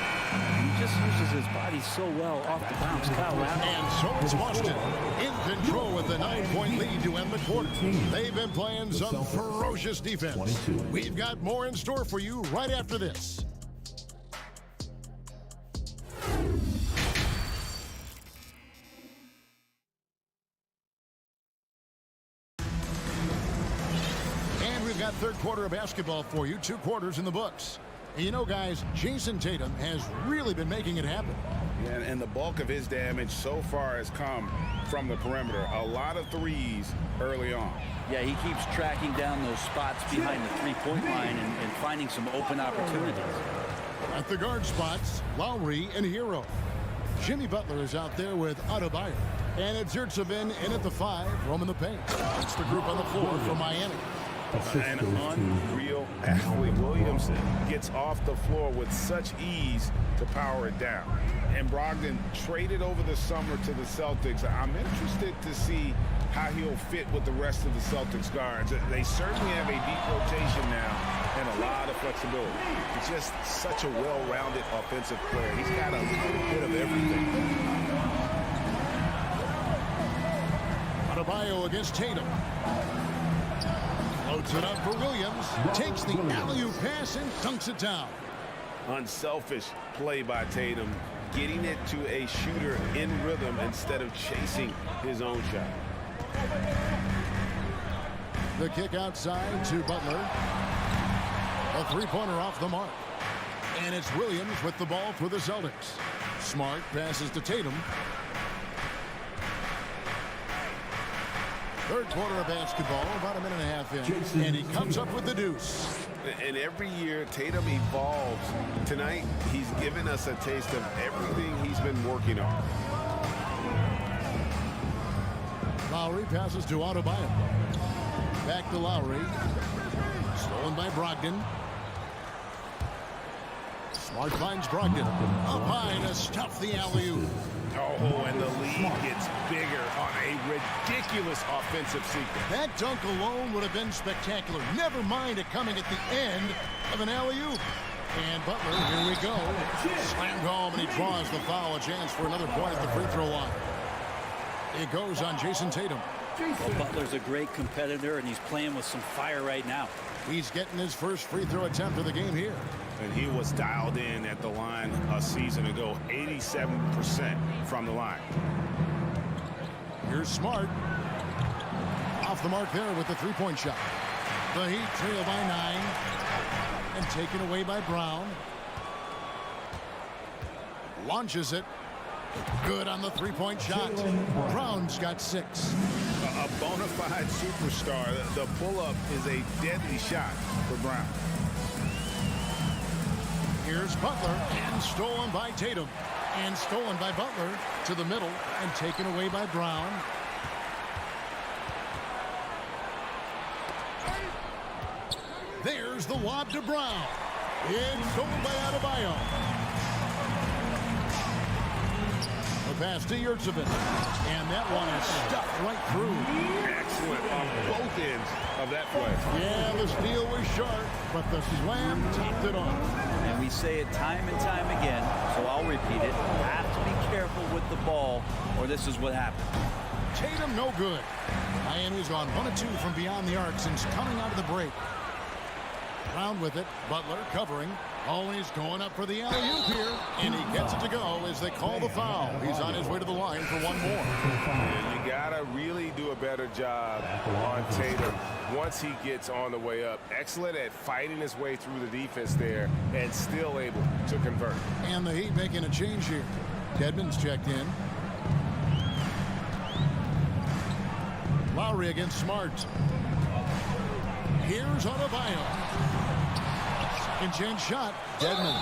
He just uses his body so well off the bounce. Kyle Lowry. And so it's Boston in control with the 9-point lead to end the quarter. They've been playing some ferocious defense. We've got more in store for you right after this. Got third quarter of basketball for you. 2 quarters in the books. And you know, guys, Jason Tatum has really been making it happen. Yeah, and the bulk of his damage so far has come from the perimeter. A lot of threes early on. Yeah, he keeps tracking down those spots behind the three-point line and finding some open opportunities. At the guard spots, Lowry and Hero. Jimmy Butler is out there with Adebayo. And it's Yurtseven in at the 5, roaming the paint. It's the group on the floor for Miami. An unreal athlete. Williamson gets off the floor with such ease to power it down. And Brogdon traded over the summer to the Celtics. I'm interested to see how he'll fit with the rest of the Celtics guards. They certainly have a deep rotation now and a lot of flexibility. He's just such a well-rounded offensive player. He's got a little bit of everything. Adebayo against Tatum. Loads it up for Williams. Takes the alley-oop pass and dunks it down. Unselfish play by Tatum, getting it to a shooter in rhythm instead of chasing his own shot. The kick outside to Butler. A three-pointer off the mark. And it's Williams with the ball for the Celtics. Smart passes to Tatum. Third quarter of basketball, about a minute and a half in. And he comes up with the deuce. And every year, Tatum evolves. Tonight, he's given us a taste of everything he's been working on. Lowry passes to Adebayo. Back to Lowry. Stolen by Brogdon. Smart finds Brogdon. Up high to stuff the alley-oop. Oh, and the lead gets bigger on a ridiculous offensive sequence. That dunk alone would have been spectacular. Never mind it coming at the end of an alley-oop. And Butler, here we go. Slammed home, and he draws the foul. A chance for another point at the free throw line. It goes on Jason Tatum. Well, Butler's a great competitor, and he's playing with some fire right now. He's getting his first free throw attempt of the game here. And he was dialed in at the line a season ago, 87% from the line. Here's Smart. Off the mark there with the three-point shot. The Heat trail by 9 and taken away by Brown. Launches it. Good on the three-point shot. Brown's got 6. A bona fide superstar. The pull-up is a deadly shot for Brown. Here's Butler, and stolen by Tatum. And stolen by Butler to the middle and taken away by Brown. There's the lob to Brown. It's stolen by Adebayo. The pass to Yurtsevich. And that one is stuffed right through. Excellent on both ends of that play. Yeah, the steal was sharp, but the slam topped it off. And we say it time and time again, so I'll repeat it. You have to be careful with the ball, or this is what happens. Tatum no good. Miami's gone 1 of 2 from beyond the arc since coming out of the break. Brown with it. Butler covering. Always going up for the alley-oop here. And he gets it to go as they call the foul. He's on his way to the line for one more. Yeah, you got to really do a better job on Tatum once he gets on the way up. Excellent at fighting his way through the defense there and still able to convert. And the Heat making a change here. Dedmon's checked in. Lowry against Smart. Here's Adebayo. Second chance shot. Dedmon.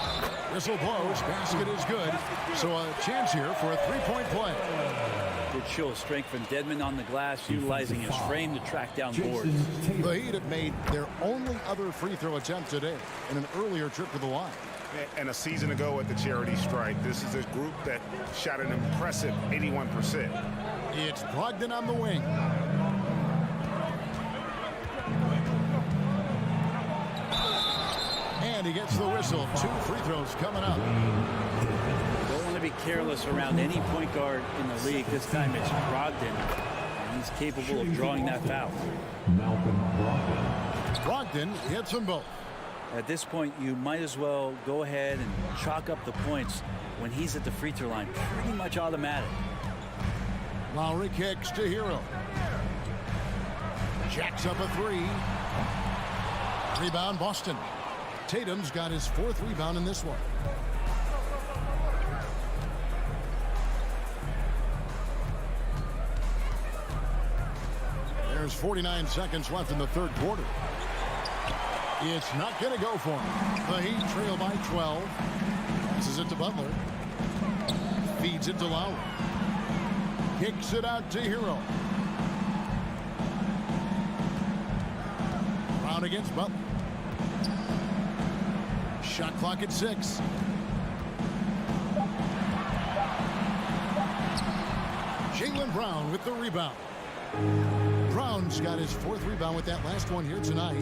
Whistle blows. Basket is good. So a chance here for a three-point play. Good show of strength from Dedmon on the glass, utilizing his frame to track down boards. The Heat have made their only other free throw attempt today in an earlier trip to the line. And a season ago at the charity stripe, this is a group that shot an impressive 81%. It's Brogdon on the wing. And he gets the whistle. 2 free throws coming up. Don't want to be careless around any point guard in the league. This time it's Brogdon, and he's capable of drawing that foul. Brogdon hits them both. At this point, you might as well go ahead and chalk up the points when he's at the free throw line. Pretty much automatic. Lowry kicks to Hero. Jacks up a 3. Rebound Boston. Tatum's got his 4th rebound in this one. There's 49 seconds left in the third quarter. It's not going to go for him. The Heat trail by 12. Passes it to Butler. Feeds it to Lowry. Kicks it out to Hero. Brown against Butler. Shot clock at 6. Jaylen Brown with the rebound. Brown's got his 4th rebound with that last one here tonight.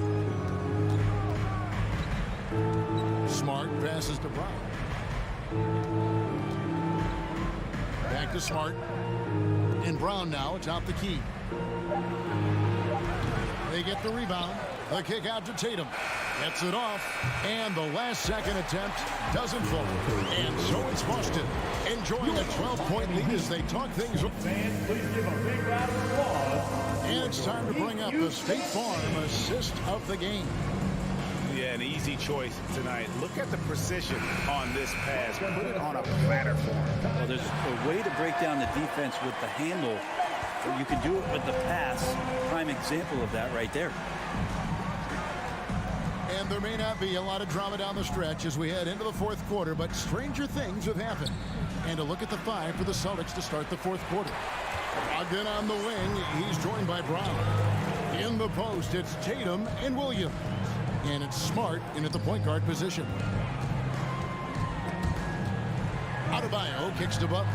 Smart passes to Brown. Back to Smart. And Brown now atop the key. They get the rebound. The kick out to Tatum. Gets it off. And the last second attempt doesn't fall. And so it's Boston enjoying a 12-point lead as they talk things up. Fans, please give a big round of applause. And it's time to bring up the State Farm assist of the game. Yeah, an easy choice tonight. Look at the precision on this pass. Put it on a platter for him. Well, there's a way to break down the defense with the handle. Or you can do it with the pass. Prime example of that right there. And there may not be a lot of drama down the stretch as we head into the fourth quarter, but stranger things have happened. And a look at the 5 for the Celtics to start the fourth quarter. Brogdon on the wing. He's joined by Brown. In the post, it's Tatum and Williams. And it's Smart in at the point guard position. Adebayo kicks to Butler.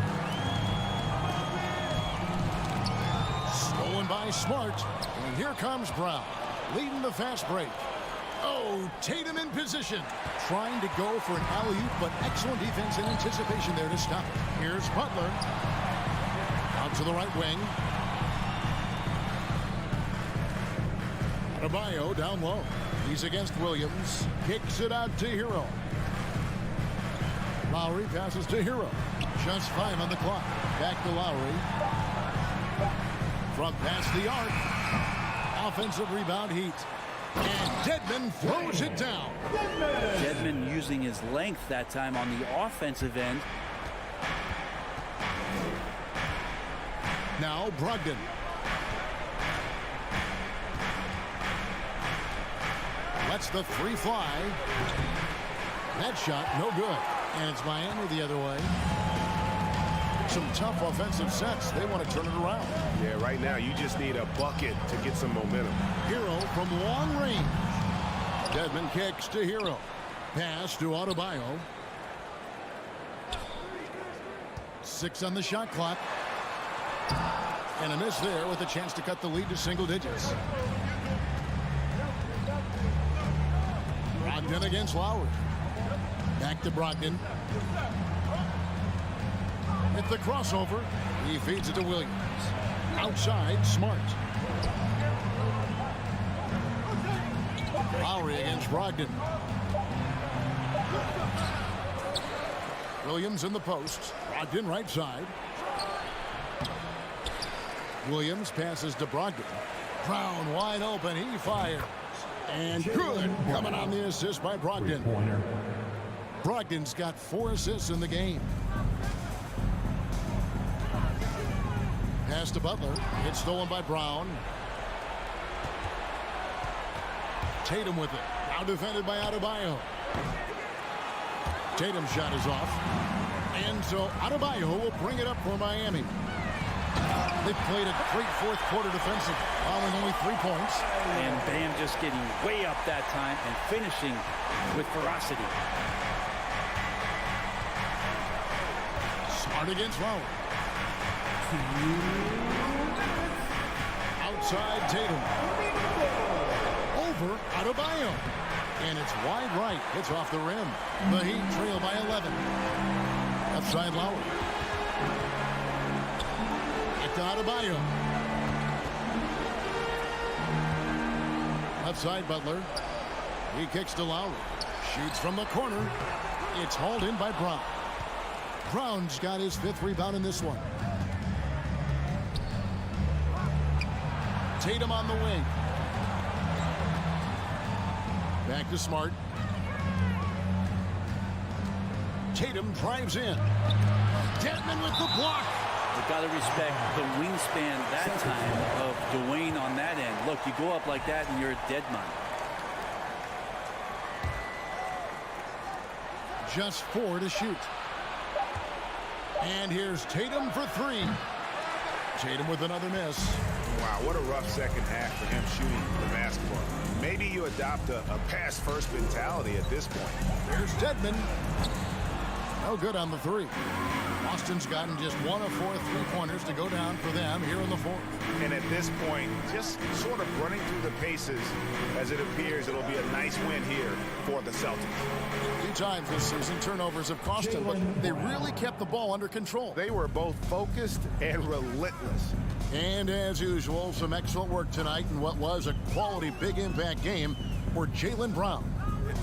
Stolen by Smart. And here comes Brown, leading the fast break. Oh, Tatum in position. Trying to go for an alley-oop, but excellent defense and anticipation there to stop it. Here's Butler. Out to the right wing. Adebayo down low. He's against Williams. Kicks it out to Hero. Lowry passes to Hero. Just 5 on the clock. Back to Lowry. From past the arc. Offensive rebound Heat. And Dedmon throws it down. Dedmon using his length that time on the offensive end. Now Brogdon. Lets the 3 fly. That shot, no good. And it's Miami the other way. Some tough offensive sets. They want to turn it around. Yeah, right now you just need a bucket to get some momentum. Hero from long range. Dedmon kicks to Hero. Pass to Adebayo. 6 on the shot clock. And a miss there with a chance to cut the lead to single digits. Brogdon against Lowry. Back to Brogdon. At the crossover, he feeds it to Williams. Outside, Smart. Lowry against Brogdon. Williams in the post. Brogdon right side. Williams passes to Brogdon. Brown wide open. He fires. And good. Coming on the assist by Brogdon. Brogdon's got 4 assists in the game. Pass to Butler. It's stolen by Brown. Tatum with it. Now defended by Adebayo. Tatum's shot is off. And so Adebayo will bring it up for Miami. They played a great fourth quarter defensive, allowing only 3 points. And Bam just getting way up that time and finishing with ferocity. Smart against Lowry. Outside Tatum. Over Adebayo. And it's wide right. It's off the rim. The Heat trail by 11. Left side Lowry. Back to Adebayo. Left side Butler. He kicks to Lowry. Shoots from the corner. It's hauled in by Brown. Brown's got his 5th rebound in this one. Tatum on the wing. Back to Smart. Tatum drives in. Dedmon with the block. You've got to respect the wingspan that time of Dwayne on that end. Look, you go up like that and you're a dead man. Just 4 to shoot. And here's Tatum for 3. Tatum with another miss. Wow, what a rough second half for him shooting the basketball. Maybe you adopt a pass-first mentality at this point. Here's Dedmon. No good on the 3. Boston's gotten just 1 of 4 3-pointers to go down for them here in the 4th. And at this point, just sort of running through the paces as it appears it'll be a nice win here for the Celtics. 2 times this season, turnovers have cost them, but they really kept the ball under control. They were both focused and relentless. And as usual, some excellent work tonight in what was a quality big impact game for Jaylen Brown.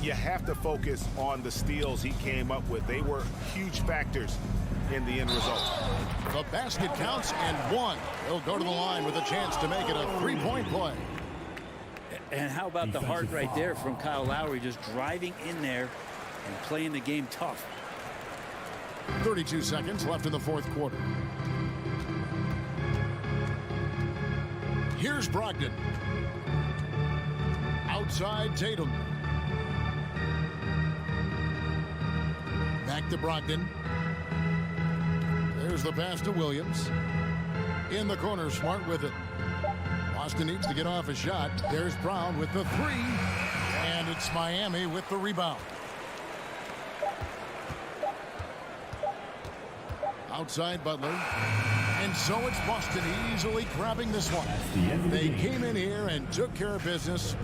You have to focus on the steals he came up with. They were huge factors in the end result. The basket counts and 1. He'll go to the line with a chance to make it a 3-point play. And how about the heart right there from Kyle Lowry, just driving in there and playing the game tough. 32 seconds left in the 4th quarter. Here's Brogdon. Outside Tatum. Back to Brogdon. There's the pass to Williams. In the corner, Smart with it. Boston needs to get off a shot. There's Brown with the 3. And it's Miami with the rebound. Outside Butler. And so it's Boston easily grabbing this one. They came in here and took care of business.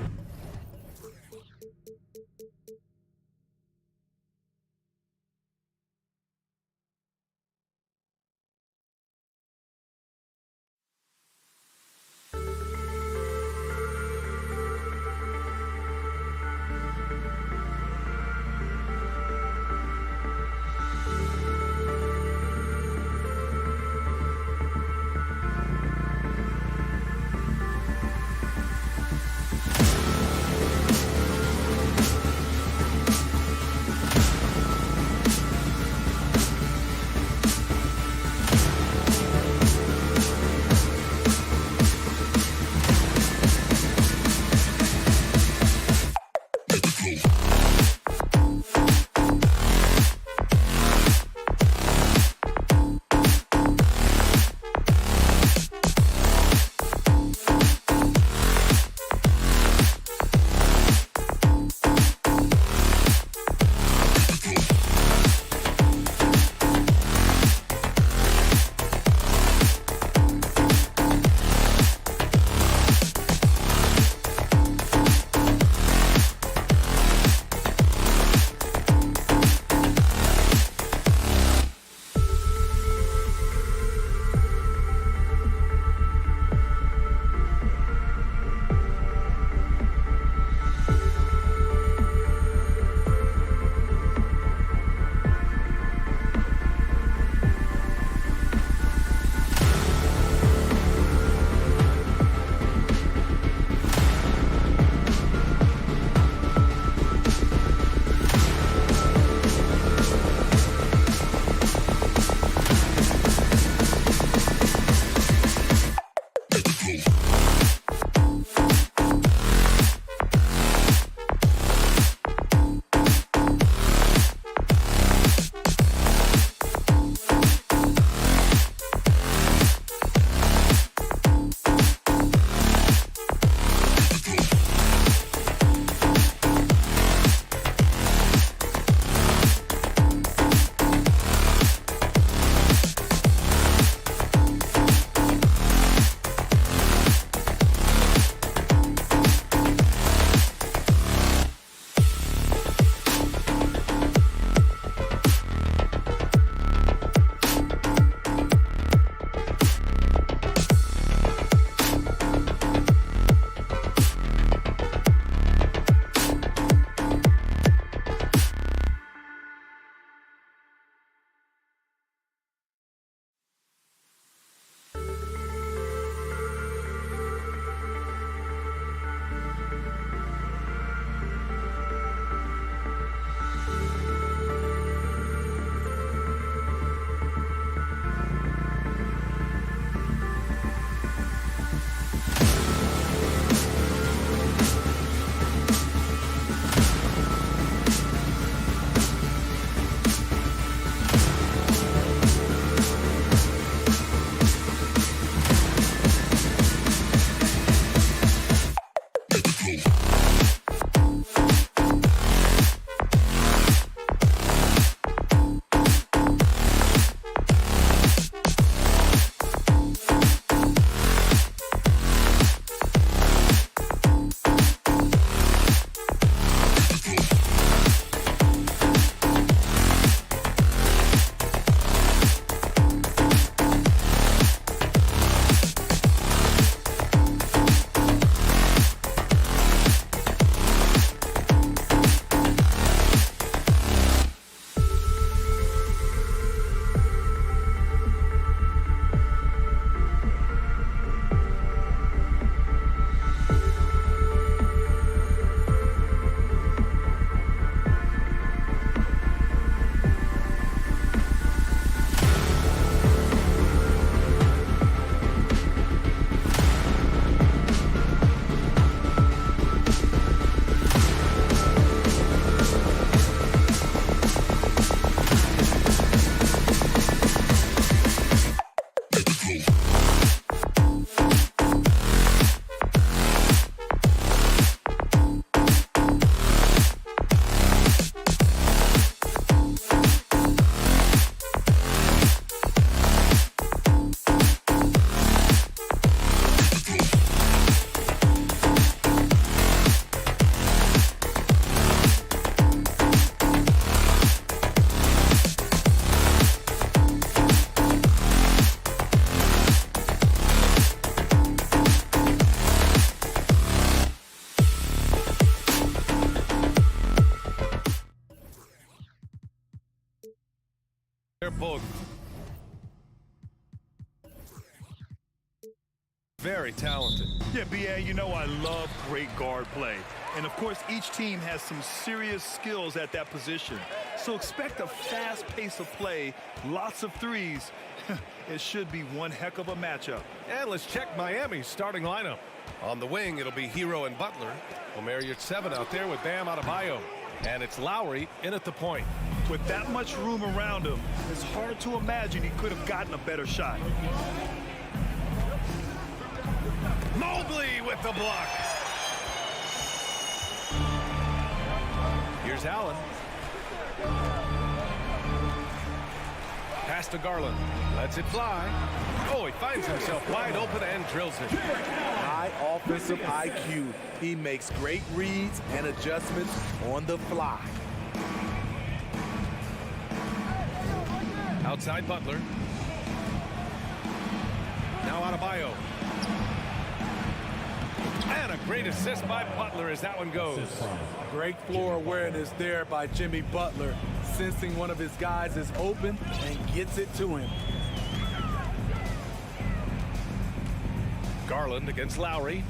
Very talented. Yeah, B.A., you know I love great guard play. And, of course, each team has some serious skills at that position. So expect a fast pace of play, lots of threes. It should be one heck of a matchup. And let's check Miami's starting lineup. On the wing, it'll be Hero and Butler. Omer Yurtseven out there with Bam Adebayo. And it's Lowry in at the point. With that much room around him, it's hard to imagine he could have gotten a better shot. Mobley with the block. Here's Allen. Pass to Garland. Lets it fly. Oh, he finds himself wide open and drills it. High offensive IQ. He makes great reads and adjustments on the fly. Outside Butler. Now Adebayo. And a great assist by Butler as that one goes. Great floor awareness there by Jimmy Butler, sensing one of his guys is open and gets it to him. Garland against Lowry.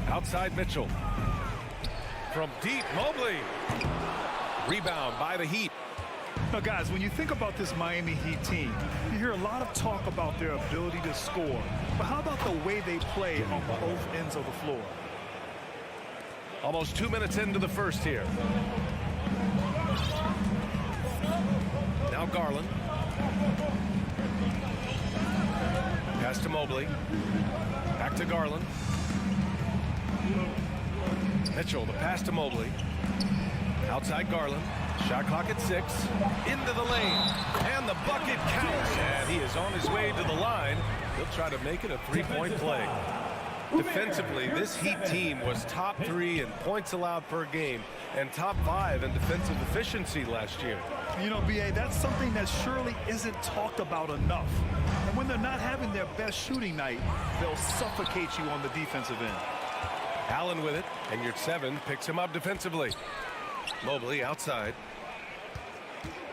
Outside Mitchell. From deep, Mobley. Rebound by the Heat. Now, guys, when you think about this Miami Heat team, you hear a lot of talk about their ability to score. But how about the way they play on both ends of the floor? Almost 2 minutes into the first here. Now Garland. Pass to Mobley. Back to Garland. Mitchell, the pass to Mobley. Outside Garland. Shot clock at 6. Into the lane. And the bucket counts. And he is on his way to the line. He'll try to make it a three-point play. Defensively, this Heat team was top 3 in points allowed per game and top 5 in defensive efficiency last year. You know, B.A., that's something that surely isn't talked about enough. And when they're not having their best shooting night, they'll suffocate you on the defensive end. Allen with it, and Yurtseven picks him up defensively. Mobley outside.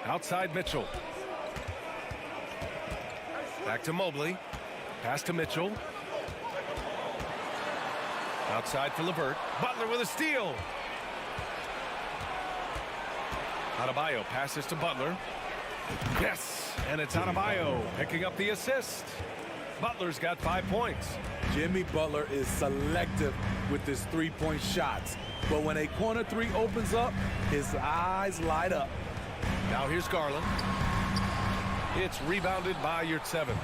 Outside Mitchell. Back to Mobley. Pass to Mitchell. Outside for LeVert. Butler with a steal. Adebayo passes to Butler. Yes, and it's Adebayo picking up the assist. Butler's got 5 points. Jimmy Butler is selective with his three-point shots. But when a corner three opens up, his eyes light up. Now here's Garland. It's rebounded by Yurtseven.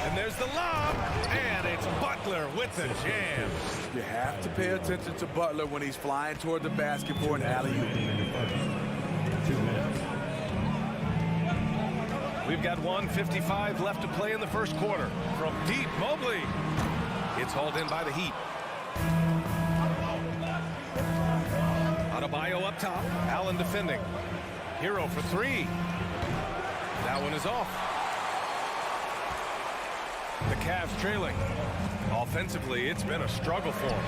And there's the lob, and it's Butler with the jam. You have to pay attention to Butler when he's flying toward the basket for an alley-oop. We've got 1:55 left to play in the first quarter. From deep, Mobley. It's hauled in by the Heat. Adebayo up top. Allen defending. Hero for 3. That one is off. The Cavs trailing. Offensively, it's been a struggle for them.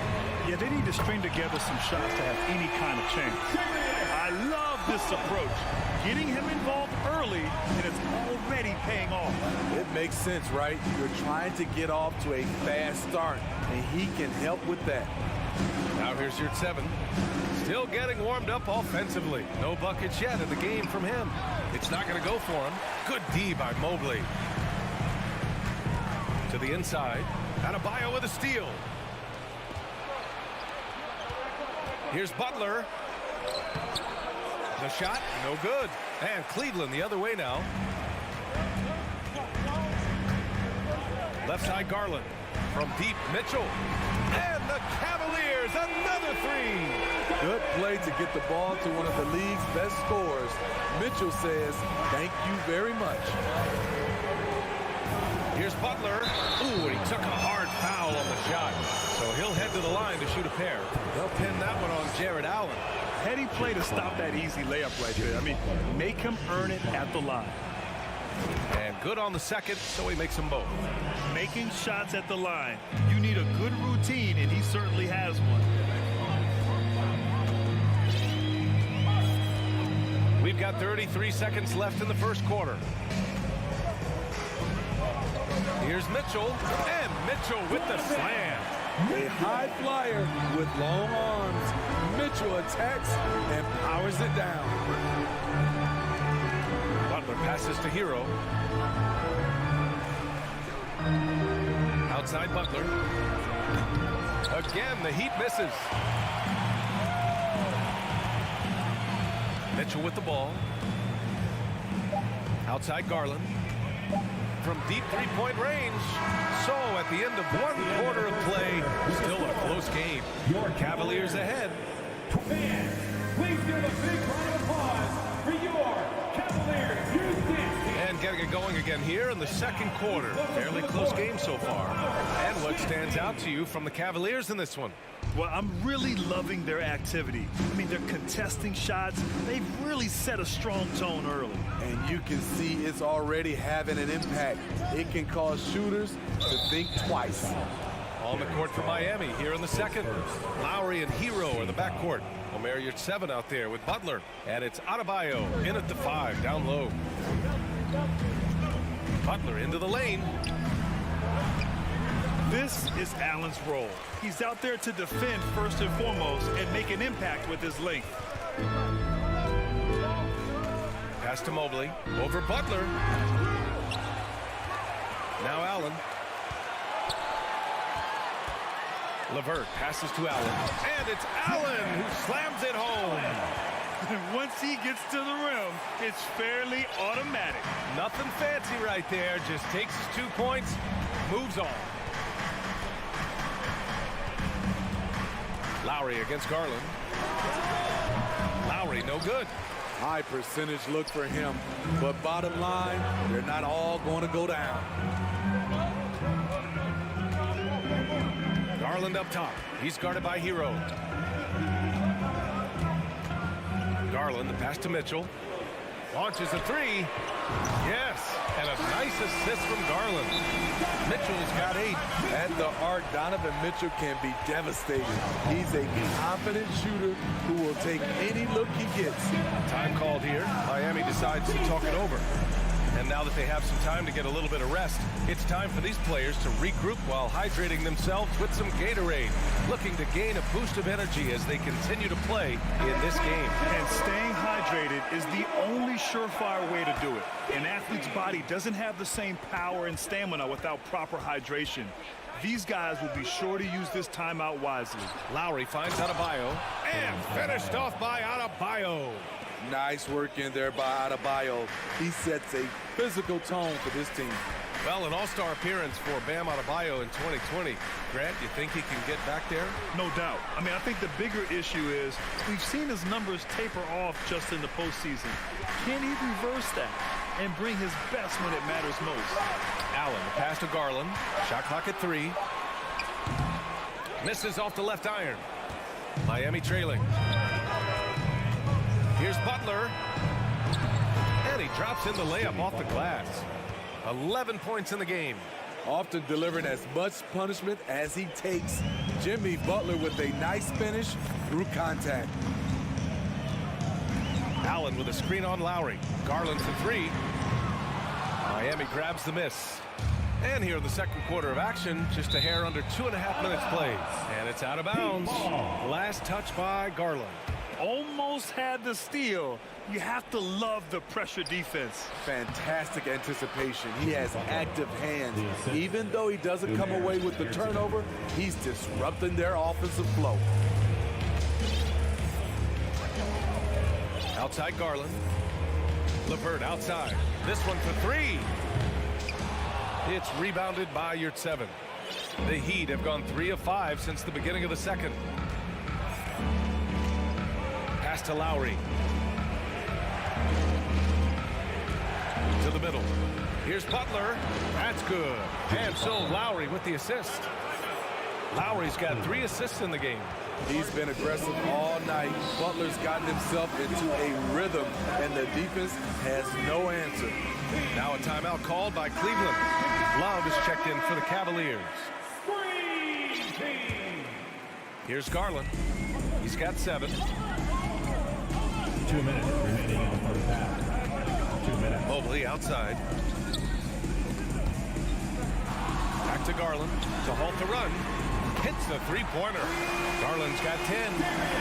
Yeah, they need to string together some shots to have any kind of chance. I love this approach. Getting him involved early, and it's already paying off. It makes sense, right? You're trying to get off to a fast start, and he can help with that. Now here's Yurtseven. Still getting warmed up offensively. No buckets yet in the game from him. It's not going to go for him. Good D by Mobley. To the inside. Adebayo with a steal. Here's Butler. The shot, no good. And Cleveland the other way now. Left side Garland. From deep, Mitchell. And the Cavaliers, another 3. Good play to get the ball to one of the league's best scorers. Mitchell says, thank you very much. Here's Butler. Ooh, and he took a hard foul on the shot. So he'll head to the line to shoot a pair. They'll pin that one on Jared Allen. Heady play to stop that easy layup right there. I mean, make him earn it at the line. And good on the second, so he makes them both. Making shots at the line. You need a good routine, and he certainly has one. We've got 33 seconds left in the first quarter. Here's Mitchell, and Mitchell with the slam. A high flyer with long arms. Mitchell attacks and powers it down. Butler passes to Hero. Outside Butler. Again, the Heat misses. Mitchell with the ball. Outside Garland. From deep three-point range. So at the end of one quarter of play, still a close game. Your Cavaliers ahead. Fans, please give a big round of applause for your Cavaliers youth dance team. And getting it going again here in the second quarter. Fairly close game so far. And what stands out to you from the Cavaliers in this one? Well, I'm really loving their activity. I mean, they're contesting shots. They've really set a strong tone early. And you can see it's already having an impact. It can cause shooters to think twice. On the court for Miami here in the second. Lowry and Hero are the backcourt. Omer Yurtseven out there with Butler. And it's Adebayo in at the 5, down low. Butler into the lane. This is Allen's role. He's out there to defend first and foremost and make an impact with his length. Pass to Mobley. Over Butler. Now Allen. LeVert passes to Allen. And it's Allen who slams it home. And once he gets to the rim, it's fairly automatic. Nothing fancy right there. Just takes his 2 points, moves on. Lowry against Garland. Lowry, no good. High percentage look for him. But bottom line, they're not all going to go down. Garland up top. He's guarded by Hero. Garland, the pass to Mitchell. Launches a 3. Yes, and a nice assist from Garland. Mitchell's got 8. At the arc, Donovan Mitchell can be devastating. He's a confident shooter who will take any look he gets. Time called here. Miami decides to talk it over. And now that they have some time to get a little bit of rest, it's time for these players to regroup while hydrating themselves with some Gatorade, looking to gain a boost of energy as they continue to play in this game. And staying hydrated is the only surefire way to do it. An athlete's body doesn't have the same power and stamina without proper hydration. These guys will be sure to use this timeout wisely. Lowry finds Adebayo, and finished off by Adebayo. Nice work in there by Adebayo. He sets a physical tone for this team. Well, an all-star appearance for Bam Adebayo in 2020. Grant, you think he can get back there? No doubt. I mean, I think the bigger issue is we've seen his numbers taper off just in the postseason. Can he reverse that and bring his best when it matters most? Allen, the pass to Garland. Shot clock at 3. Misses off the left iron. Miami trailing. Here's Butler. And he drops in the layup off the glass. 11 points in the game. Often delivering as much punishment as he takes. Jimmy Butler with a nice finish through contact. Allen with a screen on Lowry. Garland for 3. Miami grabs the miss. And here in the second quarter of action, just a hair under 2.5 minutes played. And it's out of bounds. Last touch by Garland. Almost had the steal. You have to love the pressure defense. Fantastic anticipation. He has active hands. Even though he doesn't come away with the turnover, he's disrupting their offensive flow. Outside Garland. LeVert outside. This one for 3. It's rebounded by Yurtseven. The Heat have gone 3 of 5 since the beginning of the second. Pass to Lowry. To the middle. Here's Butler. That's good. And so Lowry with the assist. Lowry's got 3 assists in the game. He's been aggressive all night. Butler's gotten himself into a rhythm, and the defense has no answer. Now a timeout called by Cleveland. Love is checked in for the Cavaliers. Here's Garland. He's got 7. 2 minutes remaining in the first Mobley outside. Back to Garland to halt the run. Hits the three-pointer. Garland's got 10.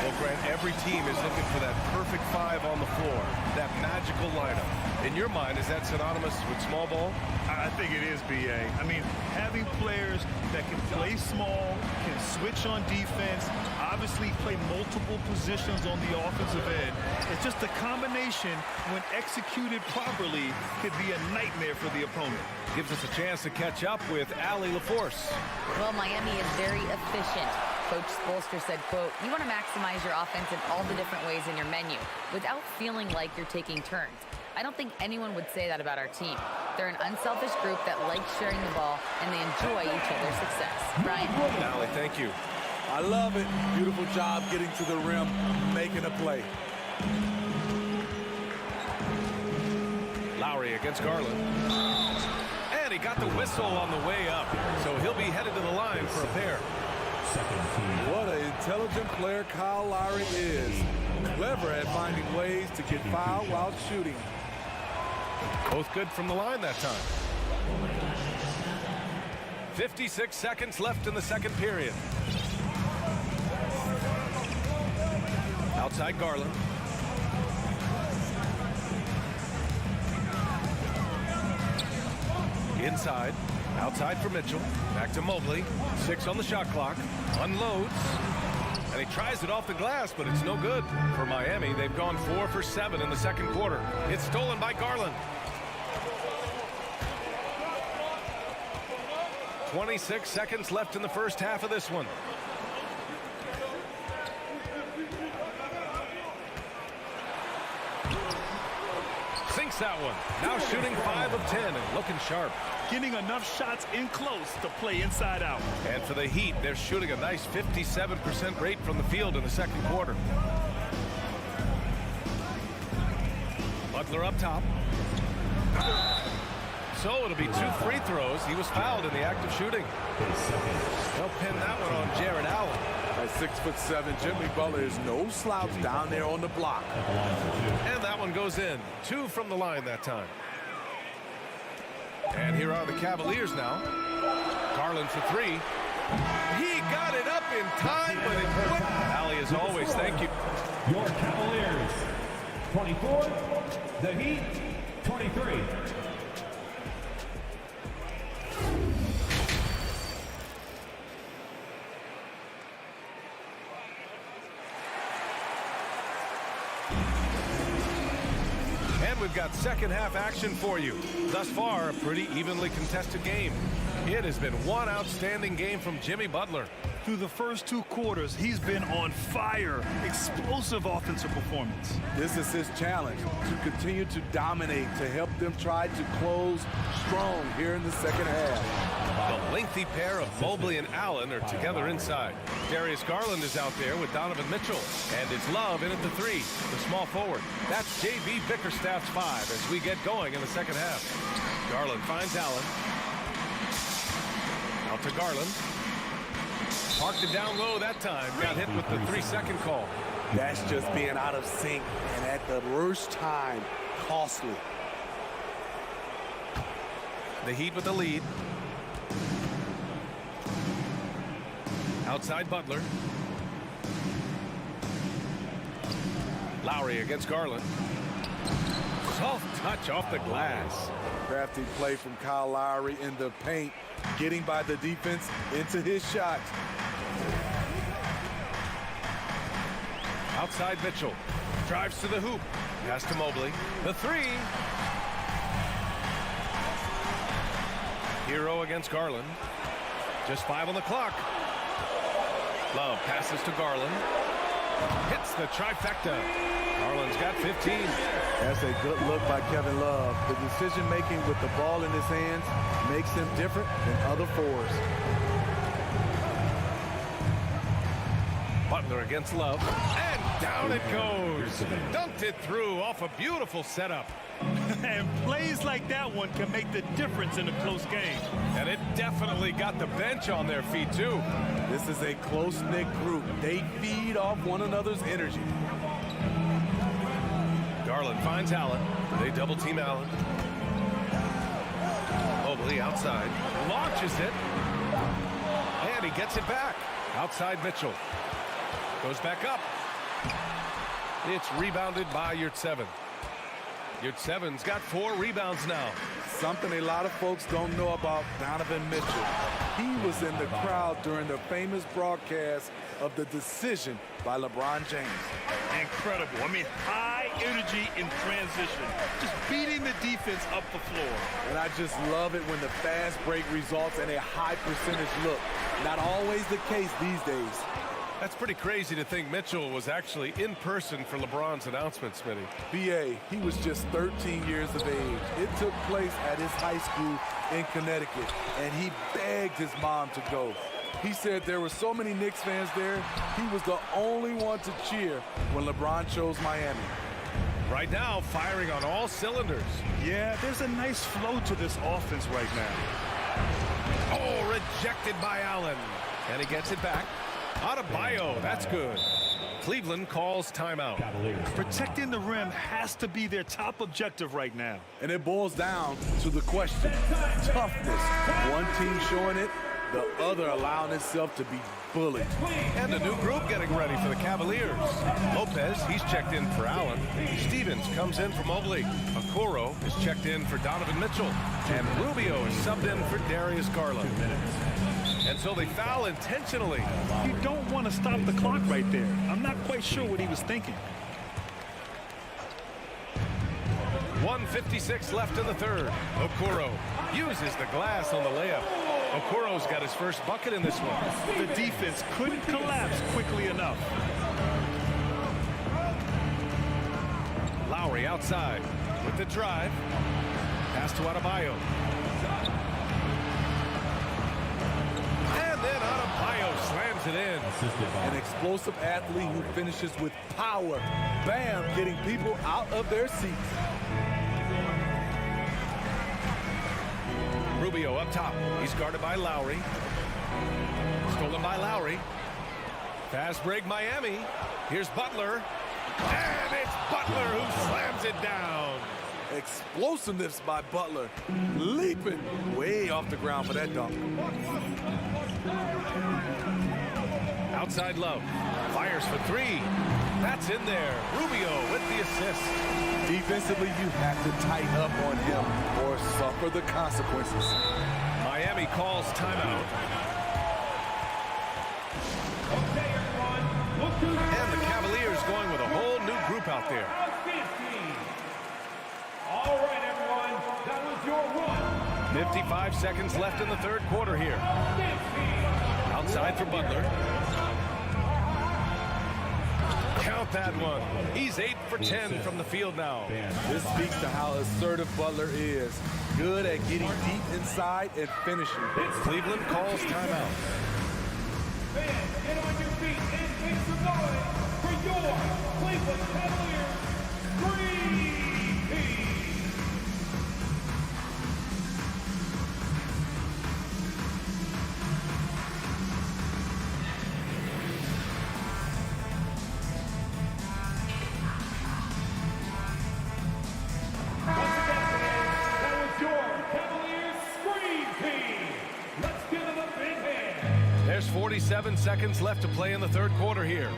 Well, Grant, every team is looking for that perfect 5 on the floor, that magical lineup. In your mind, is that synonymous with small ball? I think it is, B.A. I mean, having players that can play small, can switch on defense, obviously play multiple positions on the offensive end. It's just a combination, when executed properly, could be a nightmare for the opponent. Gives us a chance to catch up with Allie LaForce. Well, Miami is very efficient. Coach Spoelstra said, quote, you want to maximize your offense in all the different ways in your menu without feeling like you're taking turns. I don't think anyone would say that about our team. They're an unselfish group that likes sharing the ball, and they enjoy each other's success. Brian? Allie, thank you. I love it. Beautiful job getting to the rim, making a play. Lowry against Garland. And he got the whistle on the way up, so he'll be headed to the line for a pair. What an intelligent player Kyle Lowry is. Clever at finding ways to get fouled while shooting. Both good from the line that time. 56 seconds left in the second period. Outside Garland. Inside. Outside for Mitchell. Back to Mobley. 6 on the shot clock. Unloads. And he tries it off the glass, but it's no good. For Miami, they've gone 4 for 7 in the second quarter. It's stolen by Garland. 26 seconds left in the first half of this one. Sinks that one. Now shooting 5 of 10 and looking sharp. Getting enough shots in close to play inside out. And for the Heat, they're shooting a nice 57% rate from the field in the second quarter. Butler up top. So it'll be 2 free throws. He was fouled in the act of shooting. They'll pin that one on Jared Allen. At 6'7", Jimmy Butler is no slouch down there on the block. And that one goes in. 2 from the line that time. And here are the Cavaliers now. Garland for 3. He got it up in time, but it went. Allie, as always, thank you. Your Cavaliers, 24. The Heat, 23. And we've got second half action for you. Thus far, a pretty evenly contested game. It has been one outstanding game from Jimmy Butler. Through the first 2 quarters, he's been on fire. Explosive offensive performance. This is his challenge, to continue to dominate, to help them try to close strong here in the second half. The lengthy pair of Mobley and Allen are together inside. Darius Garland is out there with Donovan Mitchell. And it's Love in at the 3, the small forward. That's J.B. Bickerstaff's 5 as we get going in the second half. Garland finds Allen. Out to Garland. Parked it down low that time. Got hit with the 3-second call. That's just being out of sync, and at the worst time, costly. The Heat with the lead. Outside Butler. Lowry against Garland. Soft touch off the glass. Crafty play from Kyle Lowry in the paint, getting by the defense into his shot. Outside Mitchell. Drives to the hoop. Pass to Mobley. The 3. Hero against Garland. Just 5 on the clock. Love passes to Garland. Hits the trifecta. Garland's got 15. That's a good look by Kevin Love. The decision-making with the ball in his hands makes him different than other forwards. Butler against Love. And down it goes. Dunked it through off a beautiful setup. And plays like that one can make the difference in a close game. And it definitely got the bench on their feet, too. This is a close-knit group. They feed off one another's energy. Garland finds Allen. They double-team Allen. Mobley outside. Launches it. And he gets it back. Outside Mitchell. Goes back up. It's rebounded by Yurtseven. Yurtseven's got 4 rebounds now. Something a lot of folks don't know about Donovan Mitchell. He was in the crowd during the famous broadcast of the decision by LeBron James. Incredible. I mean, high energy in transition. Just beating the defense up the floor. And I just love it when the fast break results in a high percentage look. Not always the case these days. That's pretty crazy to think Mitchell was actually in person for LeBron's announcement, Smitty. B.A., he was just 13 years of age. It took place at his high school in Connecticut, and he begged his mom to go. He said there were so many Knicks fans there, he was the only one to cheer when LeBron chose Miami. Right now, firing on all cylinders. Yeah, there's a nice flow to this offense right now. Oh, rejected by Allen. And he gets it back. Adebayo, that's good. Cleveland calls timeout. Protecting the rim has to be their top objective right now. And it boils down to the question, toughness. One team showing it, the other allowing itself to be bullied. And a new group getting ready for the Cavaliers. Lopez, he's checked in for Allen. Stevens comes in for Mobley. Okoro is checked in for Donovan Mitchell. And Rubio is subbed in for Darius Garland. And so they foul intentionally. You don't want to stop the clock right there. I'm not quite sure what he was thinking. 1:56 left in the third. Okoro uses the glass on the layup. Okoro's got his first bucket in this one. The defense couldn't collapse quickly enough. Lowry outside with the drive. Pass to Adebayo. And then Adebayo slams it in. An explosive athlete who finishes with power. Bam, getting people out of their seats. Rubio up top. He's guarded by Lowry. Stolen by Lowry. Fast break Miami. Here's Butler. And it's Butler who slams it down. Explosiveness by Butler. Leaping way off the ground for that dunk. Outside Love. Fires for 3. That's in there. Rubio with the assist. Defensively, you have to tighten up on him or suffer the consequences. Miami calls timeout. Okay, everyone. And the Cavaliers going with a whole new group out there. All right, everyone. That was your run. 55 seconds left in the third quarter here. Outside for Butler. Count that one. He's 8 for 10 from the field now. This speaks to how assertive Butler is. Good at getting deep inside and finishing. Cleveland calls timeout. Fans, get on your feet and make some noise for your Cleveland Cavaliers Dream Team. There's 47 seconds left to play in the third quarter here.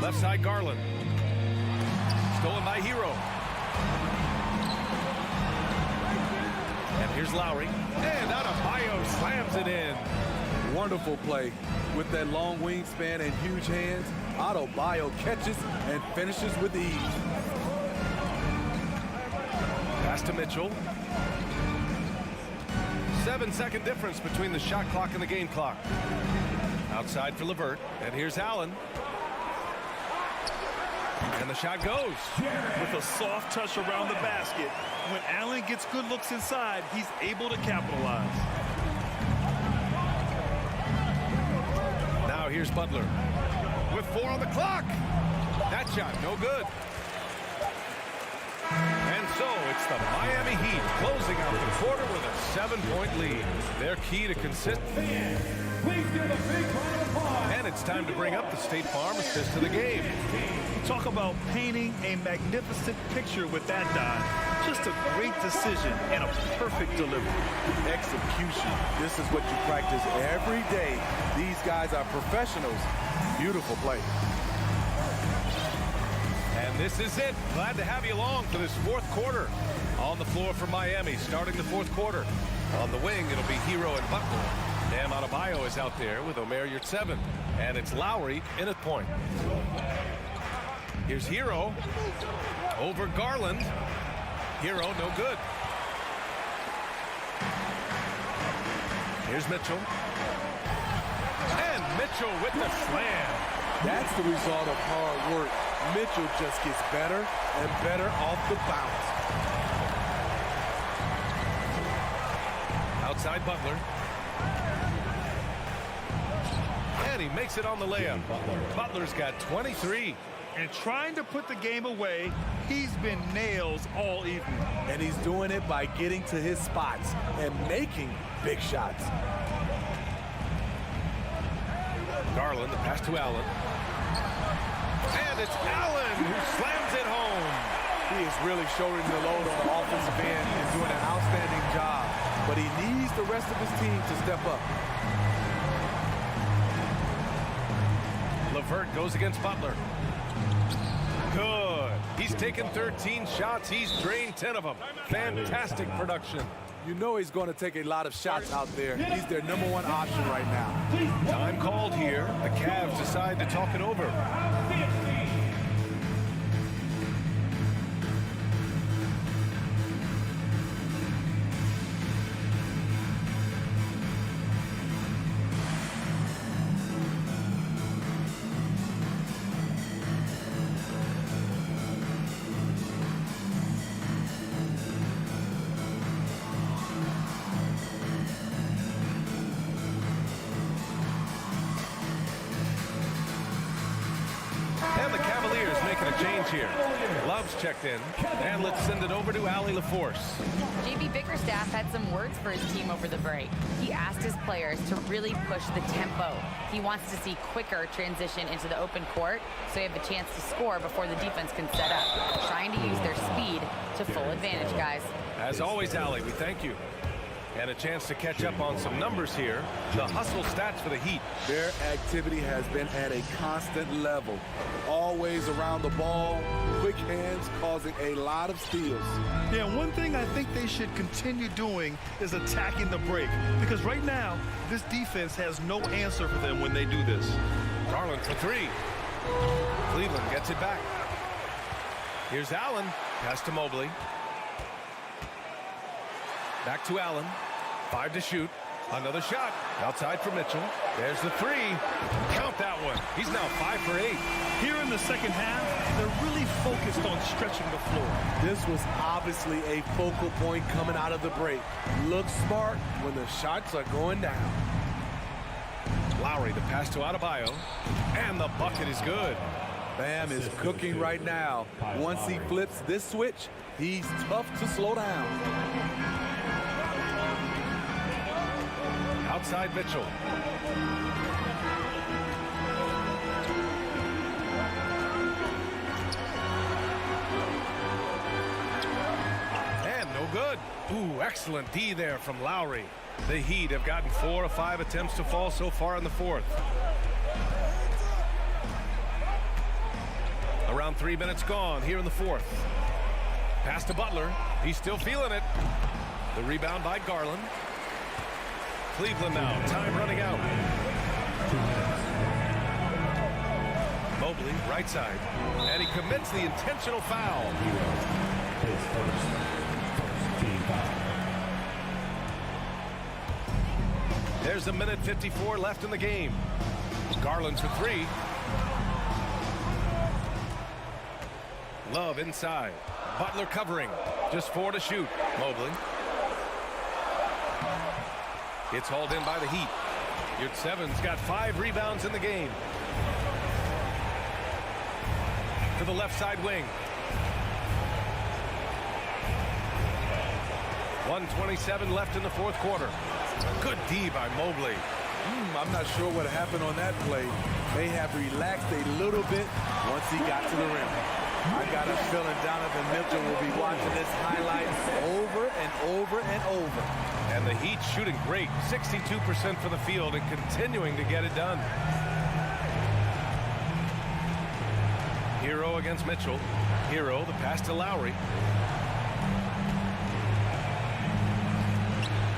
Left side Garland. Stolen by Hero. And here's Lowry. And Adebayo slams it in. Wonderful play. With that long wingspan and huge hands, Adebayo catches and finishes with ease. Pass to Mitchell. 7-second difference between the shot clock and the game clock. Outside for LeVert. And here's Allen. And the shot goes. With a soft touch around the basket, when Allen gets good looks inside, he's able to capitalize. Now here's Butler. With 4 on the clock. That shot, no good. And so it's the Miami Heat closing out the quarter with a 7-point lead. Their key to consistency. And it's time to bring up the State Farm assist of the game. Talk about painting a magnificent picture with that dive. Just a great decision and a perfect delivery. Execution. This is what you practice every day. These guys are professionals. Beautiful play. And this is it. Glad to have you along for this fourth quarter. On the floor for Miami, starting the fourth quarter. On the wing, it'll be Hero and Butler. Bam Adebayo is out there with Omer Yurtseven. And it's Lowry in at point. Here's Hero over Garland. Hero, no good. Here's Mitchell. And Mitchell with the slam. That's the result of hard work. Mitchell just gets better and better off the bounce. Outside Butler. And he makes it on the layup. Butler's got 23. And trying to put the game away, he's been nails all evening. And he's doing it by getting to his spots and making big shots. Garland, the pass to Allen. And it's Allen who slams it home. He is really shouldering the load on the offensive end and doing an outstanding job. But he needs the rest of his team to step up. LeVert goes against Butler. Good. He's taken 13 shots. He's drained 10 of them. Fantastic production. You know he's going to take a lot of shots out there. He's their number one option right now. Time called here. The Cavs decide to talk it over. And the Cavaliers making a change here. Love's checked in. And let's send it over to Allie LaForce. JB Bickerstaff had some words for his team over the break. He asked his players to really push the tempo. He wants to see quicker transition into the open court so you have a chance to score before the defense can set up. Trying to use their speed to full advantage, guys. As always, Allie, we thank you. And a chance to catch up on some numbers here. The hustle stats for the Heat. Their activity has been at a constant level. Always around the ball, quick hands causing a lot of steals. Yeah, one thing I think they should continue doing is attacking the break. Because right now, this defense has no answer for them when they do this. Garland for three. Cleveland gets it back. Here's Allen. Pass to Mobley. Back to Allen. 5 to shoot. Another shot. Outside for Mitchell. There's the three. Count that one. He's now 5 for 8. Here in the second half, they're really focused on stretching the floor. This was obviously a focal point coming out of the break. Look smart when the shots are going down. Lowry, the pass to Adebayo. And the bucket is good. Bam is cooking right now. Once he flips this switch, he's tough to slow down. Outside Mitchell. And no good. Ooh, excellent D there from Lowry. The Heat have gotten 4 of 5 attempts to fall so far in the fourth. Around 3 minutes gone here in the fourth. Pass to Butler. He's still feeling it. The rebound by Garland. Cleveland now. Time running out. Mobley, right side. And he commits the intentional foul. There's a minute 54 left in the game. Garland for three. Love inside. Butler covering. Just 4 to shoot. Mobley. It's hauled in by the Heat. Yurtseven's got 5 rebounds in the game. To the left side wing. 1:27 left in the fourth quarter. Good D by Mobley. I'm not sure what happened on that play. May have relaxed a little bit once he got to the rim. I got a feeling Donovan Mitchell will be watching this highlight over and over and over. And the Heat shooting great, 62% for the field and continuing to get it done. Hero against Mitchell. Hero, the pass to Lowry.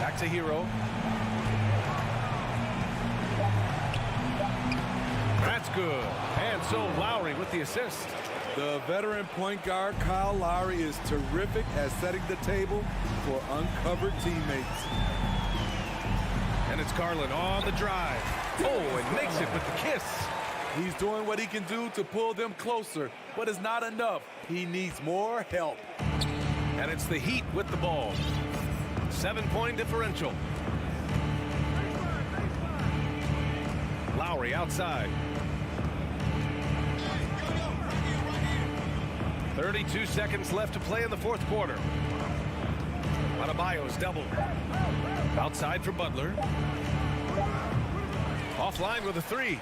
Back to Hero. That's good. And so Lowry with the assist. The veteran point guard Kyle Lowry is terrific at setting the table for uncovered teammates. And it's Garland on the drive. Oh, and makes it with the kiss. He's doing what he can do to pull them closer, but it's not enough. He needs more help. And it's the Heat with the ball. 7-point differential. Lowry outside. 32 seconds left to play in the fourth quarter. Adebayo's double. Outside for Butler. Offline with a three.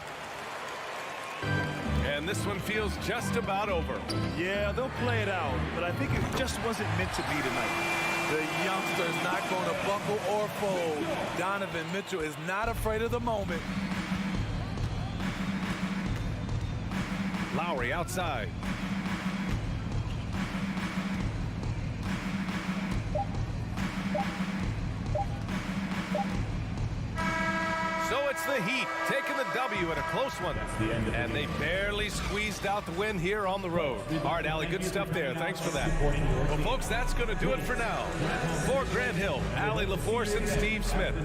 And this one feels just about over. Yeah, they'll play it out, but I think it just wasn't meant to be tonight. The youngster's not going to buckle or fold. Donovan Mitchell is not afraid of the moment. Lowry outside. So it's the Heat taking the W in a close one. And they barely squeezed out the win here on the road. All right, Allie, good stuff there. Thanks for that. Well, folks, that's going to do it for now. For Grant Hill, Allie LaForce, and Steve Smith.